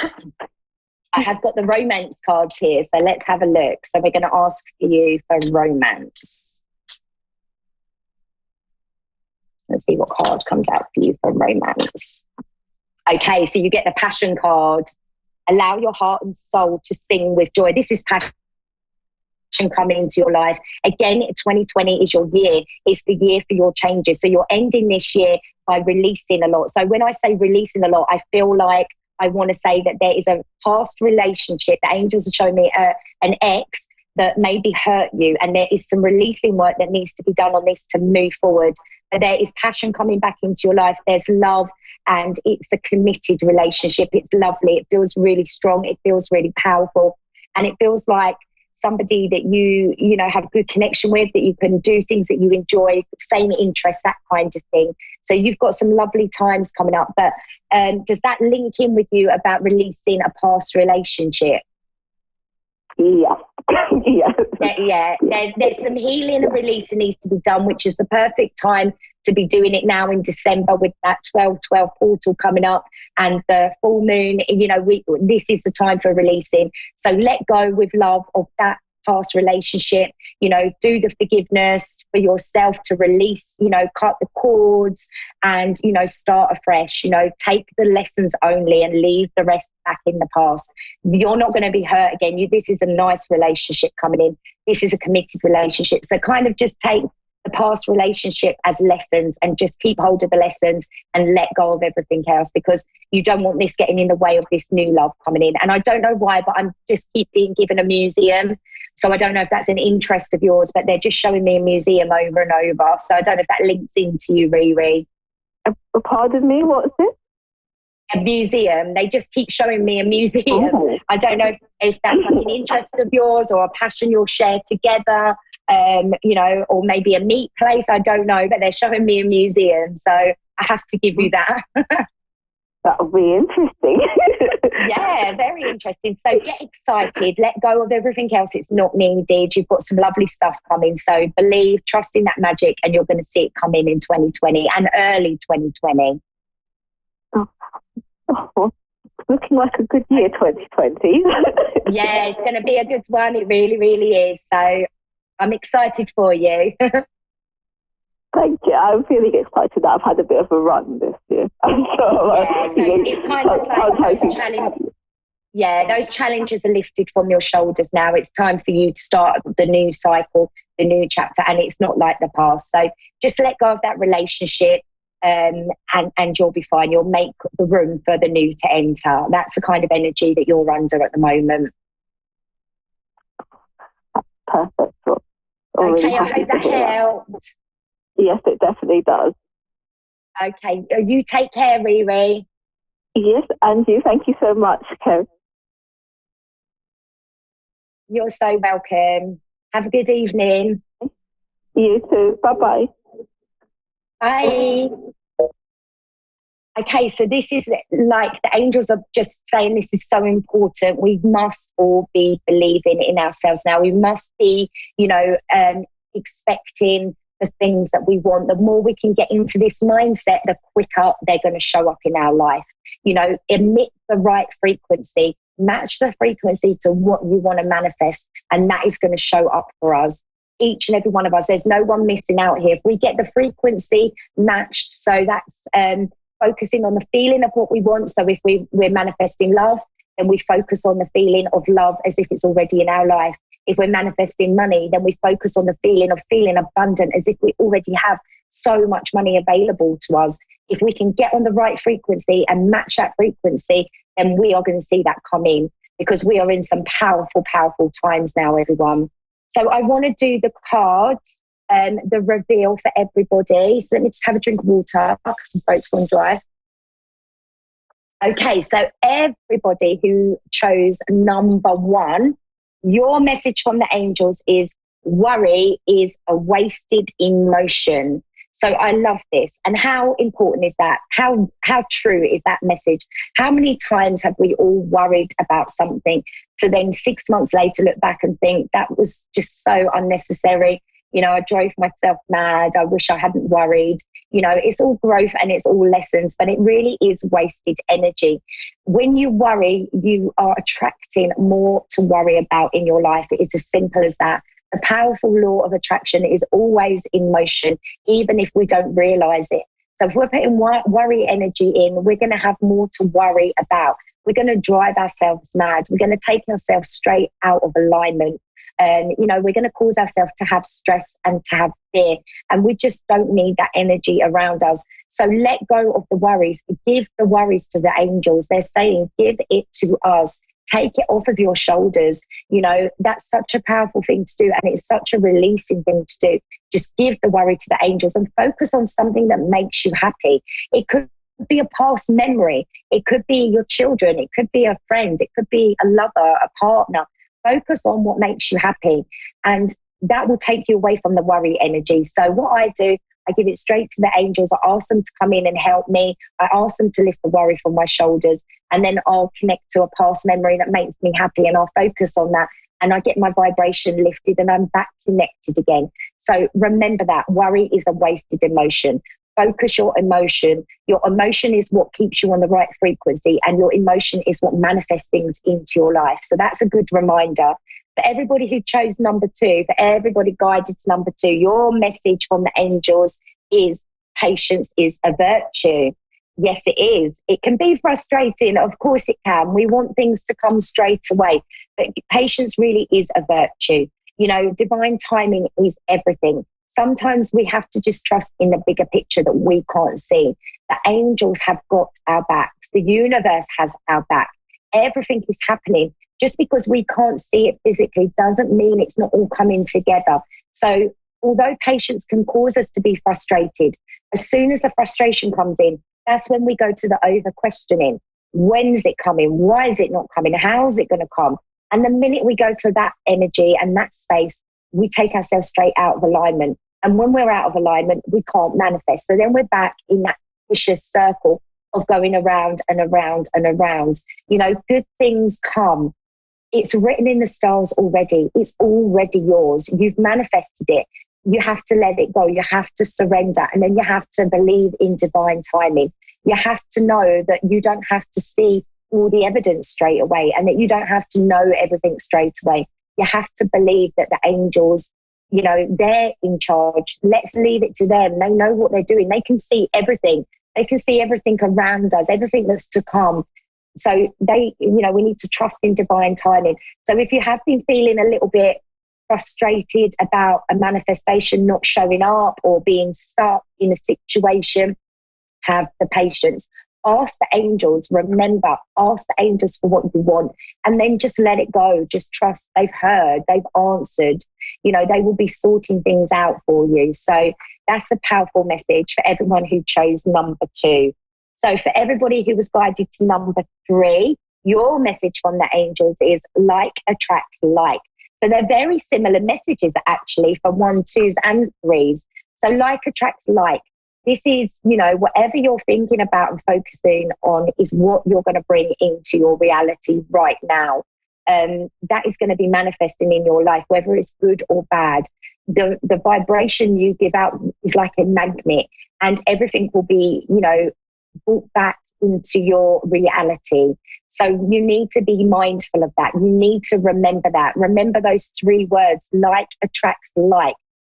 I have got the romance cards here, so let's have a look. So we're going to ask for you for romance. Let's see what card comes out for you for romance. Okay, so you get the passion card. Allow your heart and soul to sing with joy. This is passion. coming into your life. Again, 2020 is your year. It's the year for your changes. So you're ending this year by releasing a lot. So when I say releasing a lot, I feel like I want to say that there is a past relationship. The angels are showing me an ex that maybe hurt you, and there is some releasing work that needs to be done on this to move forward. But there is passion coming back into your life. There's love, and it's a committed relationship. It's lovely. It feels really strong. It feels really powerful, and it feels like somebody that you know have a good connection with, that you can do things that you enjoy, same interests, that kind of thing. So you've got some lovely times coming up. But does that link in with you about releasing a past relationship? Yeah. Yeah. There's some healing and releasing needs to be done, which is the perfect time to be doing it now in December with that 12/12 portal coming up and the full moon. You know, this is the time for releasing. So let go with love of that past relationship. You know, do the forgiveness for yourself to release, you know, cut the cords and, you know, start afresh. You know, take the lessons only and leave the rest back in the past. You're not going to be hurt again. This is a nice relationship coming in. This is a committed relationship. So kind of just take the past relationship as lessons and just keep hold of the lessons and let go of everything else, because you don't want this getting in the way of this new love coming in. And I don't know why, but I'm just keep being given a museum. So I don't know if that's an interest of yours, but they're just showing me a museum over and over. So I don't know if that links into you, Riri. Pardon me, what's it? A museum. They just keep showing me a museum. Oh. I don't know if that's like an interest of yours or a passion you'll share together, you know, or maybe a meat place. I don't know, but they're showing me a museum. So I have to give you that. That'll be interesting. Yeah, very interesting. So get excited, let go of everything else. It's not needed. You've got some lovely stuff coming. So believe, trust in that magic, and you're going to see it come in 2020 and early 2020. Oh, looking like a good year, 2020. Yeah, it's going to be a good one. It really, really is. So I'm excited for you. Thank you. I'm feeling excited that I've had a bit of a run this year. So it's kind of like those challenges. Yeah, those challenges are lifted from your shoulders now. It's time for you to start the new cycle, the new chapter, and it's not like the past. So just let go of that relationship, and you'll be fine. You'll make the room for the new to enter. That's the kind of energy that you're under at the moment. Perfect. Okay, I hope that helped. Yes, it definitely does. Okay, you take care, Riri. Yes, and you. Thank you so much, Kev. You're so welcome. Have a good evening. You too. Bye-bye. Bye. Okay, so this is like the angels are just saying this is so important. We must all be believing in ourselves now. We must be, you know, expecting the things that we want. The more we can get into this mindset, the quicker they're going to show up in our life. You know, emit the right frequency, match the frequency to what you want to manifest, and that is going to show up for us. Each and every one of us, there's no one missing out here. If we get the frequency matched, so that's focusing on the feeling of what we want. So if we're manifesting love, then we focus on the feeling of love as if it's already in our life. If we're manifesting money, then we focus on the feeling of feeling abundant as if we already have so much money available to us. If we can get on the right frequency and match that frequency, then we are going to see that come in, because we are in some powerful, powerful times now, everyone. So I want to do the cards, the reveal for everybody. So let me just have a drink of water because my throat's gone dry. Okay, so everybody who chose number 1, your message from the angels is worry is a wasted emotion. So I love this. And how important is that? How true is that message? How many times have we all worried about something to then 6 months later look back and think that was just so unnecessary? You know, I drove myself mad. I wish I hadn't worried. You know, it's all growth and it's all lessons, but it really is wasted energy. When you worry, you are attracting more to worry about in your life. It's as simple as that. The powerful law of attraction is always in motion, even if we don't realize it. So if we're putting worry energy in, we're going to have more to worry about. We're going to drive ourselves mad. We're going to take ourselves straight out of alignment. And, we're going to cause ourselves to have stress and to have fear. And we just don't need that energy around us. So let go of the worries. Give the worries to the angels. They're saying, give it to us. Take it off of your shoulders. That's such a powerful thing to do. And it's such a releasing thing to do. Just give the worry to the angels and focus on something that makes you happy. It could be a past memory. It could be your children. It could be a friend. It could be a lover, a partner. Focus on what makes you happy. And that will take you away from the worry energy. So what I do, I give it straight to the angels. I ask them to come in and help me. I ask them to lift the worry from my shoulders. And then I'll connect to a past memory that makes me happy, and I'll focus on that. And I get my vibration lifted and I'm back connected again. So remember that worry is a wasted emotion. Focus your emotion. Your emotion is what keeps you on the right frequency, and your emotion is what manifests things into your life. So that's a good reminder. For everybody who chose number 2, for everybody guided to number 2, your message from the angels is patience is a virtue. Yes, it is. It can be frustrating. Of course it can. We want things to come straight away. But patience really is a virtue. Divine timing is everything. Sometimes we have to just trust in the bigger picture that we can't see. The angels have got our backs. The universe has our back. Everything is happening. Just because we can't see it physically doesn't mean it's not all coming together. So although patience can cause us to be frustrated, as soon as the frustration comes in, that's when we go to the over questioning. When's it coming? Why is it not coming? How's it going to come? And the minute we go to that energy and that space, we take ourselves straight out of alignment. And when we're out of alignment, we can't manifest. So then we're back in that vicious circle of going around and around and around. Good things come. It's written in the stars already. It's already yours. You've manifested it. You have to let it go. You have to surrender. And then you have to believe in divine timing. You have to know that you don't have to see all the evidence straight away, and that you don't have to know everything straight away. You have to believe that the angels, they're in charge. Let's leave it to them. They know what they're doing. They can see everything. They can see everything around us, everything that's to come. So we need to trust in divine timing. So if you have been feeling a little bit frustrated about a manifestation not showing up or being stuck in a situation, have the patience. Ask the angels, remember, ask the angels for what you want, and then just let it go. Just trust they've heard, they've answered. They will be sorting things out for you. So that's a powerful message for everyone who chose number 2. So for everybody who was guided to number 3, your message from the angels is like attracts like. So they're very similar messages actually for 1, 2s and 3s. So like attracts like. This is, whatever you're thinking about and focusing on is what you're going to bring into your reality right now. That is going to be manifesting in your life, whether it's good or bad. The vibration you give out is like a magnet, and everything will be, brought back into your reality. So you need to be mindful of that. You need to remember that. Remember those 3 words, like attracts like.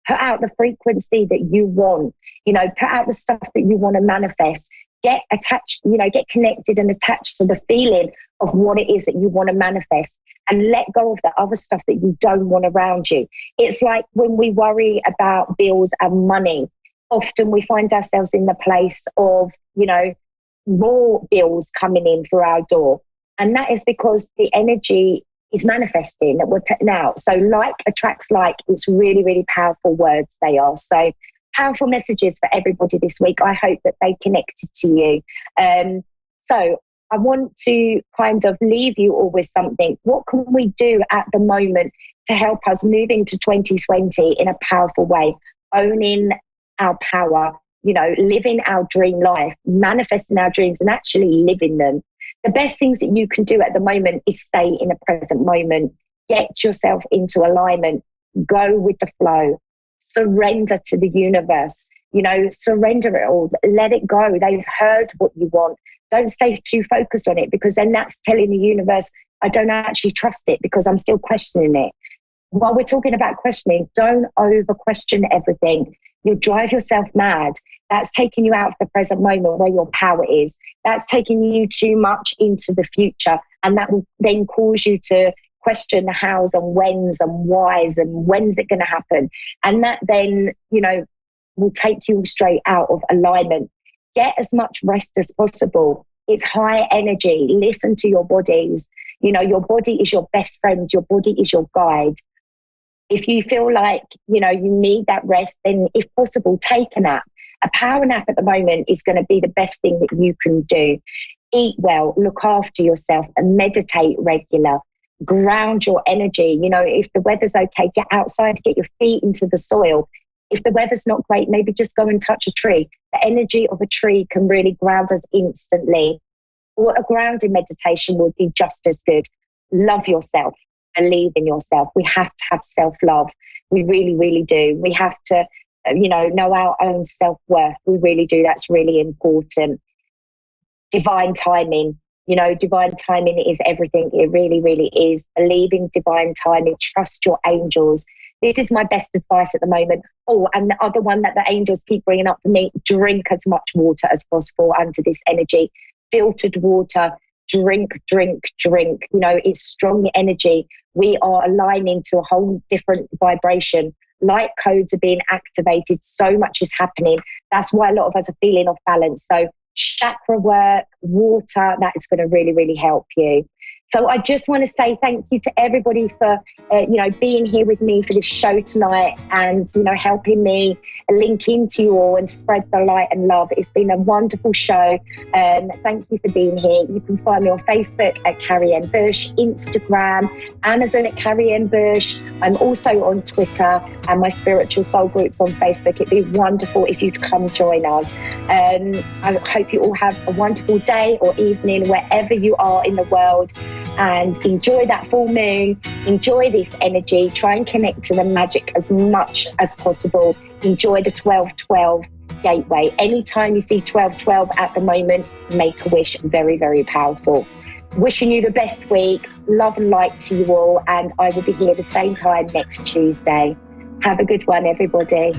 Put out the frequency that you want, put out the stuff that you want to manifest. Get attached, get connected and attached to the feeling of what it is that you want to manifest, and let go of the other stuff that you don't want around you. It's like when we worry about bills and money, often we find ourselves in the place of, more bills coming in through our door. And that is because the energy is manifesting that we're putting out. So like attracts like. It's really, really powerful words they are. So powerful messages for everybody this week. I hope that they connected to you. So I want to kind of leave you all with something. What can we do at the moment to help us move into 2020 in a powerful way? Owning our power, living our dream life, manifesting our dreams and actually living them. The best things that you can do at the moment is stay in the present moment. Get yourself into alignment. Go with the flow. Surrender to the universe. Surrender it all. Let it go. They've heard what you want. Don't stay too focused on it, because then that's telling the universe, I don't actually trust it because I'm still questioning it. While we're talking about questioning, don't over question everything. You'll drive yourself mad. That's taking you out of the present moment where your power is. That's taking you too much into the future. And that will then cause you to question the hows and whens and whys and when's it going to happen. And that then, will take you straight out of alignment. Get as much rest as possible. It's high energy. Listen to your bodies. Your body is your best friend. Your body is your guide. If you feel like, you need that rest, then if possible, take a nap. A power nap at the moment is going to be the best thing that you can do. Eat well, look after yourself, and meditate regular. Ground your energy. If the weather's okay, get outside, get your feet into the soil. If the weather's not great, maybe just go and touch a tree. The energy of a tree can really ground us instantly. Or a grounding meditation would be just as good. Love yourself. Believe in yourself. We have to have self-love. We really, really do. We have to, know our own self-worth. We really do. That's really important. Divine timing. Divine timing is everything. It really, really is. Believe in divine timing. Trust your angels. This is my best advice at the moment. Oh, and the other one that the angels keep bringing up for me, drink as much water as possible under this energy. Filtered water, drink. It's strong energy. We are aligning to a whole different vibration. Light codes are being activated. So much is happening. That's why a lot of us are feeling off balance. So chakra work, water, that is going to really, really help you. So I just want to say thank you to everybody for, being here with me for this show tonight and, helping me link into you all and spread the light and love. It's been a wonderful show. Thank you for being here. You can find me on Facebook at Carrie M. Bush, Instagram, Amazon at Carrie M. Bush. I'm also on Twitter and my Spiritual Soul groups on Facebook. It'd be wonderful if you'd come join us. I hope you all have a wonderful day or evening wherever you are in the world. And enjoy that full moon, enjoy this energy, try and connect to the magic as much as possible. Enjoy the 1212 gateway. Anytime you see 1212 at the moment, make a wish. Very, very powerful. Wishing you the best week, love and light to you all, and I will be here the same time next Tuesday. Have a good one, everybody.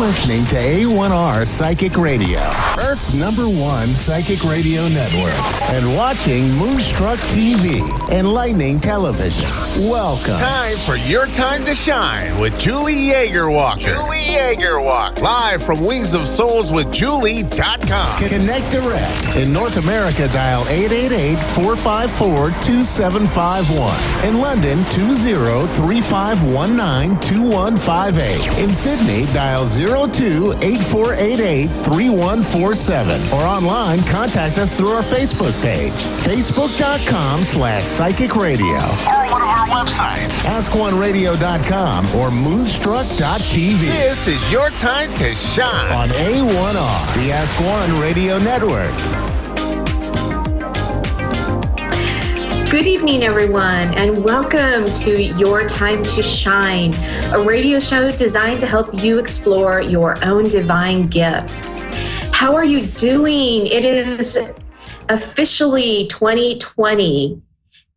listening to A1R Psychic Radio, Earth's #1 psychic radio network, and watching Moonstruck TV, Enlightening Television. Welcome. Time for Your Time to Shine with Julie Yeager-Walker. Julie Yeager-Walker. Live from Wings of Souls with Julie.com. Connect direct. In North America, dial 888-454-2751. In London, 20-3519-2158. In Sydney, dial 02-8488-3147. Or online, contact us through our Facebook page, facebook.com/psychic radio. Or one of our websites, askoneradio.com or moonstruck.tv. This is Your Time to Shine on A1R, the Ask One Radio Network. Good evening, everyone, and welcome to Your Time to Shine, a radio show designed to help you explore your own divine gifts. How are you doing? It is officially 2020.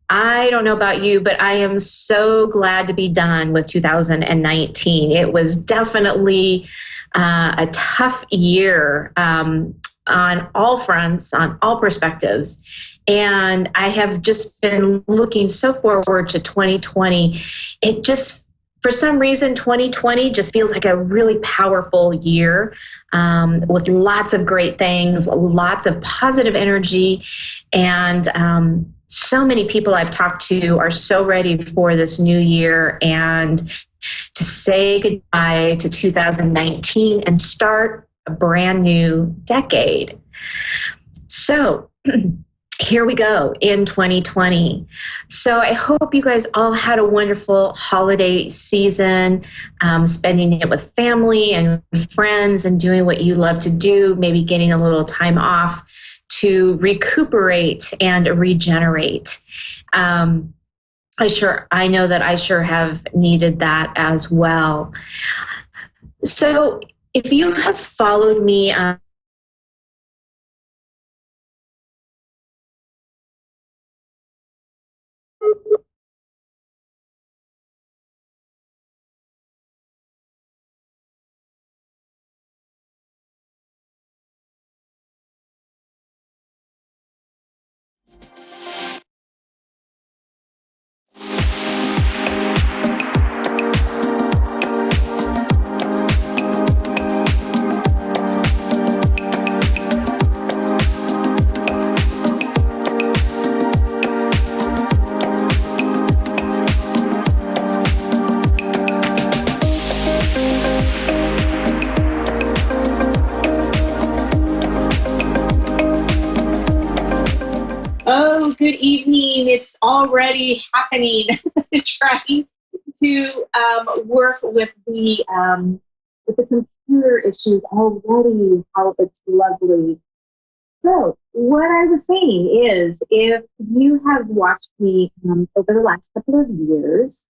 I don't know about you, but I am so glad to be done with 2019. It was definitely a tough year on all fronts, on all perspectives. And I have just been looking so forward to 2020. It just, for some reason, 2020 just feels like a really powerful year with lots of great things, lots of positive energy, and so many people I've talked to are so ready for this new year and to say goodbye to 2019 and start a brand new decade. So here we go in 2020. So I hope you guys all had a wonderful holiday season, spending it with family and friends and doing what you love to do, maybe getting a little time off to recuperate and regenerate. I know that I sure have needed that as well. So if you have followed me on good evening. It's already happening. Trying to work with the computer issues already. How it's lovely. So what I was saying is, if you have watched me over the last couple of years,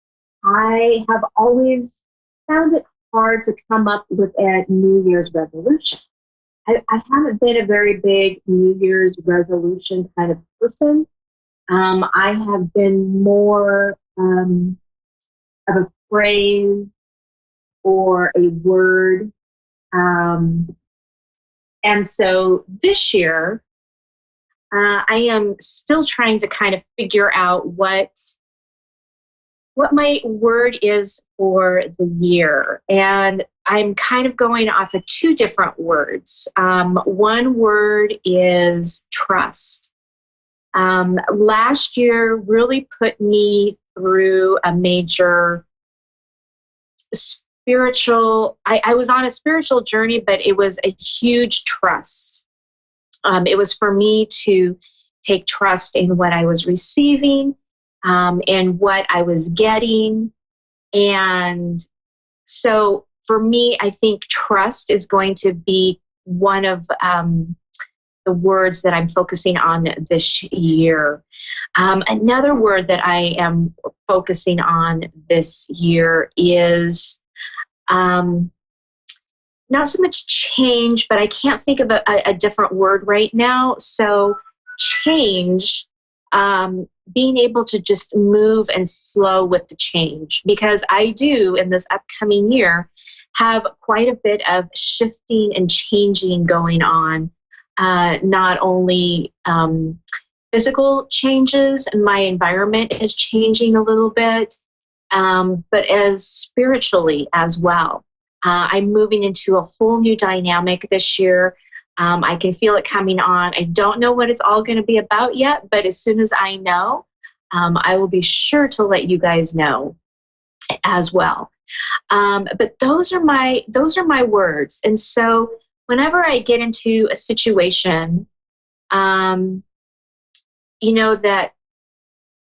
I have always found it hard to come up with a New Year's resolution. I haven't been a very big New Year's resolution kind of person. I have been more of a phrase or a word. And so this year, I am still trying to kind of figure out what my word is for the year. And I'm kind of going off of two different words. One word is trust. Last year really put me through a major spiritual, I was on a spiritual journey, but it was a huge trust. It was for me to take trust in what I was receiving, and what I was getting. And so for me, I think trust is going to be one of the words that I'm focusing on this year. Another word that I am focusing on this year is not so much change, but I can't think of a different word right now. So change, being able to just move and flow with the change, because I do in this upcoming year have quite a bit of shifting and changing going on. Not only physical changes, and my environment is changing a little bit, but as spiritually as well. I'm moving into a whole new dynamic this year. I can feel it coming on. I don't know what it's all going to be about yet, but as soon as I know, I will be sure to let you guys know as well. But those are my words. And so whenever I get into a situation, that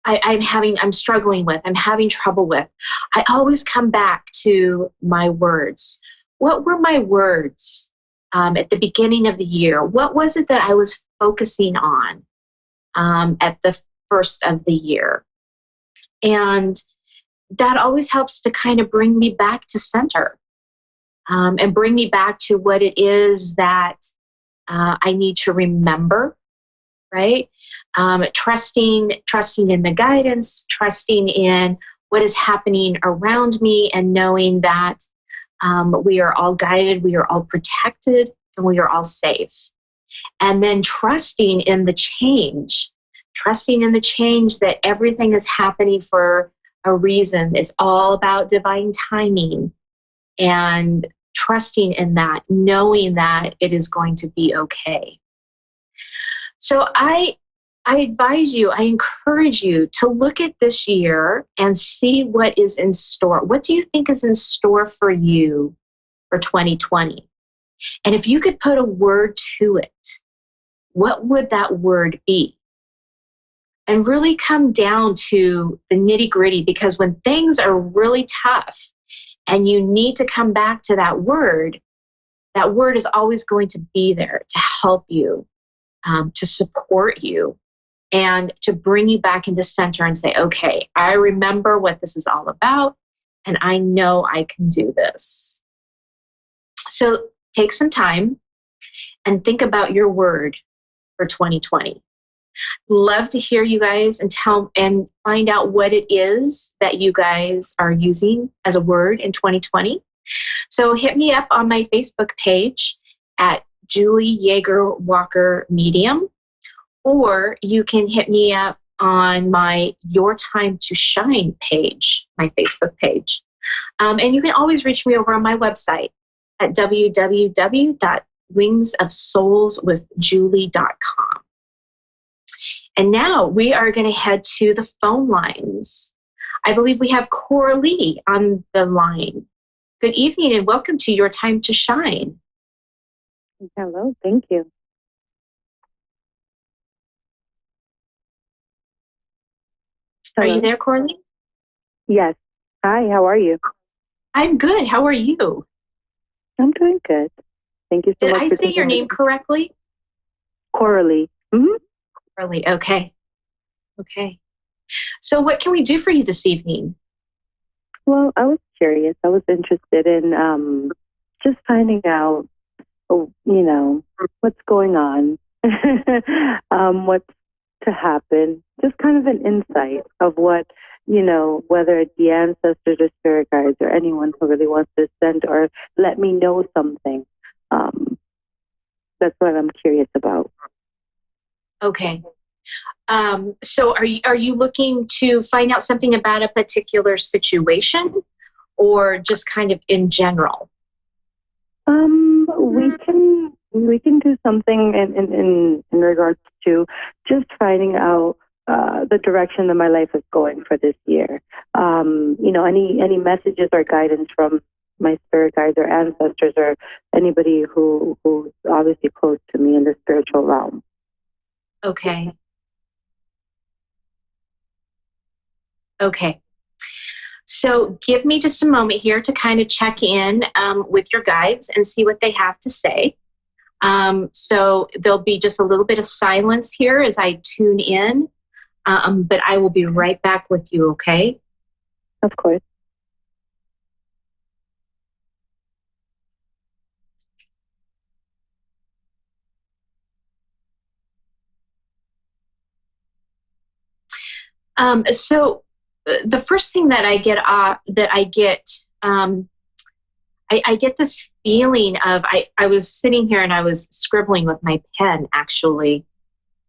I'm struggling with, I'm having trouble with, I always come back to my words. What were my words at the beginning of the year? What was it that I was focusing on at the first of the year? And that always helps to kind of bring me back to center and bring me back to what it is that I need to remember, right? Trusting in the guidance, trusting in what is happening around me, and knowing that we are all guided, we are all protected, and we are all safe. And then trusting in the change that everything is happening for a reason. It's all about divine timing, and trusting in that, knowing that it is going to be okay. So I advise you, I encourage you to look at this year and see what is in store. What do you think is in store for you for 2020? And if you could put a word to it, what would that word be? And really come down to the nitty-gritty, because when things are really tough and you need to come back to that word is always going to be there to help you, to support you, and to bring you back into center and say, okay, I remember what this is all about, and I know I can do this. So take some time and think about your word for 2020. Love to hear you guys and find out what it is that you guys are using as a word in 2020. So hit me up on my Facebook page at Julie Yeager Walker Medium, or you can hit me up on my Your Time to Shine page, my Facebook page. And you can always reach me over on my website at www.wingsofsoulswithjulie.com. And now we are going to head to the phone lines. I believe we have Coralie on the line. Good evening and welcome to Your Time to Shine. Hello, thank you. Hello. Are you there, Coralie? Yes. Hi, how are you? I'm good. How are you? I'm doing good. Thank you so much. Did I say your name correctly? Coralie. Mm-hmm. Coralie, okay. Okay. So what can we do for you this evening? Well, I was curious. I was interested in just finding out, what's going on, what's to happen, just kind of an insight of what, whether it be ancestors or spirit guides or anyone who really wants to send or let me know something. That's what I'm curious about. Okay. So are you looking to find out something about a particular situation, or just kind of in general? We can do something in regards to just finding out the direction that my life is going for this year. Any messages or guidance from my spirit guides or ancestors or anybody who's obviously close to me in the spiritual realm. Okay. Okay. So give me just a moment here to kind of check in with your guides and see what they have to say. So there'll be just a little bit of silence here as I tune in, but I will be right back with you, okay? Of course. So the first thing that I get I get this feeling of, I was sitting here and I was scribbling with my pen, actually.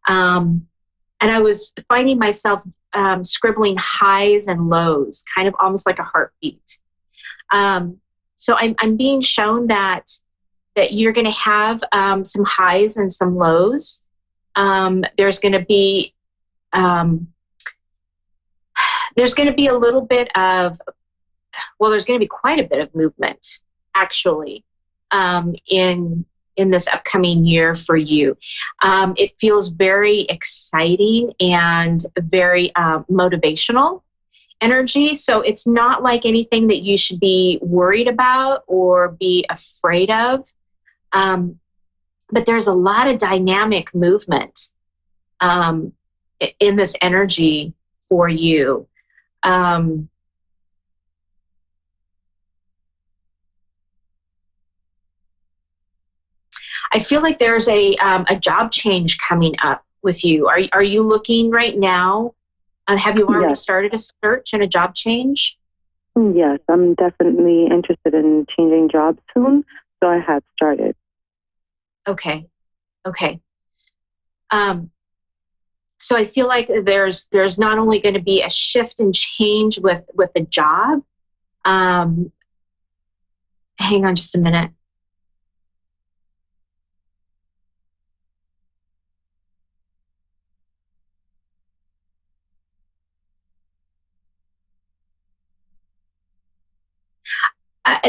And I was finding myself scribbling highs and lows, kind of almost like a heartbeat. So I'm being shown that you're going to have some highs and some lows. There's going to be a little bit of, well, there's going to be quite a bit of movement, actually, in this upcoming year for you. It feels very exciting and very motivational energy. So it's not like anything that you should be worried about or be afraid of. But there's a lot of dynamic movement in this energy for you. I feel like there's a job change coming up with you. Are you looking right now? Have you already started a search and a job change? Yes, I'm definitely interested in changing jobs soon, so I have started. Okay. So I feel like there's not only going to be a shift and change with the job. Hang on just a minute.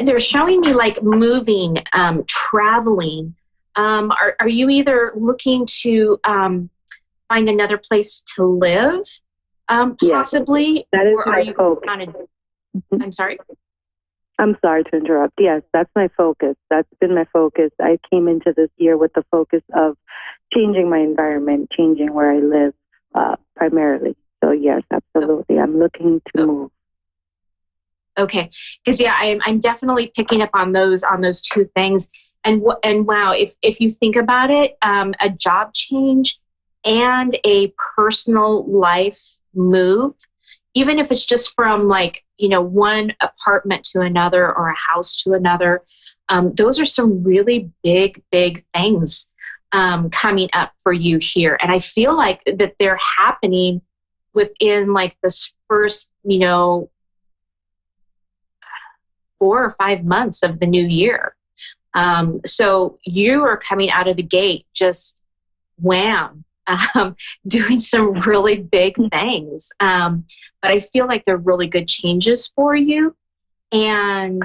They're showing me like moving, traveling. Are you either looking to find another place to live, possibly? Yes, that is or are you focus. I'm sorry? I'm sorry to interrupt. Yes, that's my focus. That's been my focus. I came into this year with the focus of changing my environment, changing where I live, primarily. So yes, absolutely. I'm looking to move. Okay, because I'm definitely picking up on those two things. And wow, if you think about it, a job change and a personal life move, even if it's just from like, one apartment to another or a house to another, those are some really big things coming up for you here. And I feel like that they're happening within like this first, 4 or 5 months of the new year. So you are coming out of the gate just wham, doing some really big things. But I feel like they're really good changes for you, and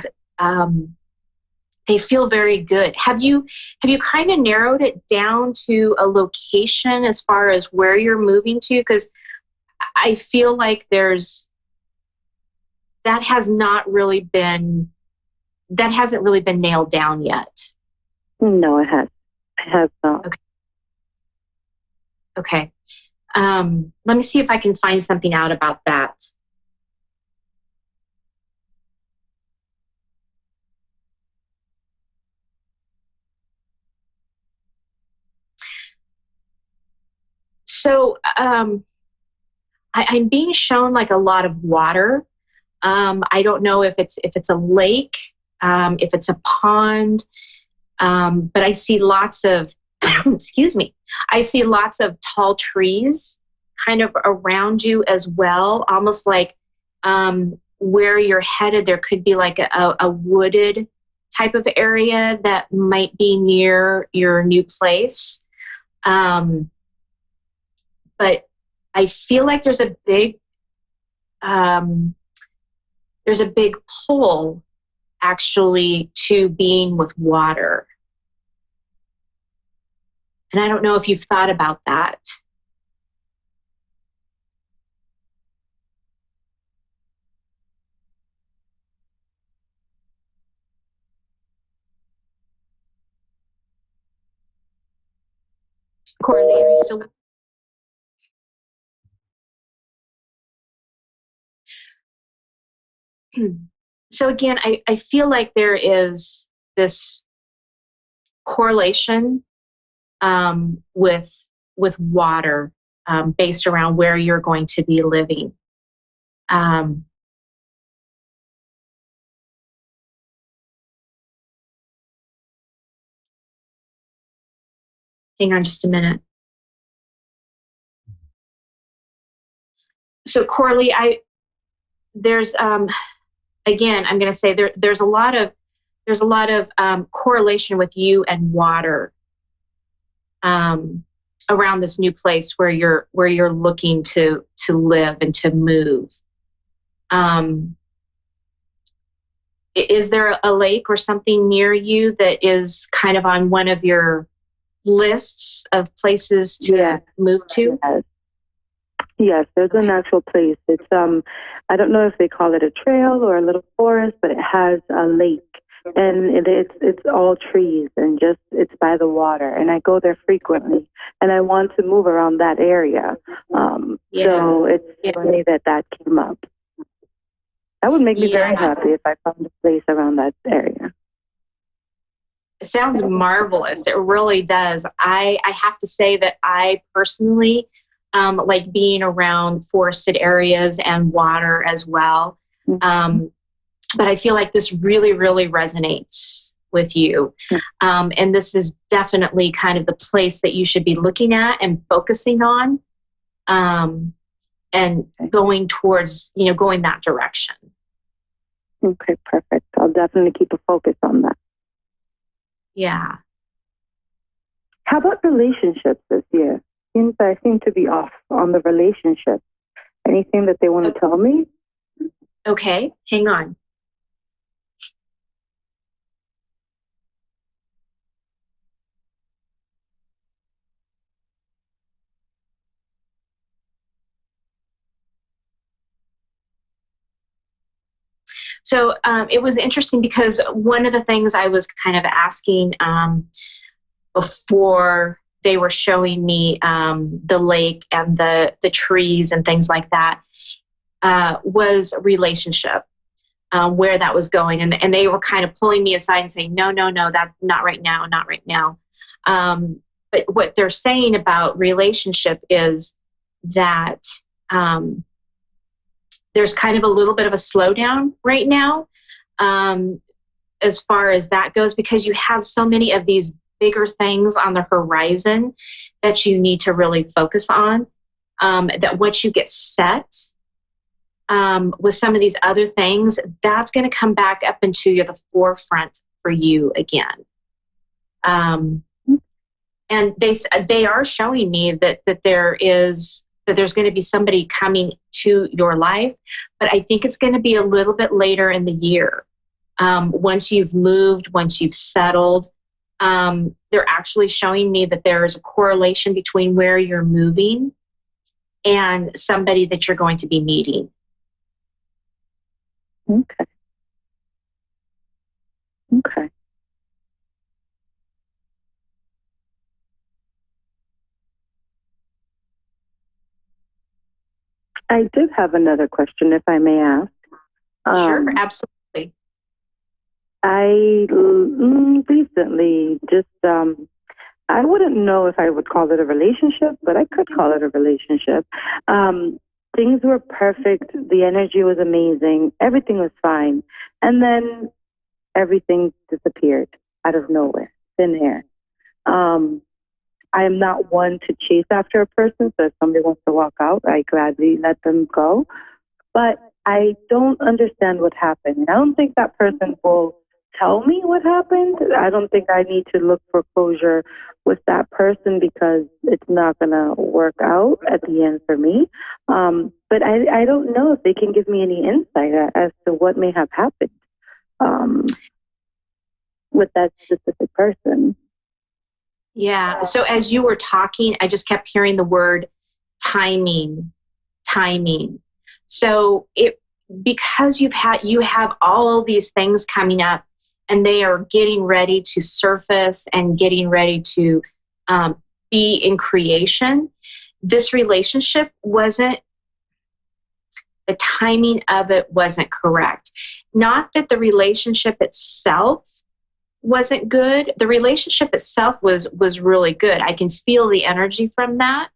they feel very good. Have you kind of narrowed it down to a location as far as where you're moving to? Because I feel like that hasn't really been nailed down yet. No, it has not. Okay. Let me see if I can find something out about that. So I'm being shown like a lot of water. I don't know if it's a lake, if it's a pond, but I see lots of excuse me. I see lots of tall trees kind of around you as well, almost like where you're headed, there could be like a wooded type of area that might be near your new place. But I feel like there's a big pull actually to being with water. And I don't know if you've thought about that. Corley, are you still? So again, I feel like there is this correlation with water based around where you're going to be living. Hang on just a minute. So Corley, there's again, I'm going to say there's a lot of correlation with you and water around this new place where you're looking to live and to move. Is there a lake or something near you that is kind of on one of your lists of places to move to? Yes, there's an actual place. It's I don't know if they call it a trail or a little forest, but it has a lake, and it's all trees and just it's by the water. And I go there frequently, and I want to move around that area. So it's funny that came up. That would make me very happy if I found a place around that area. It sounds marvelous. It really does. I have to say that I personally like being around forested areas and water as well. But I feel like this really, really resonates with you. And this is definitely kind of the place that you should be looking at and focusing on and going towards, going that direction. Okay, perfect. I'll definitely keep a focus on that. Yeah. How about relationships this year? I seem to be off on the relationship. Anything that they want to tell me? Okay, hang on. So it was interesting because one of the things I was kind of asking before they were showing me the lake and the trees and things like that was relationship, where that was going. And they were kind of pulling me aside and saying, no, that's not right now, not right now. But what they're saying about relationship is that there's kind of a little bit of a slowdown right now as far as that goes, because you have so many of these bigger things on the horizon that you need to really focus on, that once you get set with some of these other things, that's going to come back up into the forefront for you again. And they are showing me that there's going to be somebody coming to your life, but I think it's going to be a little bit later in the year. Once you've moved, once you've settled, they're actually showing me that there is a correlation between where you're moving and somebody that you're going to be meeting. Okay. I did have another question, if I may ask. Sure, absolutely. I recently just, I wouldn't know if I would call it a relationship, but I could call it a relationship. Things were perfect. The energy was amazing. Everything was fine. And then everything disappeared out of nowhere, thin air. I am not one to chase after a person, so if somebody wants to walk out, I gladly let them go. But I don't understand what happened. And I don't think that person will tell me what happened. I don't think I need to look for closure with that person because it's not going to work out at the end for me. But I don't know if they can give me any insight as to what may have happened with that specific person. Yeah. So as you were talking, I just kept hearing the word timing. So because you have all these things coming up and they are getting ready to surface and getting ready to be in creation, this relationship the timing of it wasn't correct. Not that the relationship itself wasn't good. The relationship itself was really good. I can feel the energy from that.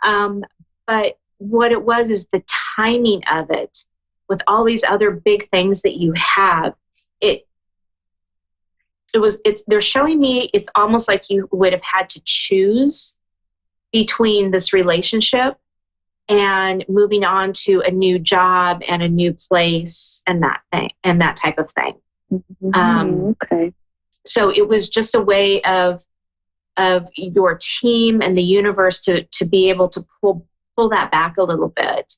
But what it was is the timing of it with all these other big things that you have. It they're showing me it's almost like you would have had to choose between this relationship and moving on to a new job and a new place and that type of thing. Okay. So it was just a way of your team and the universe to be able to pull that back a little bit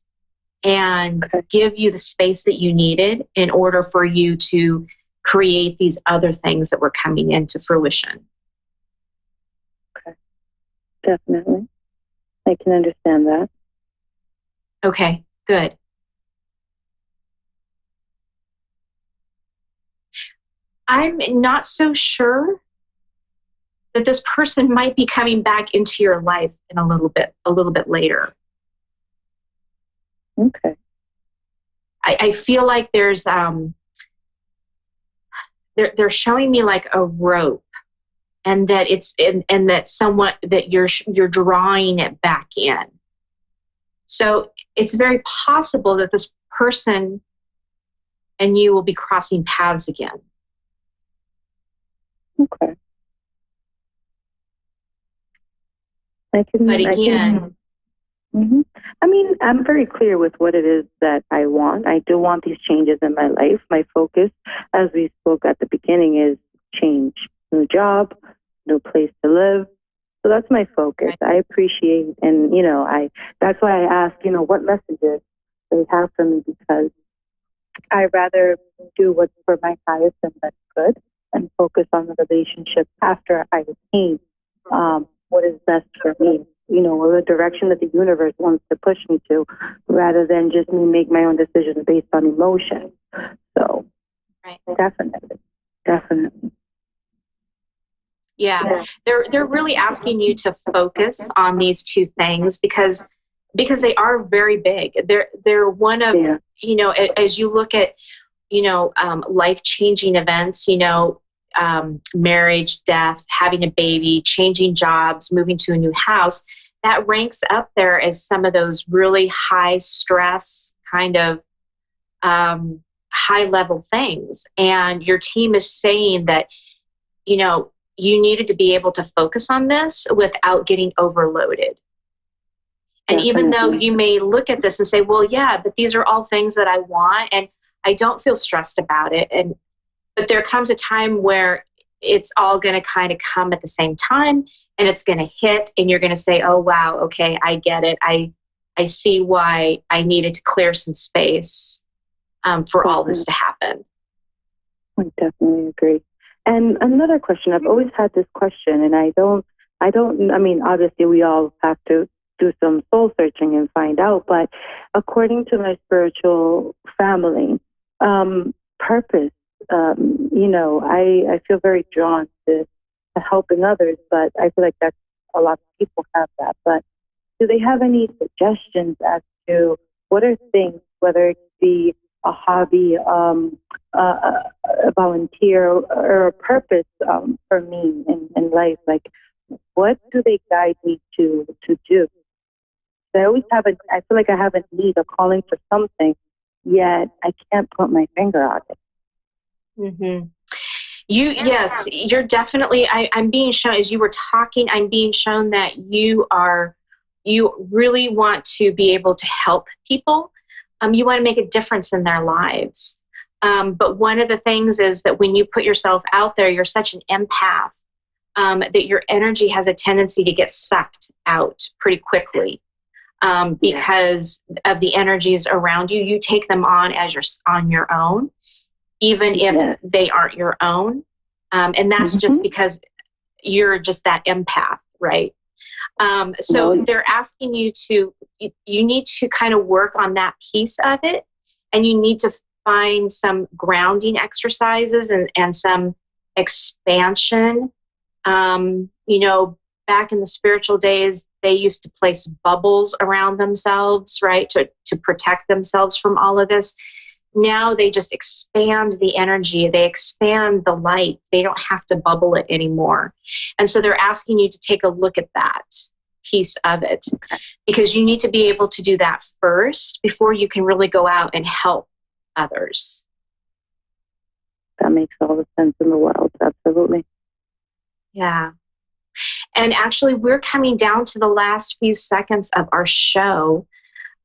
and give you the space that you needed in order for you to create these other things that were coming into fruition. Okay. Definitely. I can understand that. Okay, good. I'm not so sure that this person might be coming back into your life in a little bit later. Okay. I feel like there's they're showing me like a rope, and that and that someone that you're drawing it back in. So it's very possible that this person and you will be crossing paths again. Okay. I mean, I'm very clear with what it is that I want. I do want these changes in my life. My focus, as we spoke at the beginning, is change. New job, new place to live. So that's my focus. I appreciate, and that's why I ask, what messages they have for me, because I rather do what's for my highest and best good and focus on the relationship after I attain what is best for me, or the direction that the universe wants to push me to, rather than just me make my own decisions based on emotion. So, definitely. Yeah, they're really asking you to focus on these two things because they are very big. They're one of as you look at life-changing events, marriage, death, having a baby, changing jobs, moving to a new house, that ranks up there as some of those really high stress kind of high level things. And your team is saying that, you needed to be able to focus on this without getting overloaded. And even though you may look at this and say, well, yeah, but these are all things that I want and I don't feel stressed about it. But there comes a time where it's all going to kind of come at the same time and it's going to hit and you're going to say, oh, wow, okay, I get it. I see why I needed to clear some space for all this to happen. I definitely agree. And another question, I've always had this question, and I mean, obviously we all have to do some soul searching and find out, but according to my spiritual family, purpose, I feel very drawn to helping others, but I feel like that's a lot of people have that. But do they have any suggestions as to what are things, whether it be a hobby, a volunteer, or a purpose for me in life? Like, what do they guide me to do? I always have I feel like I have a need, a calling for something, yet I can't put my finger on it. Mm-hmm. Yes, you're definitely, I'm being shown, as you were talking, I'm being shown that you really want to be able to help people. You want to make a difference in their lives. But one of the things is that when you put yourself out there, you're such an empath that your energy has a tendency to get sucked out pretty quickly because of the energies around you. You take them on as on your own, even if they aren't your own. And that's just because you're just that empath, right? So they're asking you you need to kind of work on that piece of it, and you need to find some grounding exercises and some expansion. Back in the spiritual days, they used to place bubbles around themselves, right, to protect themselves from all of this. Now they just expand the energy. They expand the light. They don't have to bubble it anymore. And so they're asking you to take a look at that piece of it, because you need to be able to do that first before you can really go out and help others. That makes all the sense in the world. That's Absolutely. Yeah. And actually, we're coming down to the last few seconds of our show.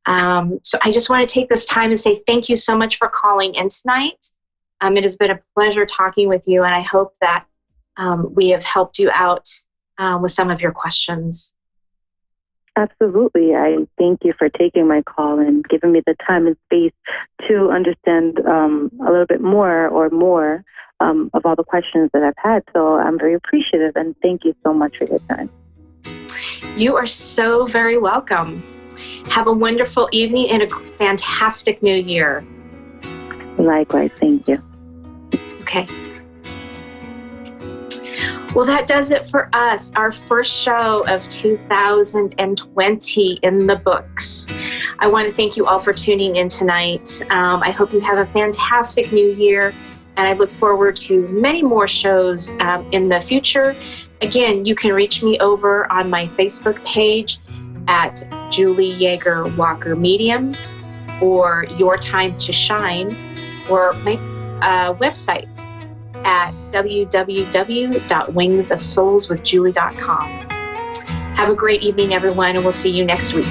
So I just want to take this time and say thank you so much for calling in tonight. It has been a pleasure talking with you, and I hope that we have helped you out with some of your questions. Absolutely. I thank you for taking my call and giving me the time and space to understand a little bit more of all the questions that I've had. So I'm very appreciative, and thank you so much for your time. You are so very welcome. Have a wonderful evening and a fantastic new year. Likewise. Thank you. Okay. Well, that does it for us. Our first show of 2020 in the books. I want to thank you all for tuning in tonight. I hope you have a fantastic new year, and I look forward to many more shows in the future. Again, you can reach me over on my Facebook page at Julie Yeager Walker Medium, or Your Time to Shine, or my website at www.wingsofsoulswithjulie.com. Have a great evening, everyone, and we'll see you next week.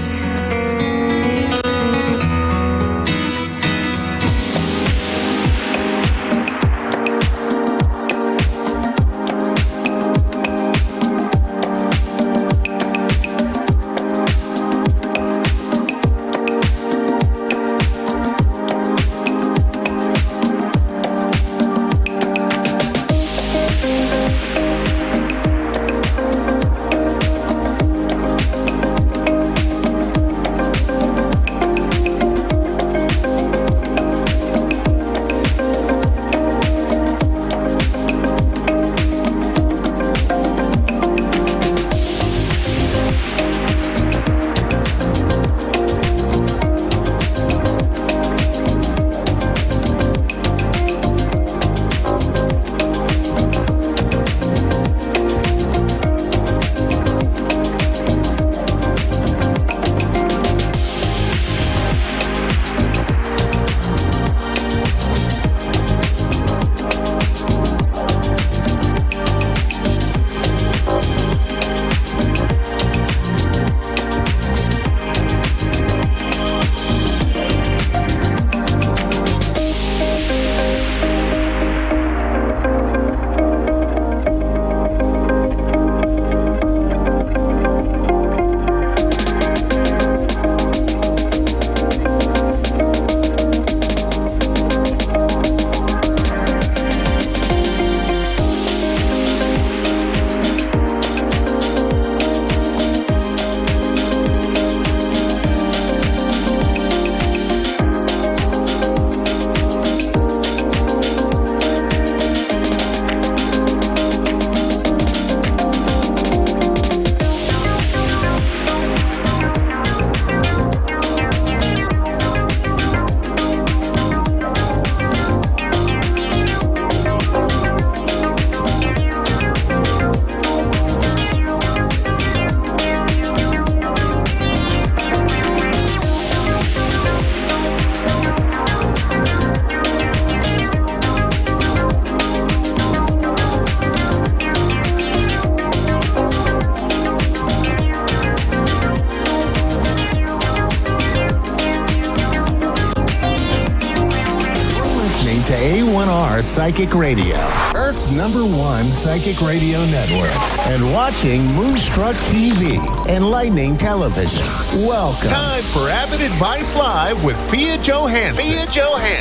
To A1R Psychic Radio, Earth's #1 psychic radio network, and watching Moonstruck TV, Enlightening Television. Welcome. Time for Avid Advice Live with Fia Johansson.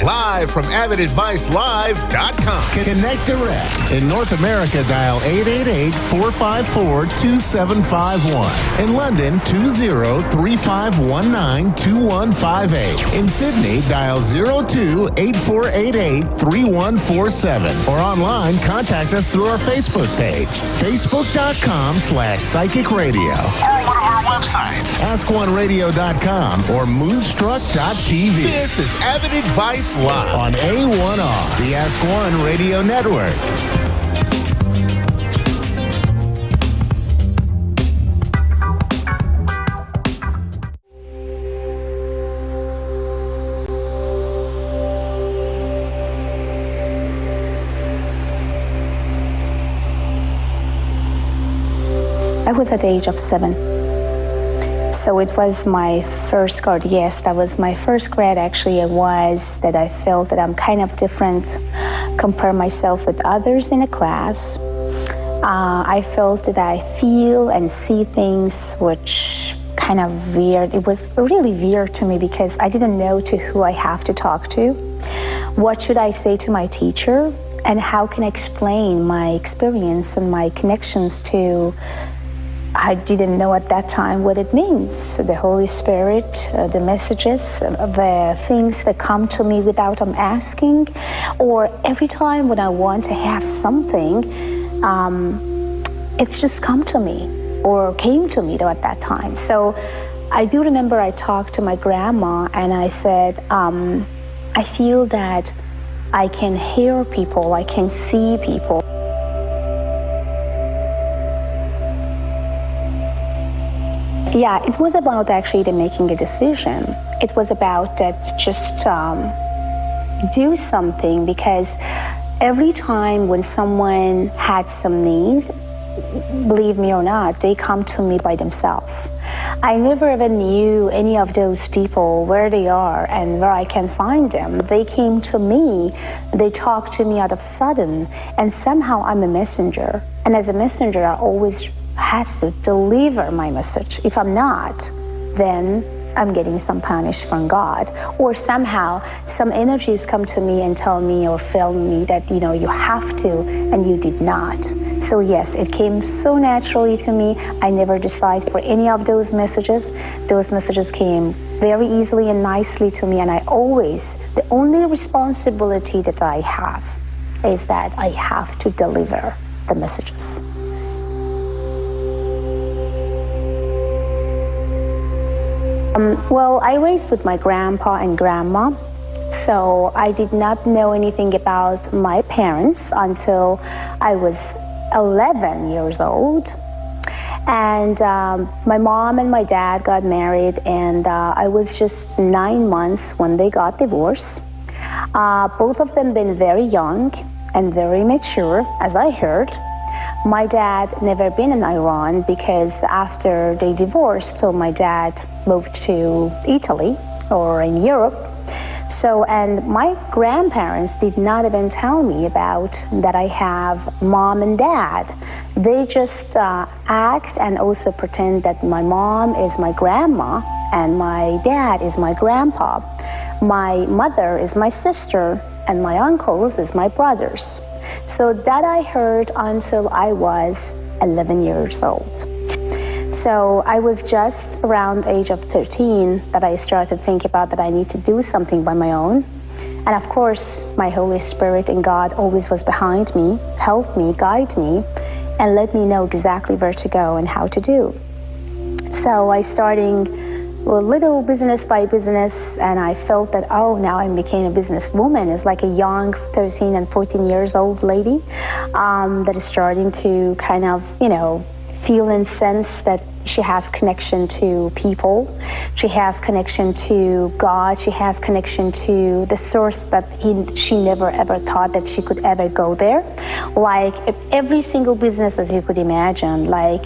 Live from AvidAdviceLive.com. Connect direct. In North America, dial 888-454-2751. In London, 20-3519-2158. In Sydney, dial 02-8488-3147. Or online, contact us through our Facebook page, facebook.com/psychic radio. Or one of our websites, AskOneRadio.com or Moonstruck.tv. This is Avid Advice Live on A1R, the Ask One Radio Network. I was at the age of 7. So it was my first grade. Yes, that was my first grade. Actually, it was that I felt that I'm kind of different, compare myself with others in a class. I felt that I feel and see things which kind of weird. It was really weird to me because I didn't know to who I have to talk to. What should I say to my teacher? And how can I explain my experience and my connections to, I didn't know at that time what it means. The Holy Spirit, the messages, the things that come to me without I'm asking, or every time when I want to have something, it's just come to me or came to me though at that time. So I do remember I talked to my grandma and I said, I feel that I can hear people, I can see people. Yeah, it was about actually the making a decision. It was about that just do something, because every time when someone had some need, believe me or not, they come to me by themselves. I never even knew any of those people, where they are and where I can find them. They came to me, they talked to me out of sudden, and somehow I'm a messenger. And as a messenger, I always has to deliver my message. If I'm not, then I'm getting some punish from God, or somehow some energies come to me and tell me or tell me that, you know, you have to, and you did not. So yes, it came so naturally to me. I never decided for any of those messages. Those messages came very easily and nicely to me, and I always, the only responsibility that I have is that I have to deliver the messages. Well, I raised with my grandpa and grandma, so I did not know anything about my parents until I was 11 years old. And my mom and my dad got married, and I was just 9 months when they got divorced. Both of them been very young and very mature, as I heard. My dad never been in Iran because after they divorced, so my dad moved to Italy or in Europe. So, and my grandparents did not even tell me about that I have mom and dad. They just act and also pretend that my mom is my grandma and my dad is my grandpa. My mother is my sister and my uncles is my brothers. So that I heard until I was 11 years old. So I was just around the age of 13 that I started thinking about that I need to do something by my own. And of course, my Holy Spirit and God always was behind me, helped me, guided me, and let me know exactly where to go and how to do. So I started a little business by business, and I felt that, oh, now I became a businesswoman. It's like a young 13 and 14 years old lady that is starting to kind of, you know, feel and sense that she has connection to people. She has connection to God. She has connection to the source that she never ever thought that she could ever go there. Like every single business that you could imagine, like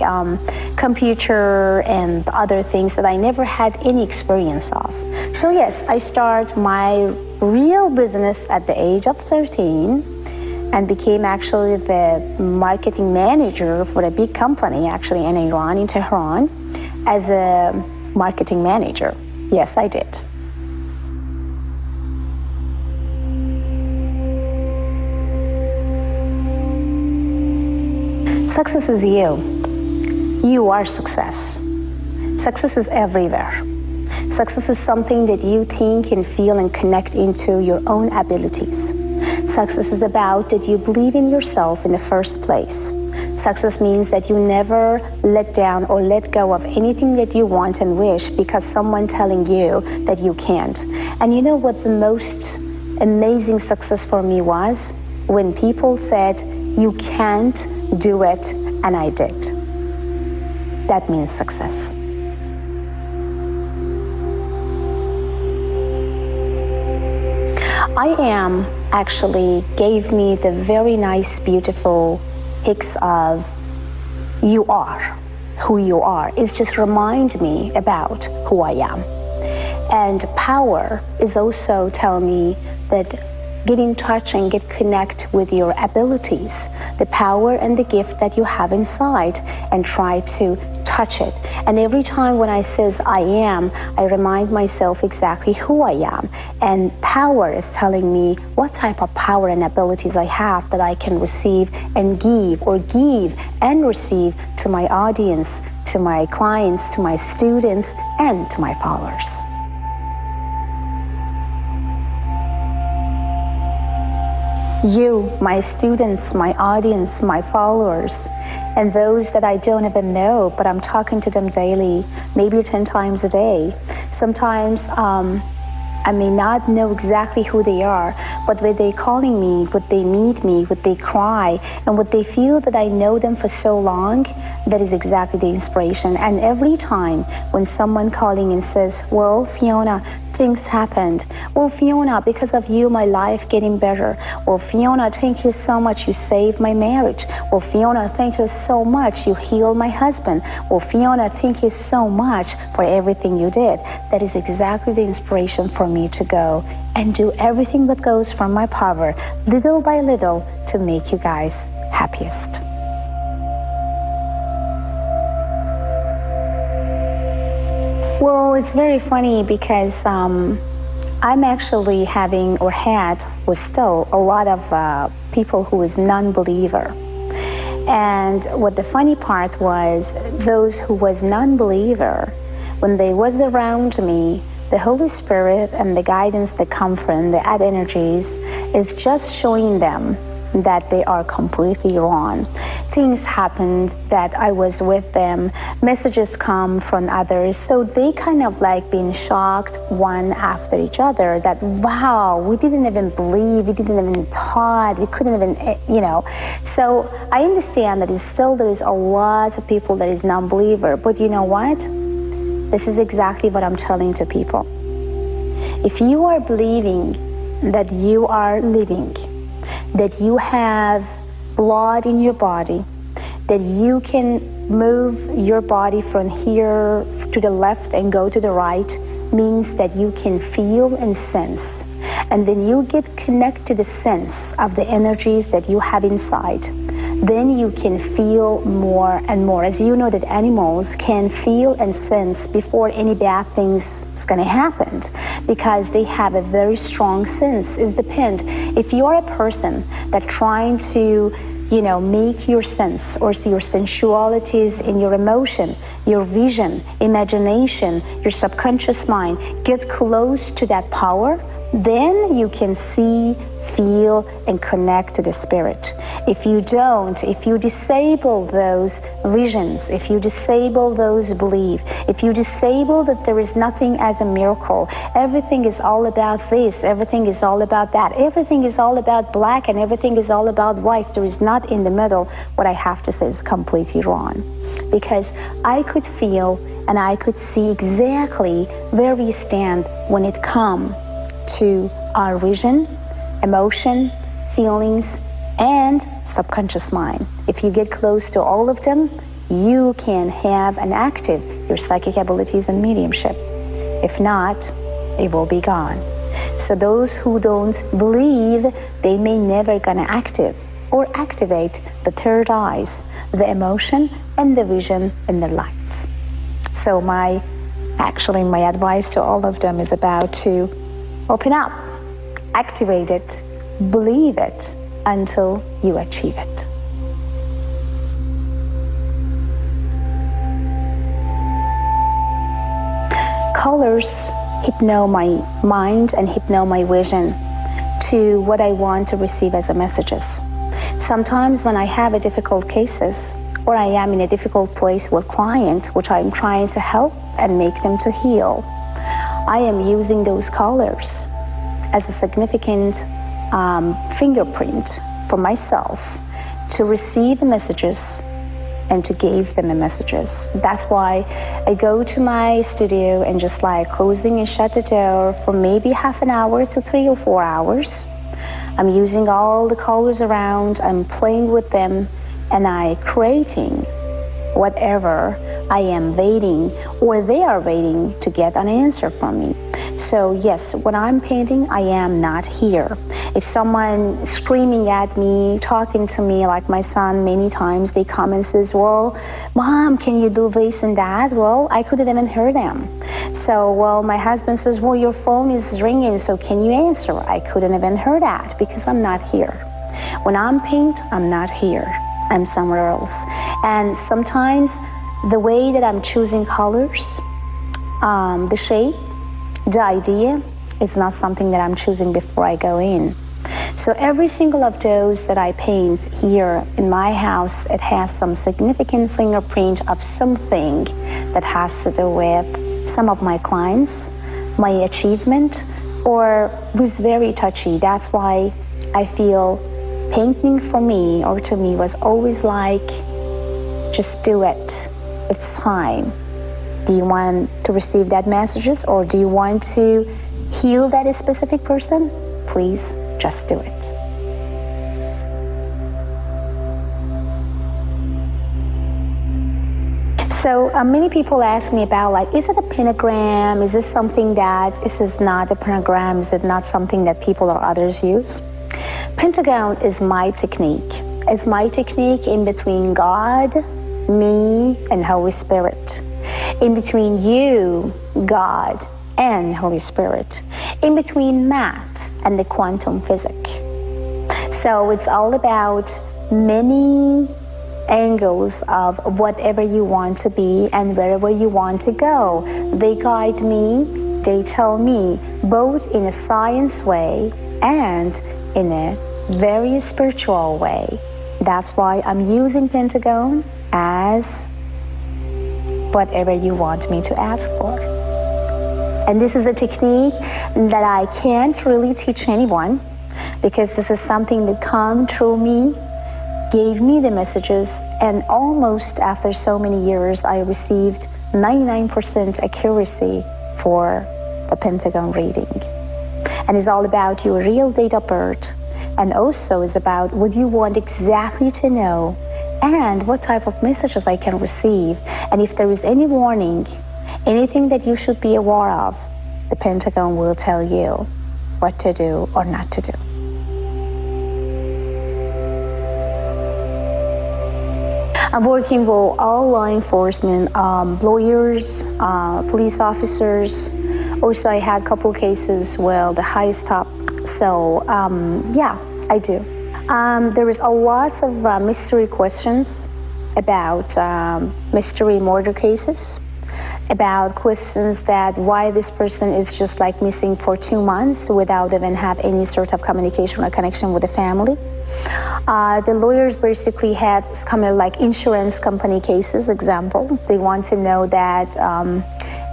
computer and other things that I never had any experience of. So yes, I start my real business at the age of 13 and became actually the marketing manager for a big company actually in Iran, in Tehran, as a marketing manager. Yes, I did. Success is you. You are success. Success is everywhere. Success is something that you think and feel and connect into your own abilities. Success is about that you believe in yourself in the first place. Success means that you never let down or let go of anything that you want and wish because someone telling you that you can't. And you know what the most amazing success for me was? When people said, you can't do it, and I did. That means success. I am actually gave me the very nice, beautiful pics of you are. who you are. It's just remind me about who I am. And power is also telling me that get in touch and get connect with your abilities, the power and the gift that you have inside, and try to touch it. And every time when I says I am, I remind myself exactly who I am. And power is telling me what type of power and abilities I have that I can receive and give, or give and receive to my audience, to my clients, to my students, and to my followers. You, my students, my audience, my followers, and those that I don't even know, but I'm talking to them daily, maybe 10 times a day. Sometimes I may not know exactly who they are, but when they're calling me, when they meet me, when they cry, and when they feel that I know them for so long, that is exactly the inspiration. And every time when someone calling and says, well, Fiona, things happened. Well, Fiona, because of you, my life getting better. Well, Fiona, thank you so much. You saved my marriage. Well, Fiona, thank you so much. You healed my husband. Well, Fiona, thank you so much for everything you did. That is exactly the inspiration for me to go and do everything that goes from my power, little by little, to make you guys happiest. Well, it's very funny because I'm actually having, or had, or still, a lot of people who is non-believer. And what the funny part was, those who was non-believer, when they was around me, the Holy Spirit and the guidance, the comfort, and the add energies is just showing them that they are completely wrong. Things happened that I was with them, messages come from others, so they kind of like being shocked one after each other that, wow, we didn't even believe, we didn't even thought, we couldn't even, you know. So I understand that there is a lot of people that is non-believer, but you know what? This is exactly what I'm telling to people. If you are believing that you are living, that you have blood in your body, that you can move your body from here to the left and go to the right, means that you can feel and sense. And then you get connected to the sense of the energies that you have inside. Then you can feel more and more. As you know that animals can feel and sense before any bad things is going to happen, because they have a very strong sense. It depends. If you are a person that trying to, you know, make your sense or see your sensualities in your emotion, your vision, imagination, your subconscious mind, get close to that power, then you can see, feel, and connect to the spirit. If you don't, if you disable those visions, if you disable those beliefs, if you disable that there is nothing as a miracle, everything is all about this, everything is all about that, everything is all about black and everything is all about white, there is not in the middle, what I have to say is completely wrong. Because I could feel and I could see exactly where we stand when it comes to our vision, emotion, feelings, and subconscious mind. If you get close to all of them, you can have and active your psychic abilities and mediumship. If not, it will be gone. So those who don't believe, they may never gonna active or activate the third eyes, the emotion and the vision in their life. So my advice to all of them is about to open up, activate it, believe it until you achieve it. Colors hypno my mind and hypno my vision to what I want to receive as a messages. Sometimes when I have a difficult cases, or I am in a difficult place with client, which I'm trying to help and make them to heal, I am using those colors as a significant fingerprint for myself to receive the messages and to give them the messages. That's why I go to my studio and just like closing and shut the door for maybe half an hour to 3 or 4 hours. I'm using all the colors around, I'm playing with them, and I creating whatever I am waiting, or they are waiting to get an answer from me. So yes, when I'm painting, I am not here. If someone screaming at me, talking to me, like my son many times, they come and says, well, Mom, can you do this and that? Well, I couldn't even hear them. So, well, my husband says, well, your phone is ringing, so can you answer? I couldn't even hear that because I'm not here. When I'm paint, I'm not here. I'm somewhere else. And sometimes the way that I'm choosing colors, the shape, the idea is not something that I'm choosing before I go in. So every single of those that I paint here in my house, it has some significant fingerprint of something that has to do with some of my clients, my achievement, or was very touchy. That's why I feel painting for me, or to me, was always like, just do it. It's time. Do you want to receive that messages, or do you want to heal that specific person? Please, just do it. So many people ask me about, like, is it a pentagram? Is this something that, is this not a pentagram? Is it not something that people or others use? Pentagon is my technique. It's my technique in between God, me, and Holy Spirit. In between you, God, and Holy Spirit. In between math and the quantum physics. So it's all about many angles of whatever you want to be and wherever you want to go. They guide me, they tell me, both in a science way and in a very spiritual way. That's why I'm using Pentagon as whatever you want me to ask for. And this is a technique that I can't really teach anyone, because this is something that come through me, gave me the messages, and almost after so many years, I received 99% accuracy for the Pentagon reading. And it's all about your real date of birth, and also is about what you want exactly to know, and what type of messages I can receive. And if there is any warning, anything that you should be aware of, the Pentagon will tell you what to do or not to do. I'm working with all law enforcement, lawyers, police officers. Also, I had a couple cases with the highest top. So, yeah, I do. There is a lot of mystery questions about mystery murder cases, about questions that why this person is just like missing for 2 months without even have any sort of communication or connection with the family. The lawyers basically had kind of like insurance company cases, example. They want to know that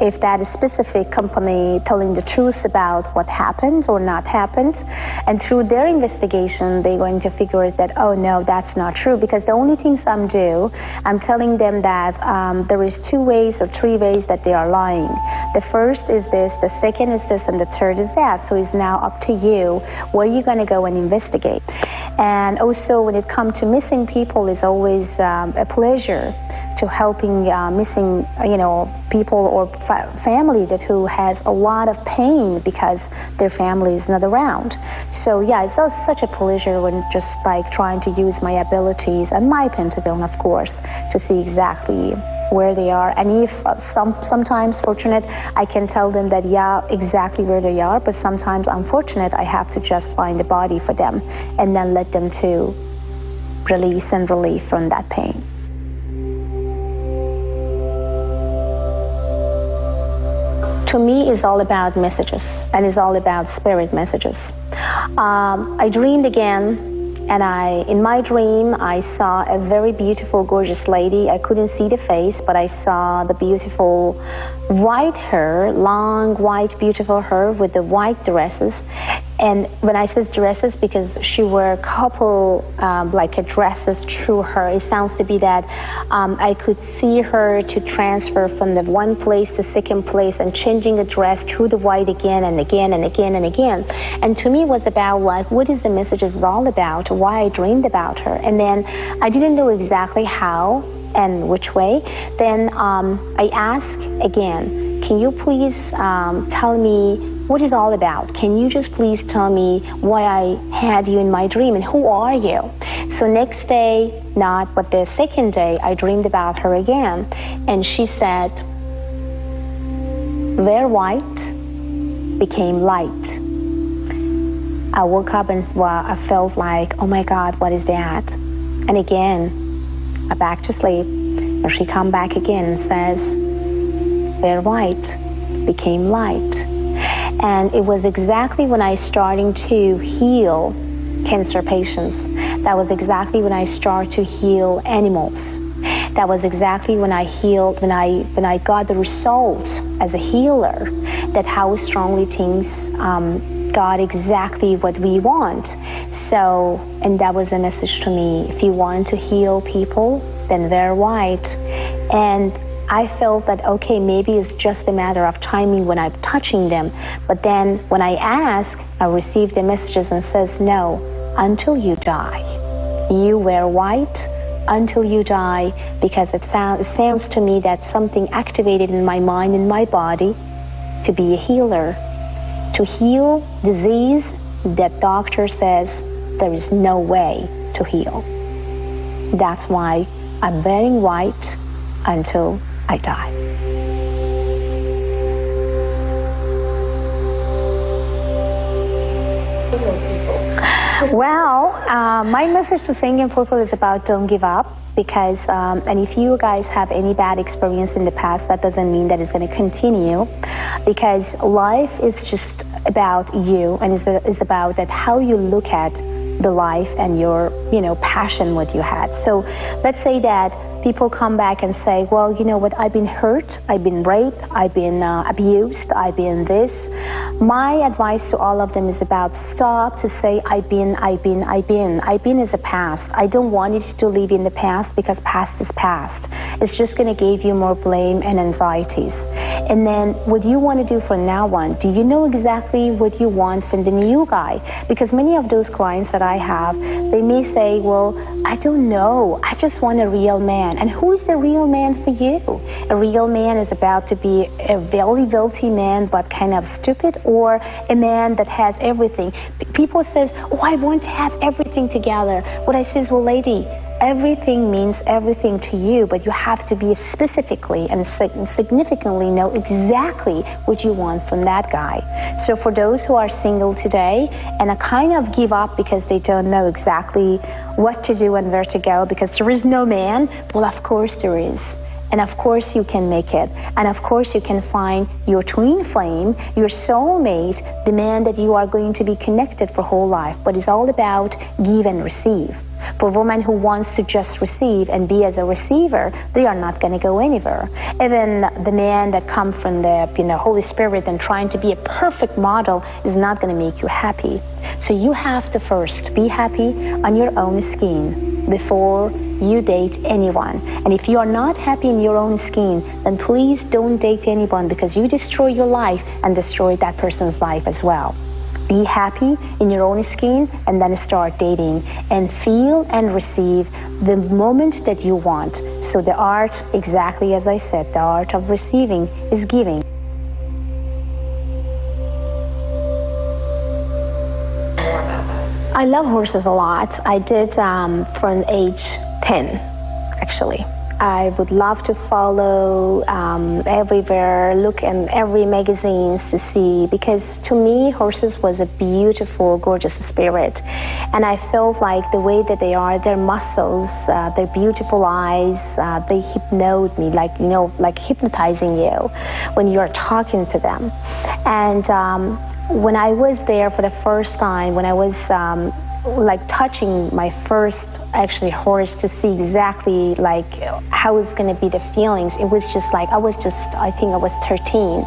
if that specific company telling the truth about what happened or not happened. And through their investigation, they're going to figure that, oh no, that's not true. Because the only things I'm telling them that there is 2 ways or 3 ways that they are lying. The first is this, the second is this, and the third is that. So it's now up to you where you're going to go and investigate. And also when it comes to missing people, it's always a pleasure to helping missing, people or family that who has a lot of pain because their family is not around. So yeah, it's such a pleasure when just like trying to use my abilities and my Pentagon, of course, to see exactly where they are. And if sometimes fortunate, I can tell them that, yeah, exactly where they are, but sometimes unfortunate, I have to just find a body for them and then let them to release and relief from that pain. To me, it's all about messages, and it's all about spirit messages. I dreamed again, and in my dream, I saw a very beautiful, gorgeous lady. I couldn't see the face, but I saw the beautiful white hair, long, white, beautiful hair with the white dresses. And when I say dresses, because she wore a couple dresses through her, it sounds to be that I could see her to transfer from the one place to second place and changing a dress through the white again and again and again and again. And to me, it was about what is the message is all about, why I dreamed about her. And then I didn't know exactly how and which way. Then I asked again, can you please tell me what is all about? Can you just please tell me why I had you in my dream and who are you? So next day, not, but the second day, I dreamed about her again. And she said, "Where white became light." I woke up and I felt like, oh my God, what is that? And again, I back to sleep. And she come back again and says, "Where white became light." And it was exactly when I starting to heal cancer patients. That was exactly when I started to heal animals. That was exactly when I healed, when I got the result as a healer, that how strongly things got exactly what we want. So, and that was a message to me. If you want to heal people, then wear white. And I felt that, okay, maybe it's just a matter of timing when I'm touching them. But then when I ask, I receive the messages and says, no, until you die. You wear white until you die, because it sounds to me that something activated in my mind, in my body, to be a healer, to heal disease that doctor says there is no way to heal. That's why I'm wearing white until I die. Well, my message to singing people is about don't give up, because, and if you guys have any bad experience in the past, that doesn't mean that it's going to continue, because life is just about you, and is about that how you look at the life and your, passion, what you had. So let's say that people come back and say, well, you know what, I've been hurt, I've been raped, I've been abused, I've been this. My advice to all of them is about stop to say, I've been is a past. I don't want you to live in the past, because past is past. It's just going to give you more blame and anxieties. And then what you want to do from now on, do you know exactly what you want from the new guy? Because many of those clients that I have, they may say, well, I don't know, I just want a real man. And who is the real man for you? A real man is about to be a very wealthy man, but kind of stupid, or a man that has everything. People says, oh, I want to have everything together. What I says, well, lady, everything means everything to you, but you have to be specifically and significantly know exactly what you want from that guy. So for those who are single today and I kind of give up because they don't know exactly what to do and where to go, because there is no man, well, of course there is. And of course you can make it. And of course you can find your twin flame, your soulmate, the man that you are going to be connected for whole life. But it's all about give and receive. For a woman who wants to just receive and be as a receiver, they are not going to go anywhere. Even the man that comes from the Holy Spirit and trying to be a perfect model is not going to make you happy. So you have to first be happy on your own skin before you date anyone. And if you are not happy in your own skin, then please don't date anyone, because you destroy your life and destroy that person's life as well. Be happy in your own skin and then start dating and feel and receive the moment that you want. So the art, exactly as I said, the art of receiving is giving. I love horses a lot. I did from age 10, actually. I would love to follow everywhere, look in every magazines to see, because to me, horses was a beautiful, gorgeous spirit. And I felt like the way that they are, their muscles, their beautiful eyes, they hypnote me, like hypnotizing you when you're talking to them. And when I was there for the first time, when I was like touching my first actually horse to see exactly like how it's going to be the feelings. It was just like, I think I was 13.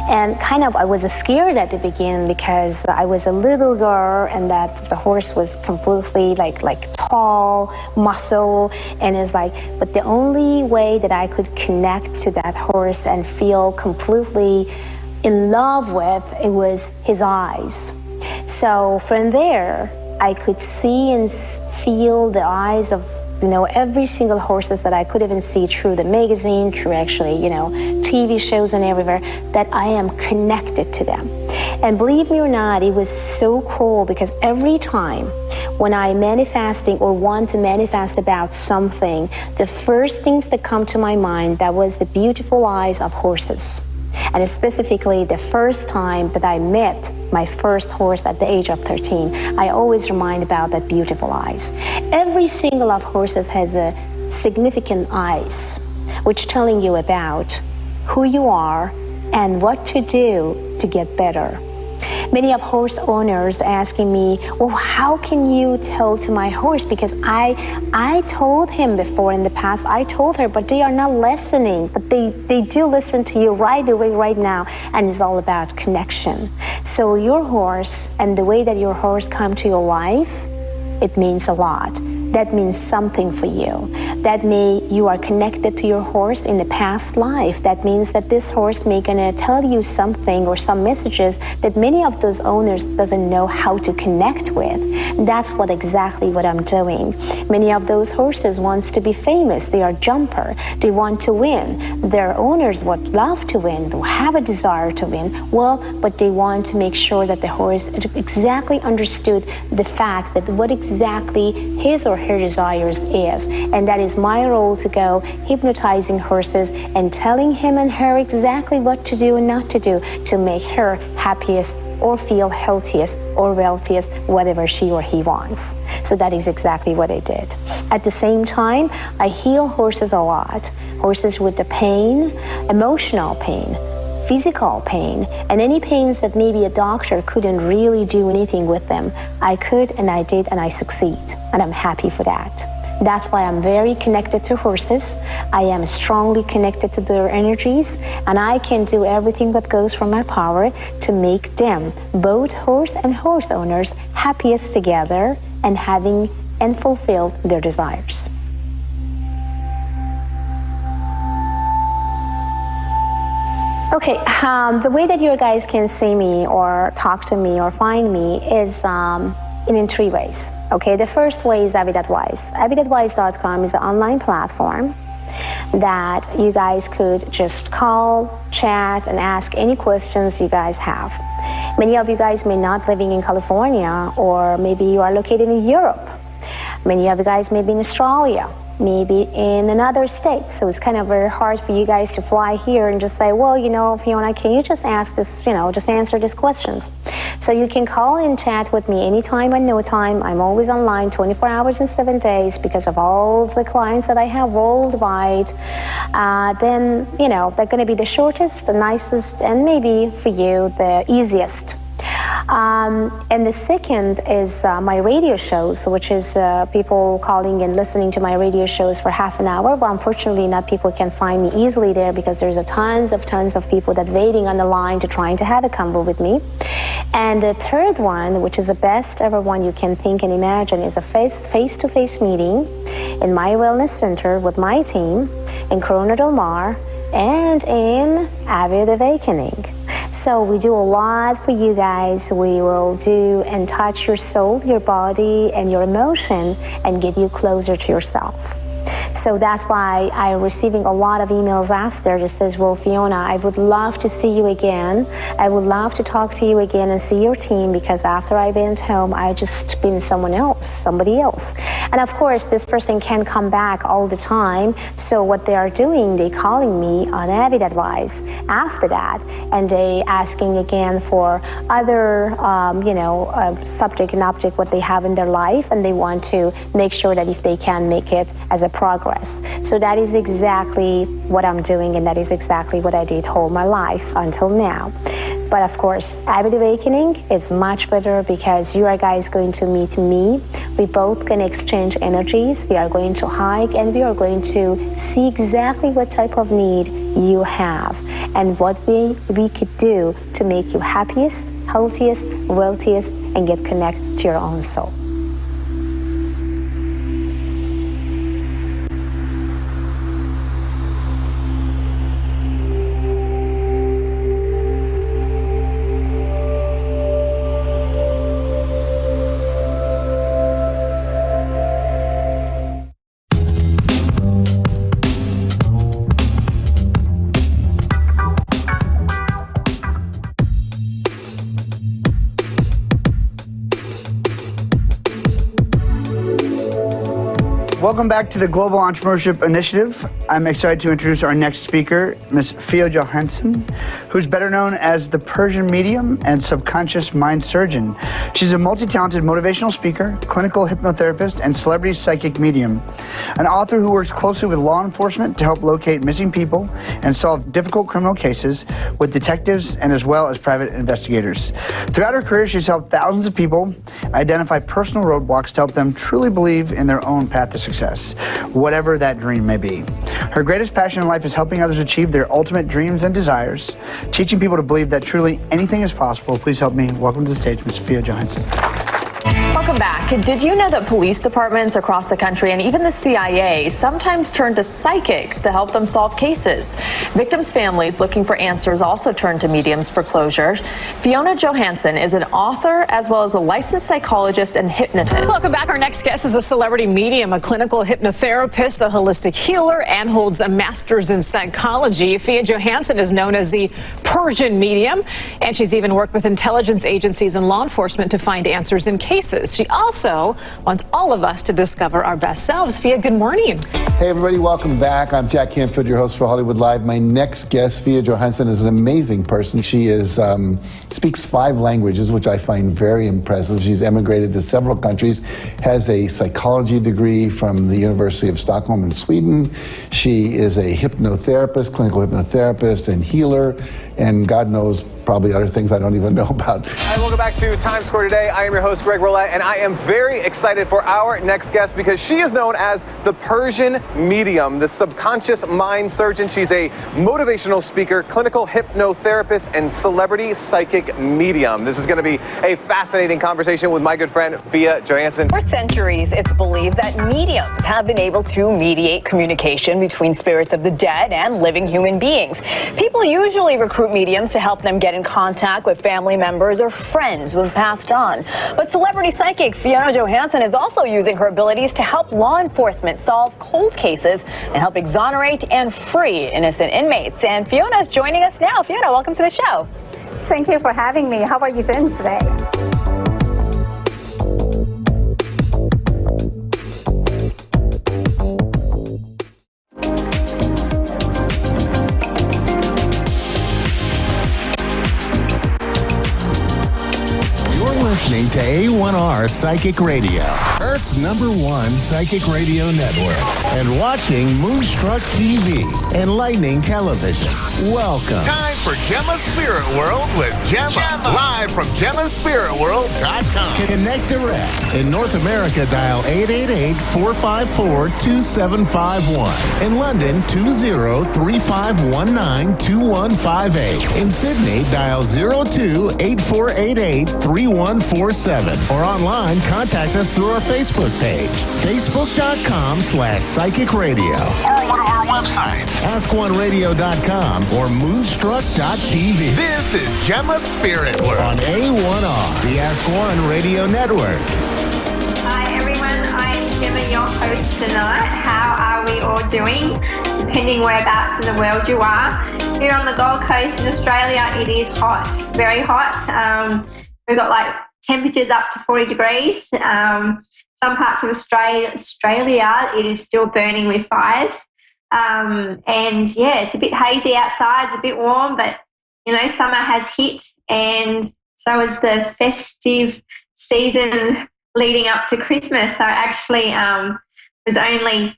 And kind of I was scared at the beginning because I was a little girl and that the horse was completely like tall, muscle, and it's like, but the only way that I could connect to that horse and feel completely in love with, it was his eyes. So from there, I could see and feel the eyes of, every single horses that I could even see through the magazine, through actually, TV shows and everywhere, that I am connected to them. And believe me or not, it was so cool because every time when I manifesting or want to manifest about something, the first things that come to my mind, that was the beautiful eyes of horses. And specifically the first time that I met my first horse at the age of 13, I always remind about that beautiful eyes. Every single of horses has a significant eyes, which telling you about who you are and what to do to get better. Many of horse owners asking me, well, how can you tell to my horse? Because I told him before in the past, I told her, but they are not listening. But they do listen to you right away, right now. And it's all about connection. So your horse and the way that your horse come to your life, it means a lot. That means something for you. That you are connected to your horse in the past life. That means that this horse may gonna tell you something or some messages that many of those owners doesn't know how to connect with. That's exactly what I'm doing. Many of those horses wants to be famous. They are jumper. They want to win. Their owners would love to win. They have a desire to win. Well, but they want to make sure that the horse exactly understood the fact that what exactly his or her desires is. And that is my role, to go hypnotizing horses and telling him and her exactly what to do and not to do to make her happiest or feel healthiest or wealthiest, whatever she or he wants. So that is exactly what I did. At the same time, I heal horses a lot. Horses with the pain, emotional pain, physical pain, and any pains that maybe a doctor couldn't really do anything with them. I could, and I did, and I succeed, and I'm happy for that. That's why I'm very connected to horses. I am strongly connected to their energies, and I can do everything that goes from my power to make them, both horse and horse owners, happiest together and having and fulfill their desires. Okay, the way that you guys can see me or talk to me or find me is in 3 ways. Okay, the first way is Avid Advice. AvidAdvice.com is an online platform that you guys could just call, chat, and ask any questions you guys have. Many of you guys may not living in California, or maybe you are located in Europe. Many of you guys may be in Australia, maybe in another state. So it's kind of very hard for you guys to fly here and just say, well, Fiona, can you just ask this, just answer these questions? So you can call and chat with me anytime and no time. I'm always online 24 hours and 7 days because of all the clients that I have worldwide. Then, they're going to be the shortest, the nicest, and maybe for you, the easiest. And the second is my radio shows, which is people calling and listening to my radio shows for half an hour. But unfortunately, not people can find me easily there because there's tons of people that waiting on the line to trying to have a convo with me. And the third one, which is the best ever one you can think and imagine, is a face-to-face meeting in my wellness center with my team in Corona Del Mar and in Avid Awakening. So we do a lot for you guys. We will do and touch your soul, your body, and your emotion and get you closer to yourself. So that's why I'm receiving a lot of emails after that says, well, Fiona, I would love to see you again. I would love to talk to you again and see your team, because after I went home, I just been somebody else. And of course, this person can't come back all the time. So what they are doing, they calling me on Avid Advice after that, and they asking again for other, subject and object what they have in their life, and they want to make sure that if they can make it as a progress. So that is exactly what I'm doing, and that is exactly what I did all my life until now. But of course, Avid Awakening is much better because you are guys going to meet me. We both can exchange energies. We are going to hike and we are going to see exactly what type of need you have and what we could do to make you happiest, healthiest, wealthiest, and get connected to your own soul. Welcome back to the Global Entrepreneurship Initiative. I'm excited to introduce our next speaker, Ms. Fia Johansson, who's better known as the Persian medium and subconscious mind surgeon. She's a multi-talented motivational speaker, clinical hypnotherapist, and celebrity psychic medium. An author who works closely with law enforcement to help locate missing people and solve difficult criminal cases with detectives and as well as private investigators. Throughout her career, she's helped thousands of people identify personal roadblocks to help them truly believe in their own path to success, whatever that dream may be. Her greatest passion in life is helping others achieve their ultimate dreams and desires, teaching people to believe that truly anything is possible. Please help me welcome to the stage Ms. Fia Johansson. Welcome back. Did you know that police departments across the country and even the CIA sometimes turn to psychics to help them solve cases? Victims' families looking for answers also turn to mediums for closure. Fiona Johansson is an author as well as a licensed psychologist and hypnotist. Welcome back. Our next guest is a celebrity medium, a clinical hypnotherapist, a holistic healer, and holds a master's in psychology. Fia Johansson is known as the Persian medium, and she's even worked with intelligence agencies and law enforcement to find answers in cases. She also wants all of us to discover our best selves. Fia, good morning. Hey, everybody, welcome back. I'm Jack Canfield, your host for Hollywood Live. My next guest, Fia Johansson, is an amazing person. She speaks 5 languages, which I find very impressive. She's emigrated to several countries, has a psychology degree from the University of Stockholm in Sweden. She is a hypnotherapist, clinical hypnotherapist and healer, and God knows probably other things I don't even know about. Hi, welcome back to Times Square today. I am your host, Greg Roulette, and I am very excited for our next guest because she is known as the Persian medium, the subconscious mind surgeon. She's a motivational speaker, clinical hypnotherapist, and celebrity psychic medium. This is going to be a fascinating conversation with my good friend, Fia Johansson. For centuries, it's believed that mediums have been able to mediate communication between spirits of the dead and living human beings. People usually recruit mediums to help them get in contact with family members or friends who have passed on. But celebrity psychic Fiona Johansson is also using her abilities to help law enforcement solve cold cases and help exonerate and free innocent inmates. And Fiona is joining us now. Fiona, welcome to the show. Thank you for having me. How are you doing today? Listening to A1R Psychic Radio, Earth's #1 psychic radio network, and watching Moonstruck TV, enlightening television. Welcome. Time for Gemma's Spirit World with Gemma. Live from GemmaSpiritWorld.com. Connect direct. In North America, dial 888-454-2751. In London, 20-3519-2158. In Sydney, dial 02-8488-3147. Or online, contact us through our Facebook page, facebook.com/psychic radio. Or one of our websites, askoneradio.com or moonstruck.tv. This is Gemma's Spirit World on A1R, the Ask One Radio Network. Hi everyone, I'm Gemma, your host tonight. How are we all doing? Depending whereabouts in the world you are. Here on the Gold Coast in Australia, it is hot, very hot. We've got like temperatures up to 40 degrees. Some parts of Australia, it is still burning with fires. And yeah, it's a bit hazy outside, it's a bit warm, but you know, summer has hit, and so is the festive season leading up to Christmas. So actually, there's only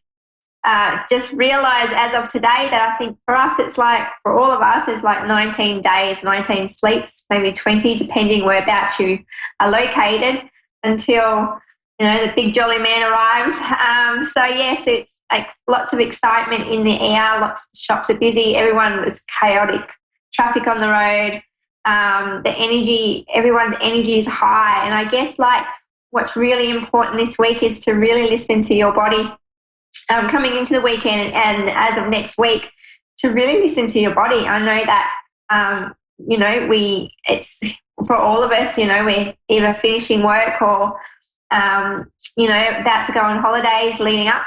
just realize as of today that I think for us, it's like, for all of us, it's like 19 days, 19 sleeps, maybe 20, depending whereabouts you are located, until, you know, the big jolly man arrives. So yes, it's like lots of excitement in the air. Lots of shops are busy. Everyone is chaotic. Traffic on the road. The energy, everyone's energy is high. And I guess like what's really important this week is to really listen to your body. Coming into the weekend and as of next week, to really listen to your body. I know that, you know, it's for all of us, you know, we're either finishing work or, you know, about to go on holidays leading up.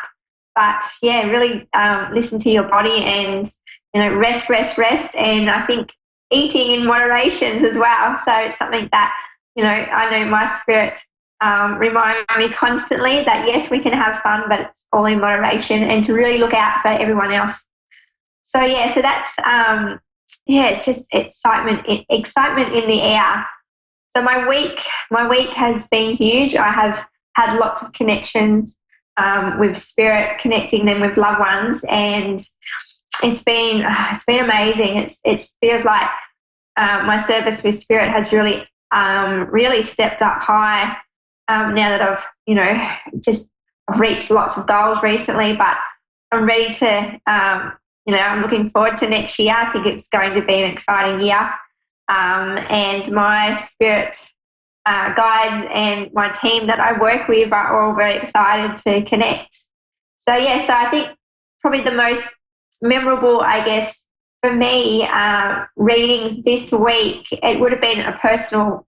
But yeah, really listen to your body and, you know, rest. And I think eating in moderations as well. So it's something that, you know, I know my spirit remind me constantly that yes, we can have fun, but it's all in moderation, and to really look out for everyone else. So yeah, so that's it's just excitement in the air. So my week has been huge. I have had lots of connections with spirit, connecting them with loved ones, and it's been amazing. It feels like my service with spirit has really stepped up high. Now that I've, you know, I've reached lots of goals recently, but I'm ready to, you know, I'm looking forward to next year. I think it's going to be an exciting year. And my spirit guides and my team that I work with are all very excited to connect. So yeah, so I think probably the most memorable, I guess, for me, readings this week, it would have been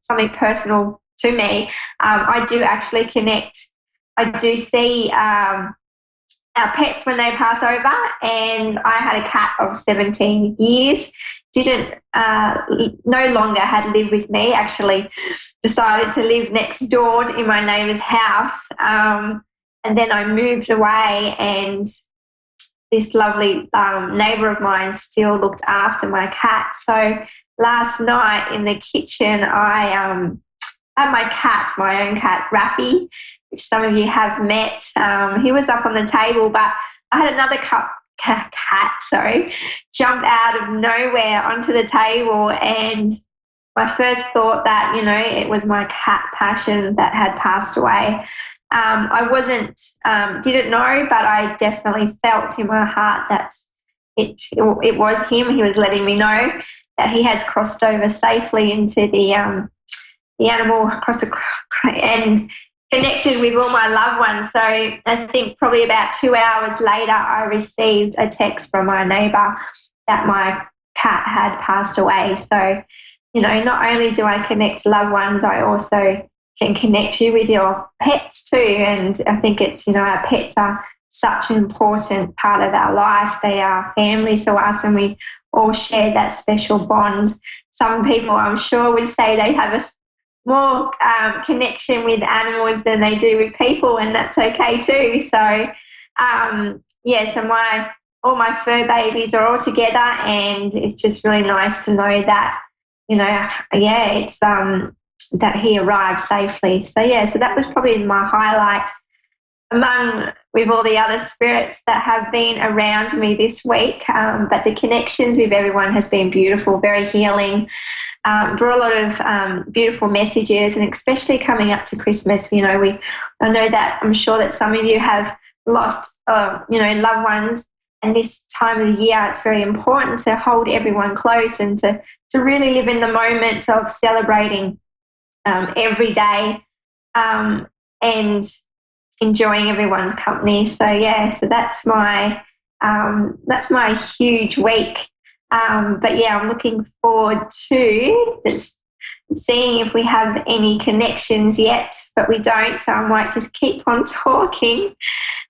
something personal to me. I do actually connect. I do see our pets when they pass over, and I had a cat of 17 years. No longer had lived with me, actually decided to live next door in my neighbour's house. And then I moved away, and this lovely neighbour of mine still looked after my cat. So last night in the kitchen, I had my own cat, Raffy, which some of you have met. He was up on the table, but I had another cat, jump out of nowhere onto the table, and my first thought that, you know, it was my cat Passion that had passed away. I didn't know, but I definitely felt in my heart that it was him. He was letting me know that he has crossed over safely into the animal and connected with all my loved ones. So I think probably about 2 hours later, I received a text from my neighbour that my cat had passed away. So, you know, not only do I connect loved ones, I also can connect you with your pets too. And I think it's, you know, our pets are such an important part of our life. They are family to us, and we all share that special bond. Some people, I'm sure, would say they have a more connection with animals than they do with people, and that's okay too. So, so all my fur babies are all together, and it's just really nice to know that, you know, it's that he arrived safely. So so that was probably my highlight with all the other spirits that have been around me this week. But the connections with everyone has been beautiful, very healing. Brought a lot of beautiful messages, and especially coming up to Christmas, you know, I know that I'm sure that some of you have lost, you know, loved ones, and this time of the year, it's very important to hold everyone close and to really live in the moment of celebrating every day and enjoying everyone's company. So so that's my huge week. But I'm looking forward to seeing if we have any connections yet, but we don't, so I might just keep on talking.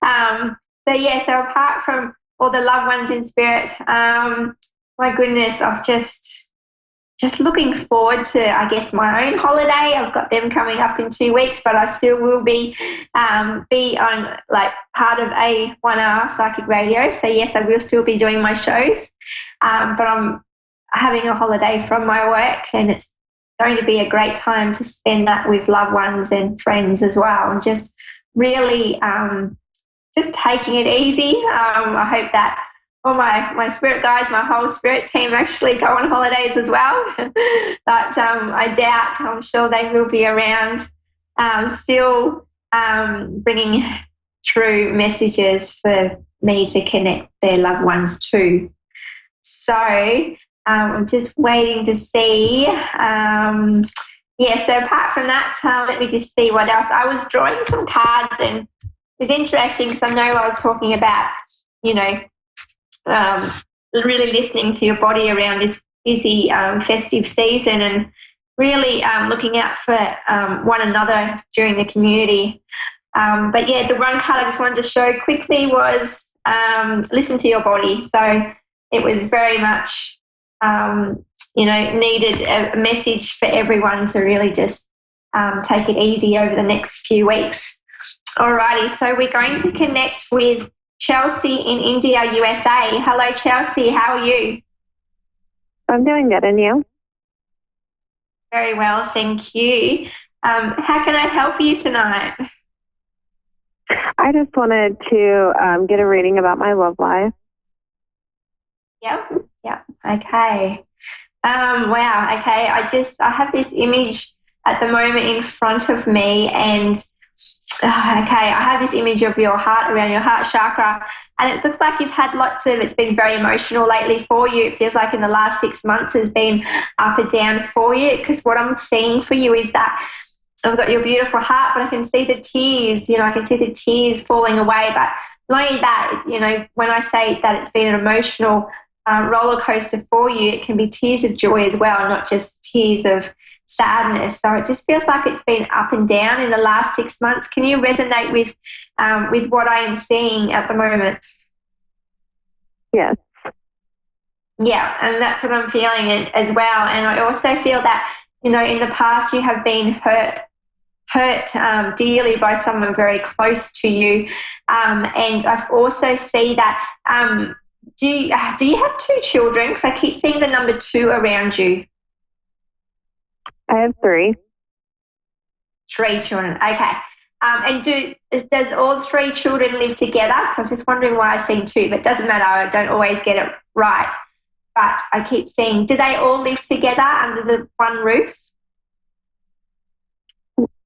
So apart from all the loved ones in spirit, my goodness, I've just looking forward to, I guess, my own holiday. I've got them coming up in 2 weeks, but I still will be on like part of A1R Psychic Radio. So yes, I will still be doing my shows, but I'm having a holiday from my work, and it's going to be a great time to spend that with loved ones and friends as well, and just really just taking it easy. I hope that all my spirit guides, my whole spirit team actually go on holidays as well. But I doubt, I'm sure they will be around, still bringing through messages for me to connect their loved ones to. So I'm just waiting to see. So apart from that, let me just see what else. I was drawing some cards, and it was interesting because I know I was talking about, really listening to your body around this busy festive season, and really looking out for one another during the community. But the one card I just wanted to show quickly was listen to your body. So it was very much, needed a message for everyone to really just take it easy over the next few weeks. Alrighty, so we're going to connect with Chelsea in India, USA. Hello, Chelsea. How are you? I'm doing good, and you? Very well, thank you. How can I help you tonight? I just wanted to get a reading about my love life. Yep. Okay. Wow. Okay. I have this image at the moment in front of me, and I have this image of your heart, around your heart chakra, and it looks like you've had it's been very emotional lately for you. It feels like in the last 6 months has been up and down for you, because what I'm seeing for you is that I've got your beautiful heart, but I can see the tears, I can see the tears falling away. But not only that, when I say that it's been an emotional roller coaster for you, it can be tears of joy as well, not just tears of sadness. So it just feels like it's been up and down in the last 6 months. Can you resonate with what I am seeing at the moment? Yes. Yeah, and that's what I'm feeling as well. And I also feel that, in the past you have been hurt dearly by someone very close to you. And I've also see that, do you have 2 children? Because I keep seeing the number 2 around you. I have 3. 3 children, okay. And does all 3 children live together? Because I'm just wondering why I've seen 2, but it doesn't matter. I don't always get it right. But I keep seeing, do they all live together under the one roof?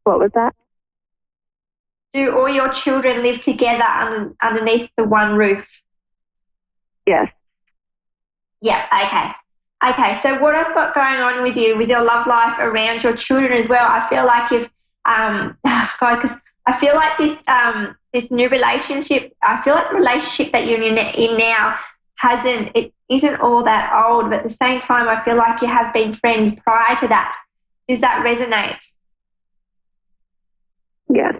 What was that? Do all your children live together underneath the one roof? Yes. Yeah, okay. Okay, so what I've got going on with you, with your love life around your children as well, I feel like you've, because I feel like this new relationship, I feel like the relationship that you're in now it isn't all that old, but at the same time, I feel like you have been friends prior to that. Does that resonate? Yes.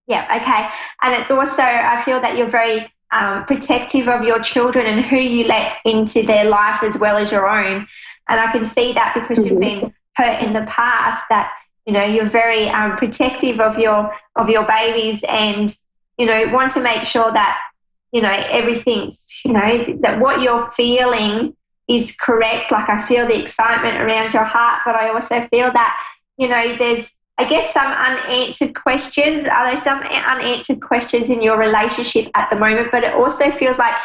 Yeah, okay. And it's also, I feel that you're very protective of your children and who you let into their life as well as your own. And I can see that because you've been hurt in the past, that, you're very protective of your babies, and, want to make sure that, everything's, that what you're feeling is correct. Like, I feel the excitement around your heart, but I also feel that, there's, I guess, some unanswered questions. Are there some unanswered questions in your relationship at the moment? But it also feels like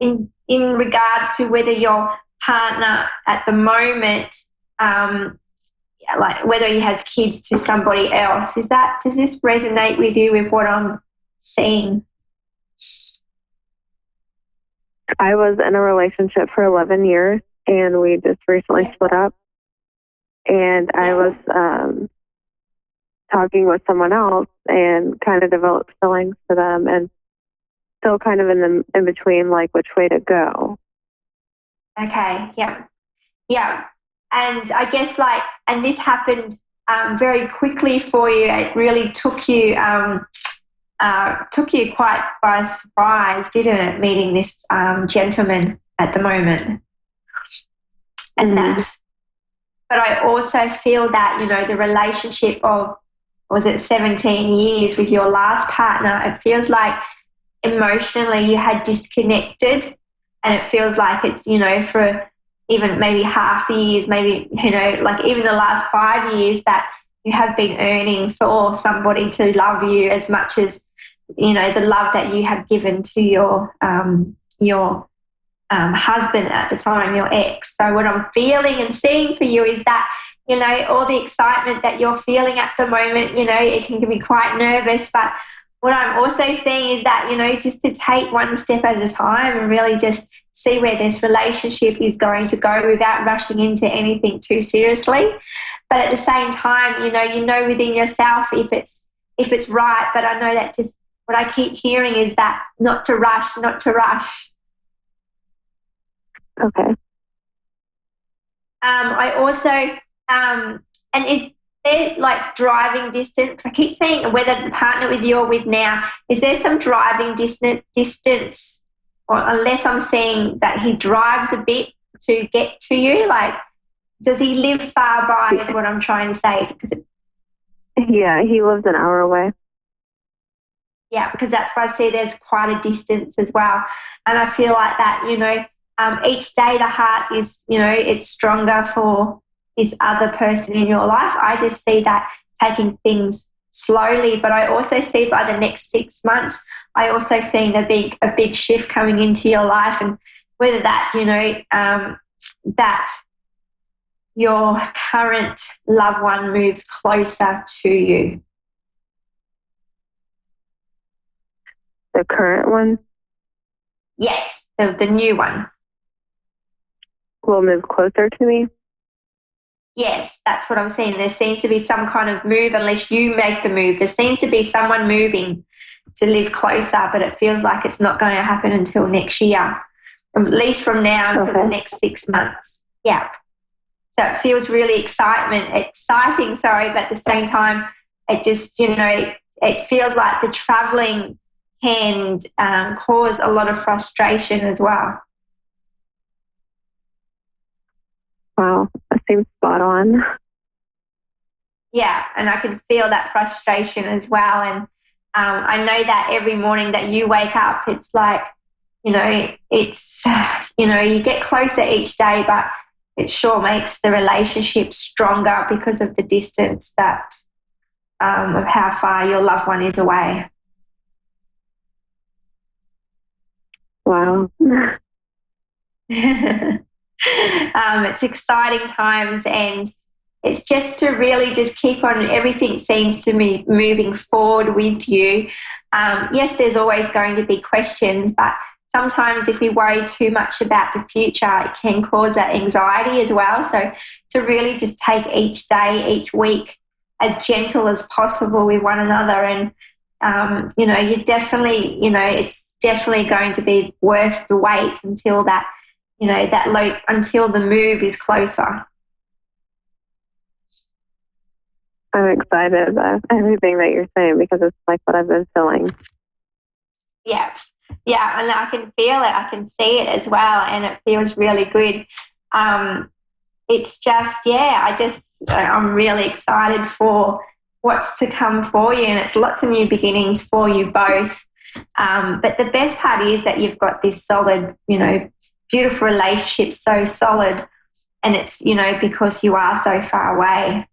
in regards to whether your partner at the moment, like whether he has kids to somebody else, does this resonate with you with what I'm seeing? I was in a relationship for 11 years, and we just recently split up. And I was talking with someone else and kind of developed feelings for them, and still kind of in between, like which way to go. Okay, yeah. And I guess and this happened very quickly for you. It really took you quite by surprise, didn't it, meeting this gentleman at the moment? And but I also feel that, the relationship of, was it 17 years with your last partner, it feels like emotionally you had disconnected, and it feels like it's, for even maybe half the years, maybe, like even the last 5 years, that you have been yearning for somebody to love you as much as you know, the love that you had given to your husband at the time, your ex. So what I'm feeling and seeing for you is that, you know, all the excitement that you're feeling at the moment, you know, it can be quite nervous, but what I'm also seeing is that, you know, just to take one step at a time and really just see where this relationship is going to go without rushing into anything too seriously. But at the same time, you know within yourself if it's right. But I know that just what I keep hearing is that not to rush. Okay. I also, and is there like driving distance? 'Cause I keep saying whether the partner with you're with now, is there some driving distance? Or unless I'm seeing that he drives a bit to get to you, like, does he live far by is what I'm trying to say. Yeah, he lives an hour away. Yeah, because that's why I see there's quite a distance as well. And I feel like that, you know, each day the heart is, you know, it's stronger for this other person in your life. I just see that taking things slowly, but I also see by the next 6 months, I also see a big shift coming into your life, and whether that, you know, that your current loved one moves closer to you. The current one? Yes, the new one. Will move closer to me? Yes, that's what I'm saying. There seems to be some kind of move, unless you make the move. There seems to be someone moving to live closer, but it feels like it's not going to happen until next year, at least from now until the next 6 months. Yeah. So it feels really exciting, but at the same time, it just, you know, it feels like the traveling can cause a lot of frustration as well. Wow, that seems spot on. Yeah, and I can feel that frustration as well. And I know that every morning that you wake up, it's like, you know, it's, you know, you get closer each day, but it sure makes the relationship stronger because of the distance that of how far your loved one is away. Wow. It's exciting times, and it's just to really just keep on. Everything seems to be moving forward with you. Yes, there's always going to be questions, but sometimes if we worry too much about the future, it can cause that anxiety as well. So to really just take each day, each week as gentle as possible with one another. And, you know, you definitely, you know, it's definitely going to be worth the wait until that, you know, until the move is closer. I'm excited about everything that you're saying because it's like what I've been feeling. Yeah. Yeah, and I can feel it. I can see it as well, and it feels really good. It's just, yeah, I'm really excited for what's to come for you, and it's lots of new beginnings for you both. But the best part is that you've got this solid, you know, beautiful relationship, so solid, and it's, you know, because you are so far away.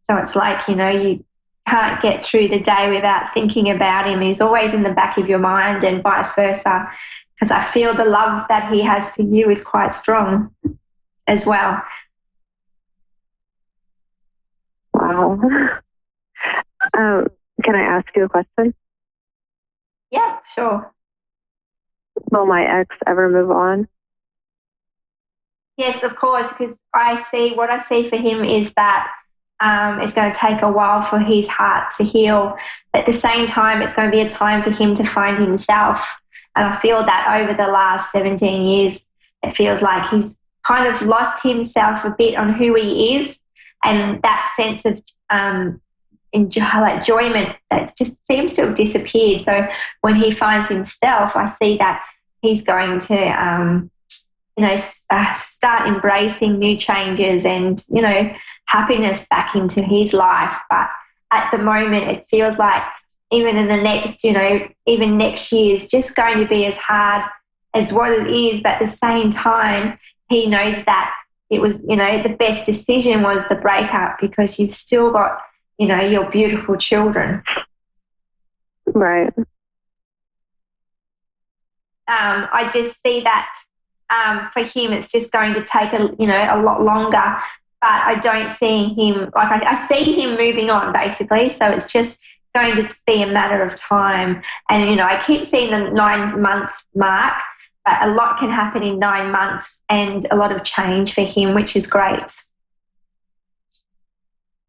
So it's like, you know, you can't get through the day without thinking about him. He's always in the back of your mind, and vice versa, because I feel the love that he has for you is quite strong as well. Wow. Can I ask you a question? Yeah, sure. Will my ex ever move on? Yes, of course, because what I see for him is that it's going to take a while for his heart to heal. But at the same time, it's going to be a time for him to find himself. And I feel that over the last 17 years, it feels like he's kind of lost himself a bit on who he is, and that sense of enjoyment that just seems to have disappeared. So when he finds himself, I see that he's going to start embracing new changes and, you know, happiness back into his life. But at the moment, it feels like even in the next, you know, even next year is just going to be as hard as what it is. But at the same time, he knows that it was, you know, the best decision was the breakup, because you've still got, you know, your beautiful children. Right. I just see that for him, it's just going to take a lot longer. But I don't see him, like I see him moving on basically. So it's just going to be a matter of time. And, I keep seeing the 9-month mark, but a lot can happen in 9 months and a lot of change for him, which is great.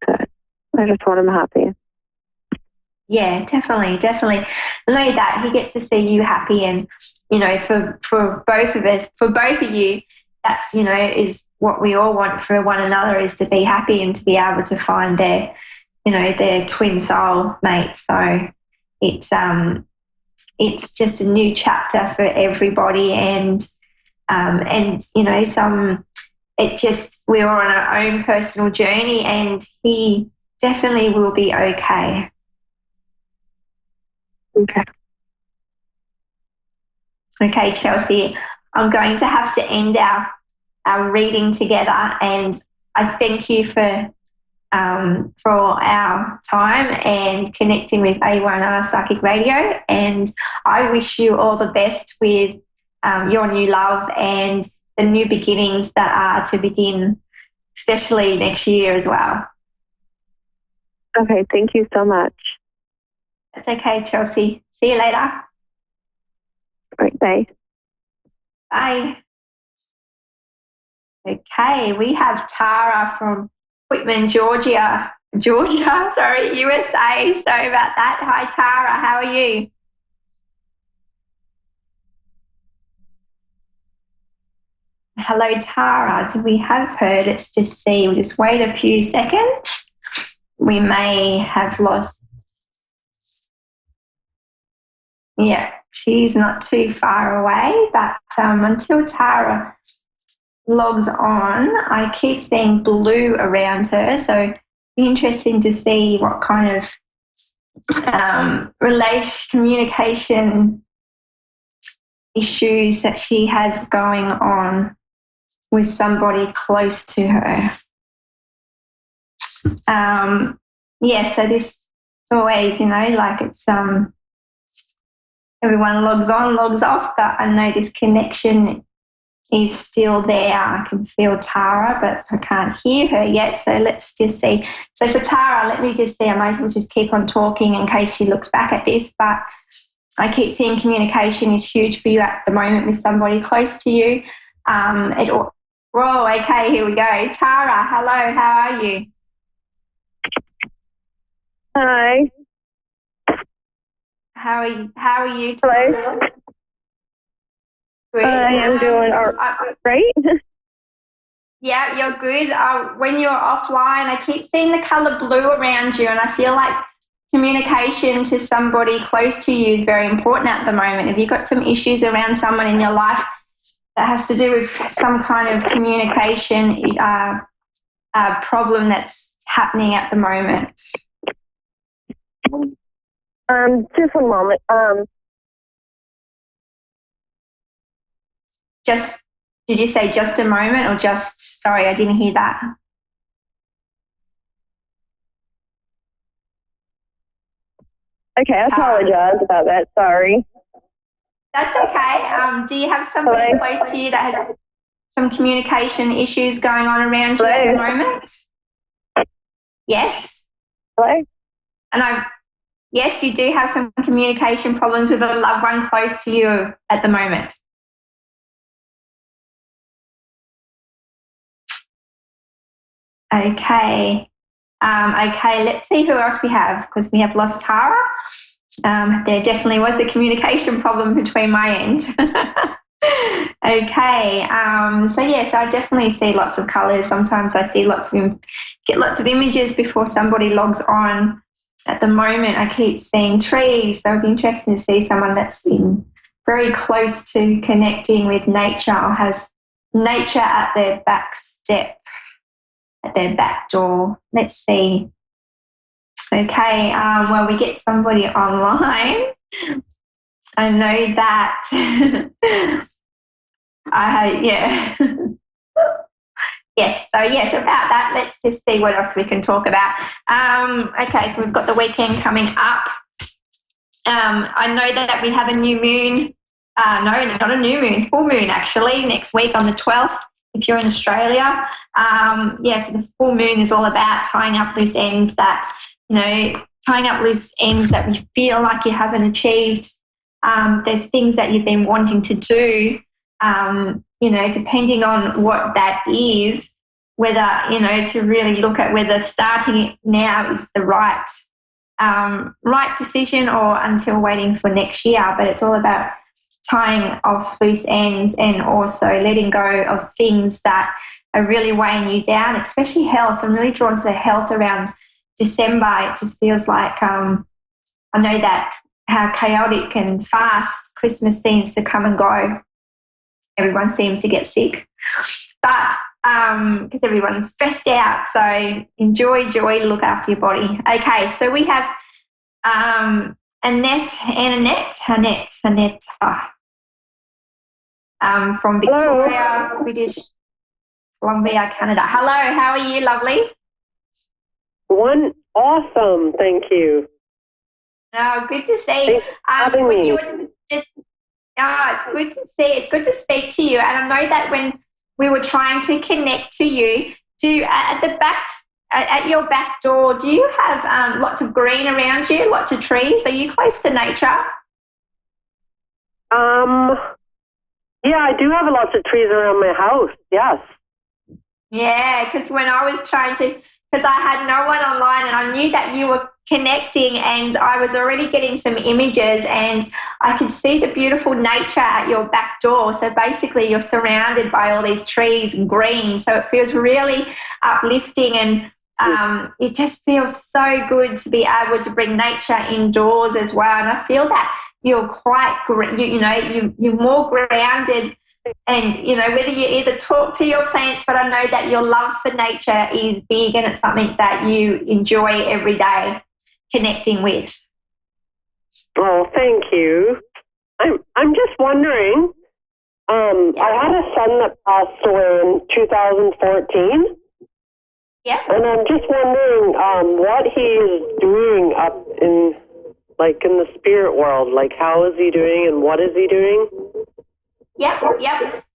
Good. I just want him happy. Yeah, definitely. Know that he gets to see you happy, and for both of us, for both of you, that's is what we all want for one another, is to be happy and to be able to find their twin soul mate. So it's just a new chapter for everybody, and we're on our own personal journey, and he definitely will be okay. Okay, Chelsea, I'm going to have to end our reading together, and I thank you for our time and connecting with A1R Psychic Radio, and I wish you all the best with your new love and the new beginnings that are to begin, especially next year as well. Okay, thank you so much. That's okay, Chelsea. See you later. All right, bye. Bye. Okay, we have Tara from Whitman, USA. Sorry about that. Hi, Tara. How are you? Hello, Tara. Do we have her? Let's just see. We'll just wait a few seconds. We may have lost. Yeah, she's not too far away, but until Tara logs on, I keep seeing blue around her, so it'd be interesting to see what kind of communication issues that she has going on with somebody close to her. So this is always, like it's everyone logs on, logs off, but I know this connection is still there. I can feel Tara, but I can't hear her yet. So let's just see. So for Tara, let me just see. I might as well just keep on talking in case she looks back at this. But I keep seeing communication is huge for you at the moment with somebody close to you. Okay, here we go. Tara, hello, how are you? Hi. How are you? Hello. Good. I am doing all right. Yeah, you're good. When you're offline, I keep seeing the colour blue around you, and I feel like communication to somebody close to you is very important at the moment. Have you got some issues around someone in your life that has to do with some kind of communication problem that's happening at the moment? Just one moment. Did you say just a moment, or just, sorry, I didn't hear that. Okay, I apologize about that. Sorry. That's okay. Do you have somebody close to you that has some communication issues going on around you at the moment? Yes. Hello? Yes, you do have some communication problems with a loved one close to you at the moment. Okay. Let's see who else we have, because we have lost Tara. There definitely was a communication problem between my end. Okay. So I definitely see lots of colours. Sometimes I see get lots of images before somebody logs on. At the moment, I keep seeing trees. So it'd be interesting to see someone that's been very close to connecting with nature, or has nature at their back step, at their back door. Let's see. Okay, we get somebody online. I know that. Yes, about that, let's just see what else we can talk about. Okay, so we've got the weekend coming up. I know that we have a new moon No, not a new moon, full moon actually, next week on the 12th, if you're in Australia. So the full moon is all about tying up loose ends that, tying up loose ends that you feel like you haven't achieved. There's things that you've been wanting to do, depending on what that is, whether, to really look at whether starting it now is the right decision or until waiting for next year. But it's all about tying off loose ends and also letting go of things that are really weighing you down, especially health. I'm really drawn to the health around December. It just feels like I know that how chaotic and fast Christmas seems to come and go. Everyone seems to get sick, but because everyone's stressed out. So enjoy joy, look after your body. Okay, so we have Annette from Victoria, hello. British Columbia, Canada. Hello, how are you, lovely? Awesome, thank you. Oh, good to see. It's good to see. It's good to speak to you. And I know that when we were trying to connect to you, at your back door, do you have lots of green around you, lots of trees? Are you close to nature? Yeah, I do have lots of trees around my house, yes. Yeah, because when I was because I had no one online and I knew that you were connecting and I was already getting some images and I could see the beautiful nature at your back door. So basically you're surrounded by all these trees and green. So it feels really uplifting and it just feels so good to be able to bring nature indoors as well. And I feel that you're quite, you're more grounded and, whether you either talk to your plants, but I know that your love for nature is big and it's something that you enjoy every day connecting with. Oh, thank you. I'm just wondering, I had a son that passed away in 2014. Yeah. And I'm just wondering what he is doing up in the spirit world. Like, how is he doing and what is he doing? Yep.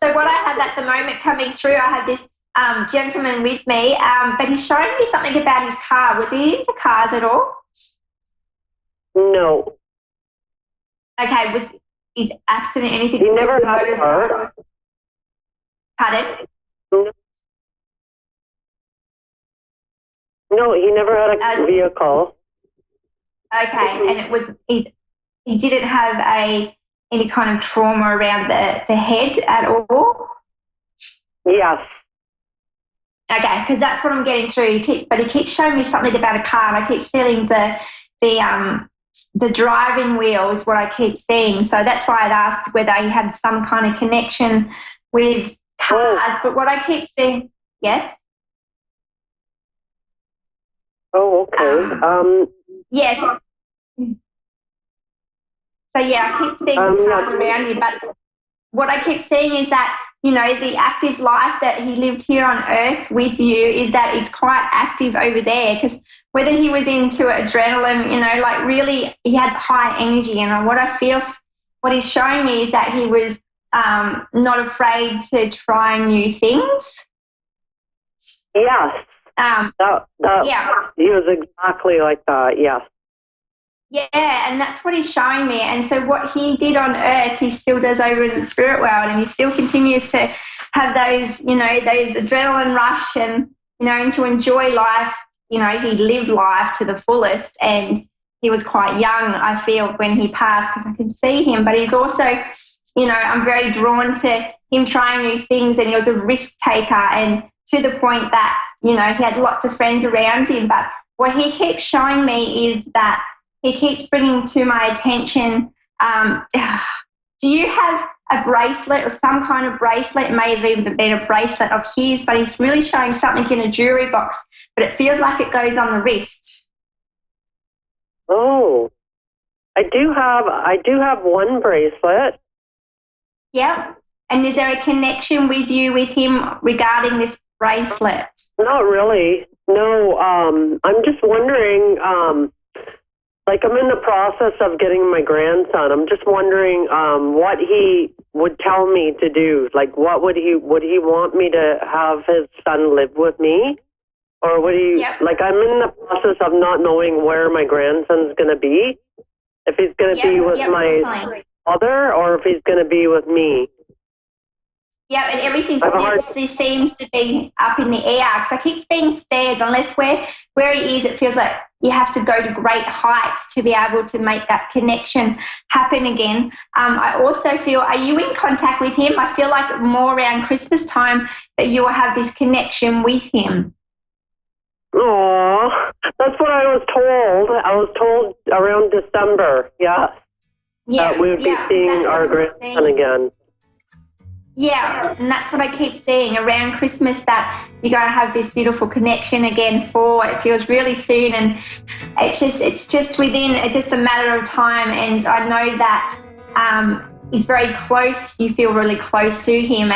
So what I have at the moment coming through, I have this gentleman with me, but he's showing me something about his car. Was he into cars at all? No. Okay, was his accident anything to do with his motorcycle? Pardon? No, he never had a vehicle. Okay, and he didn't have any kind of trauma around the head at all? Yes. Okay, because that's what I'm getting through. He keeps showing me something about a car, and I keep seeing the driving wheel is what I keep seeing. So that's why I'd asked whether he had some kind of connection with cars. Oh. But what I keep seeing, yes. Oh, okay. Yes. So yeah, I keep seeing the cars around you, but what I keep seeing is that, the active life that he lived here on Earth with you is that it's quite active over there, because whether he was into adrenaline, really he had high energy, and what he's showing me is that he was not afraid to try new things. Yes. Yeah. He was exactly like that, yes. Yeah, and that's what he's showing me. And so what he did on Earth, he still does over in the spirit world, and he still continues to have those, those adrenaline rush and, and to enjoy life. He lived life to the fullest, and he was quite young, I feel, when he passed, because I can see him. But he's also, I'm very drawn to him trying new things, and he was a risk taker, and to the point that, he had lots of friends around him. But what he keeps showing me is that he keeps bringing to my attention, do you have a bracelet or some kind of bracelet? It may have even been a bracelet of his, but he's really showing something in a jewelry box, but it feels like it goes on the wrist. Oh, I do have one bracelet. Yeah. And is there a connection with him regarding this bracelet? Not really. No, I'm just wondering, Like, I'm in the process of getting my grandson. I'm just wondering what he would tell me to do. Like, what would he want me to have his son live with me? Or would he, like, I'm in the process of not knowing where my grandson's going to be. If he's going to be with my father or if he's going to be with me. Yeah, and everything seems to be up in the air because I keep seeing stairs. Unless where he is, it feels like you have to go to great heights to be able to make that connection happen again. I also feel, are you in contact with him? I feel like more around Christmas time that you will have this connection with him. Oh, that's what I was told. I was told around December, yes. That we would be seeing our grandson again. Yeah, and that's what I keep seeing around Christmas, that you're going to have this beautiful connection again it feels really soon, and it's just within just a matter of time. And I know that he's very close. You feel really close to him,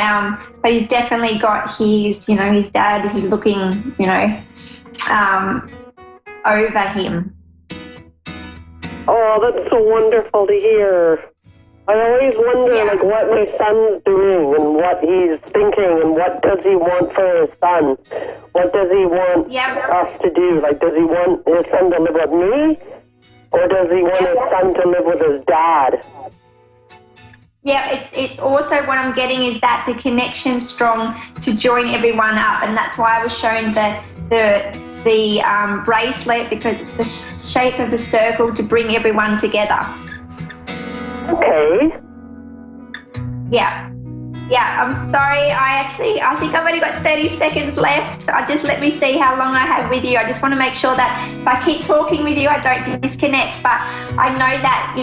but he's definitely got his dad. He's looking, over him. Oh, that's so wonderful to hear. I always wonder, like, what my son's doing and what he's thinking and what does he want for his son? What does he want us to do? Like, does he want his son to live with me? Or does he want his son to live with his dad? Yeah, it's also what I'm getting is that the connection's strong to join everyone up, and that's why I was showing the bracelet, because it's the shape of a circle to bring everyone together. Okay. Yeah, I'm sorry. I think I've only got 30 seconds left. Just let me see how long I have with you. I just want to make sure that if I keep talking with you, I don't disconnect. But I know that,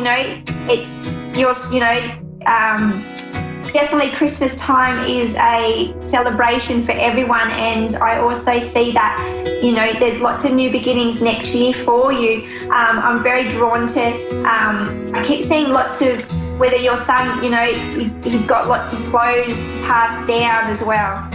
it's yours, definitely Christmas time is a celebration for everyone. And I also see that, there's lots of new beginnings next year for you. I'm very drawn to, I keep seeing lots of, whether your son, you've got lots of clothes to pass down as well.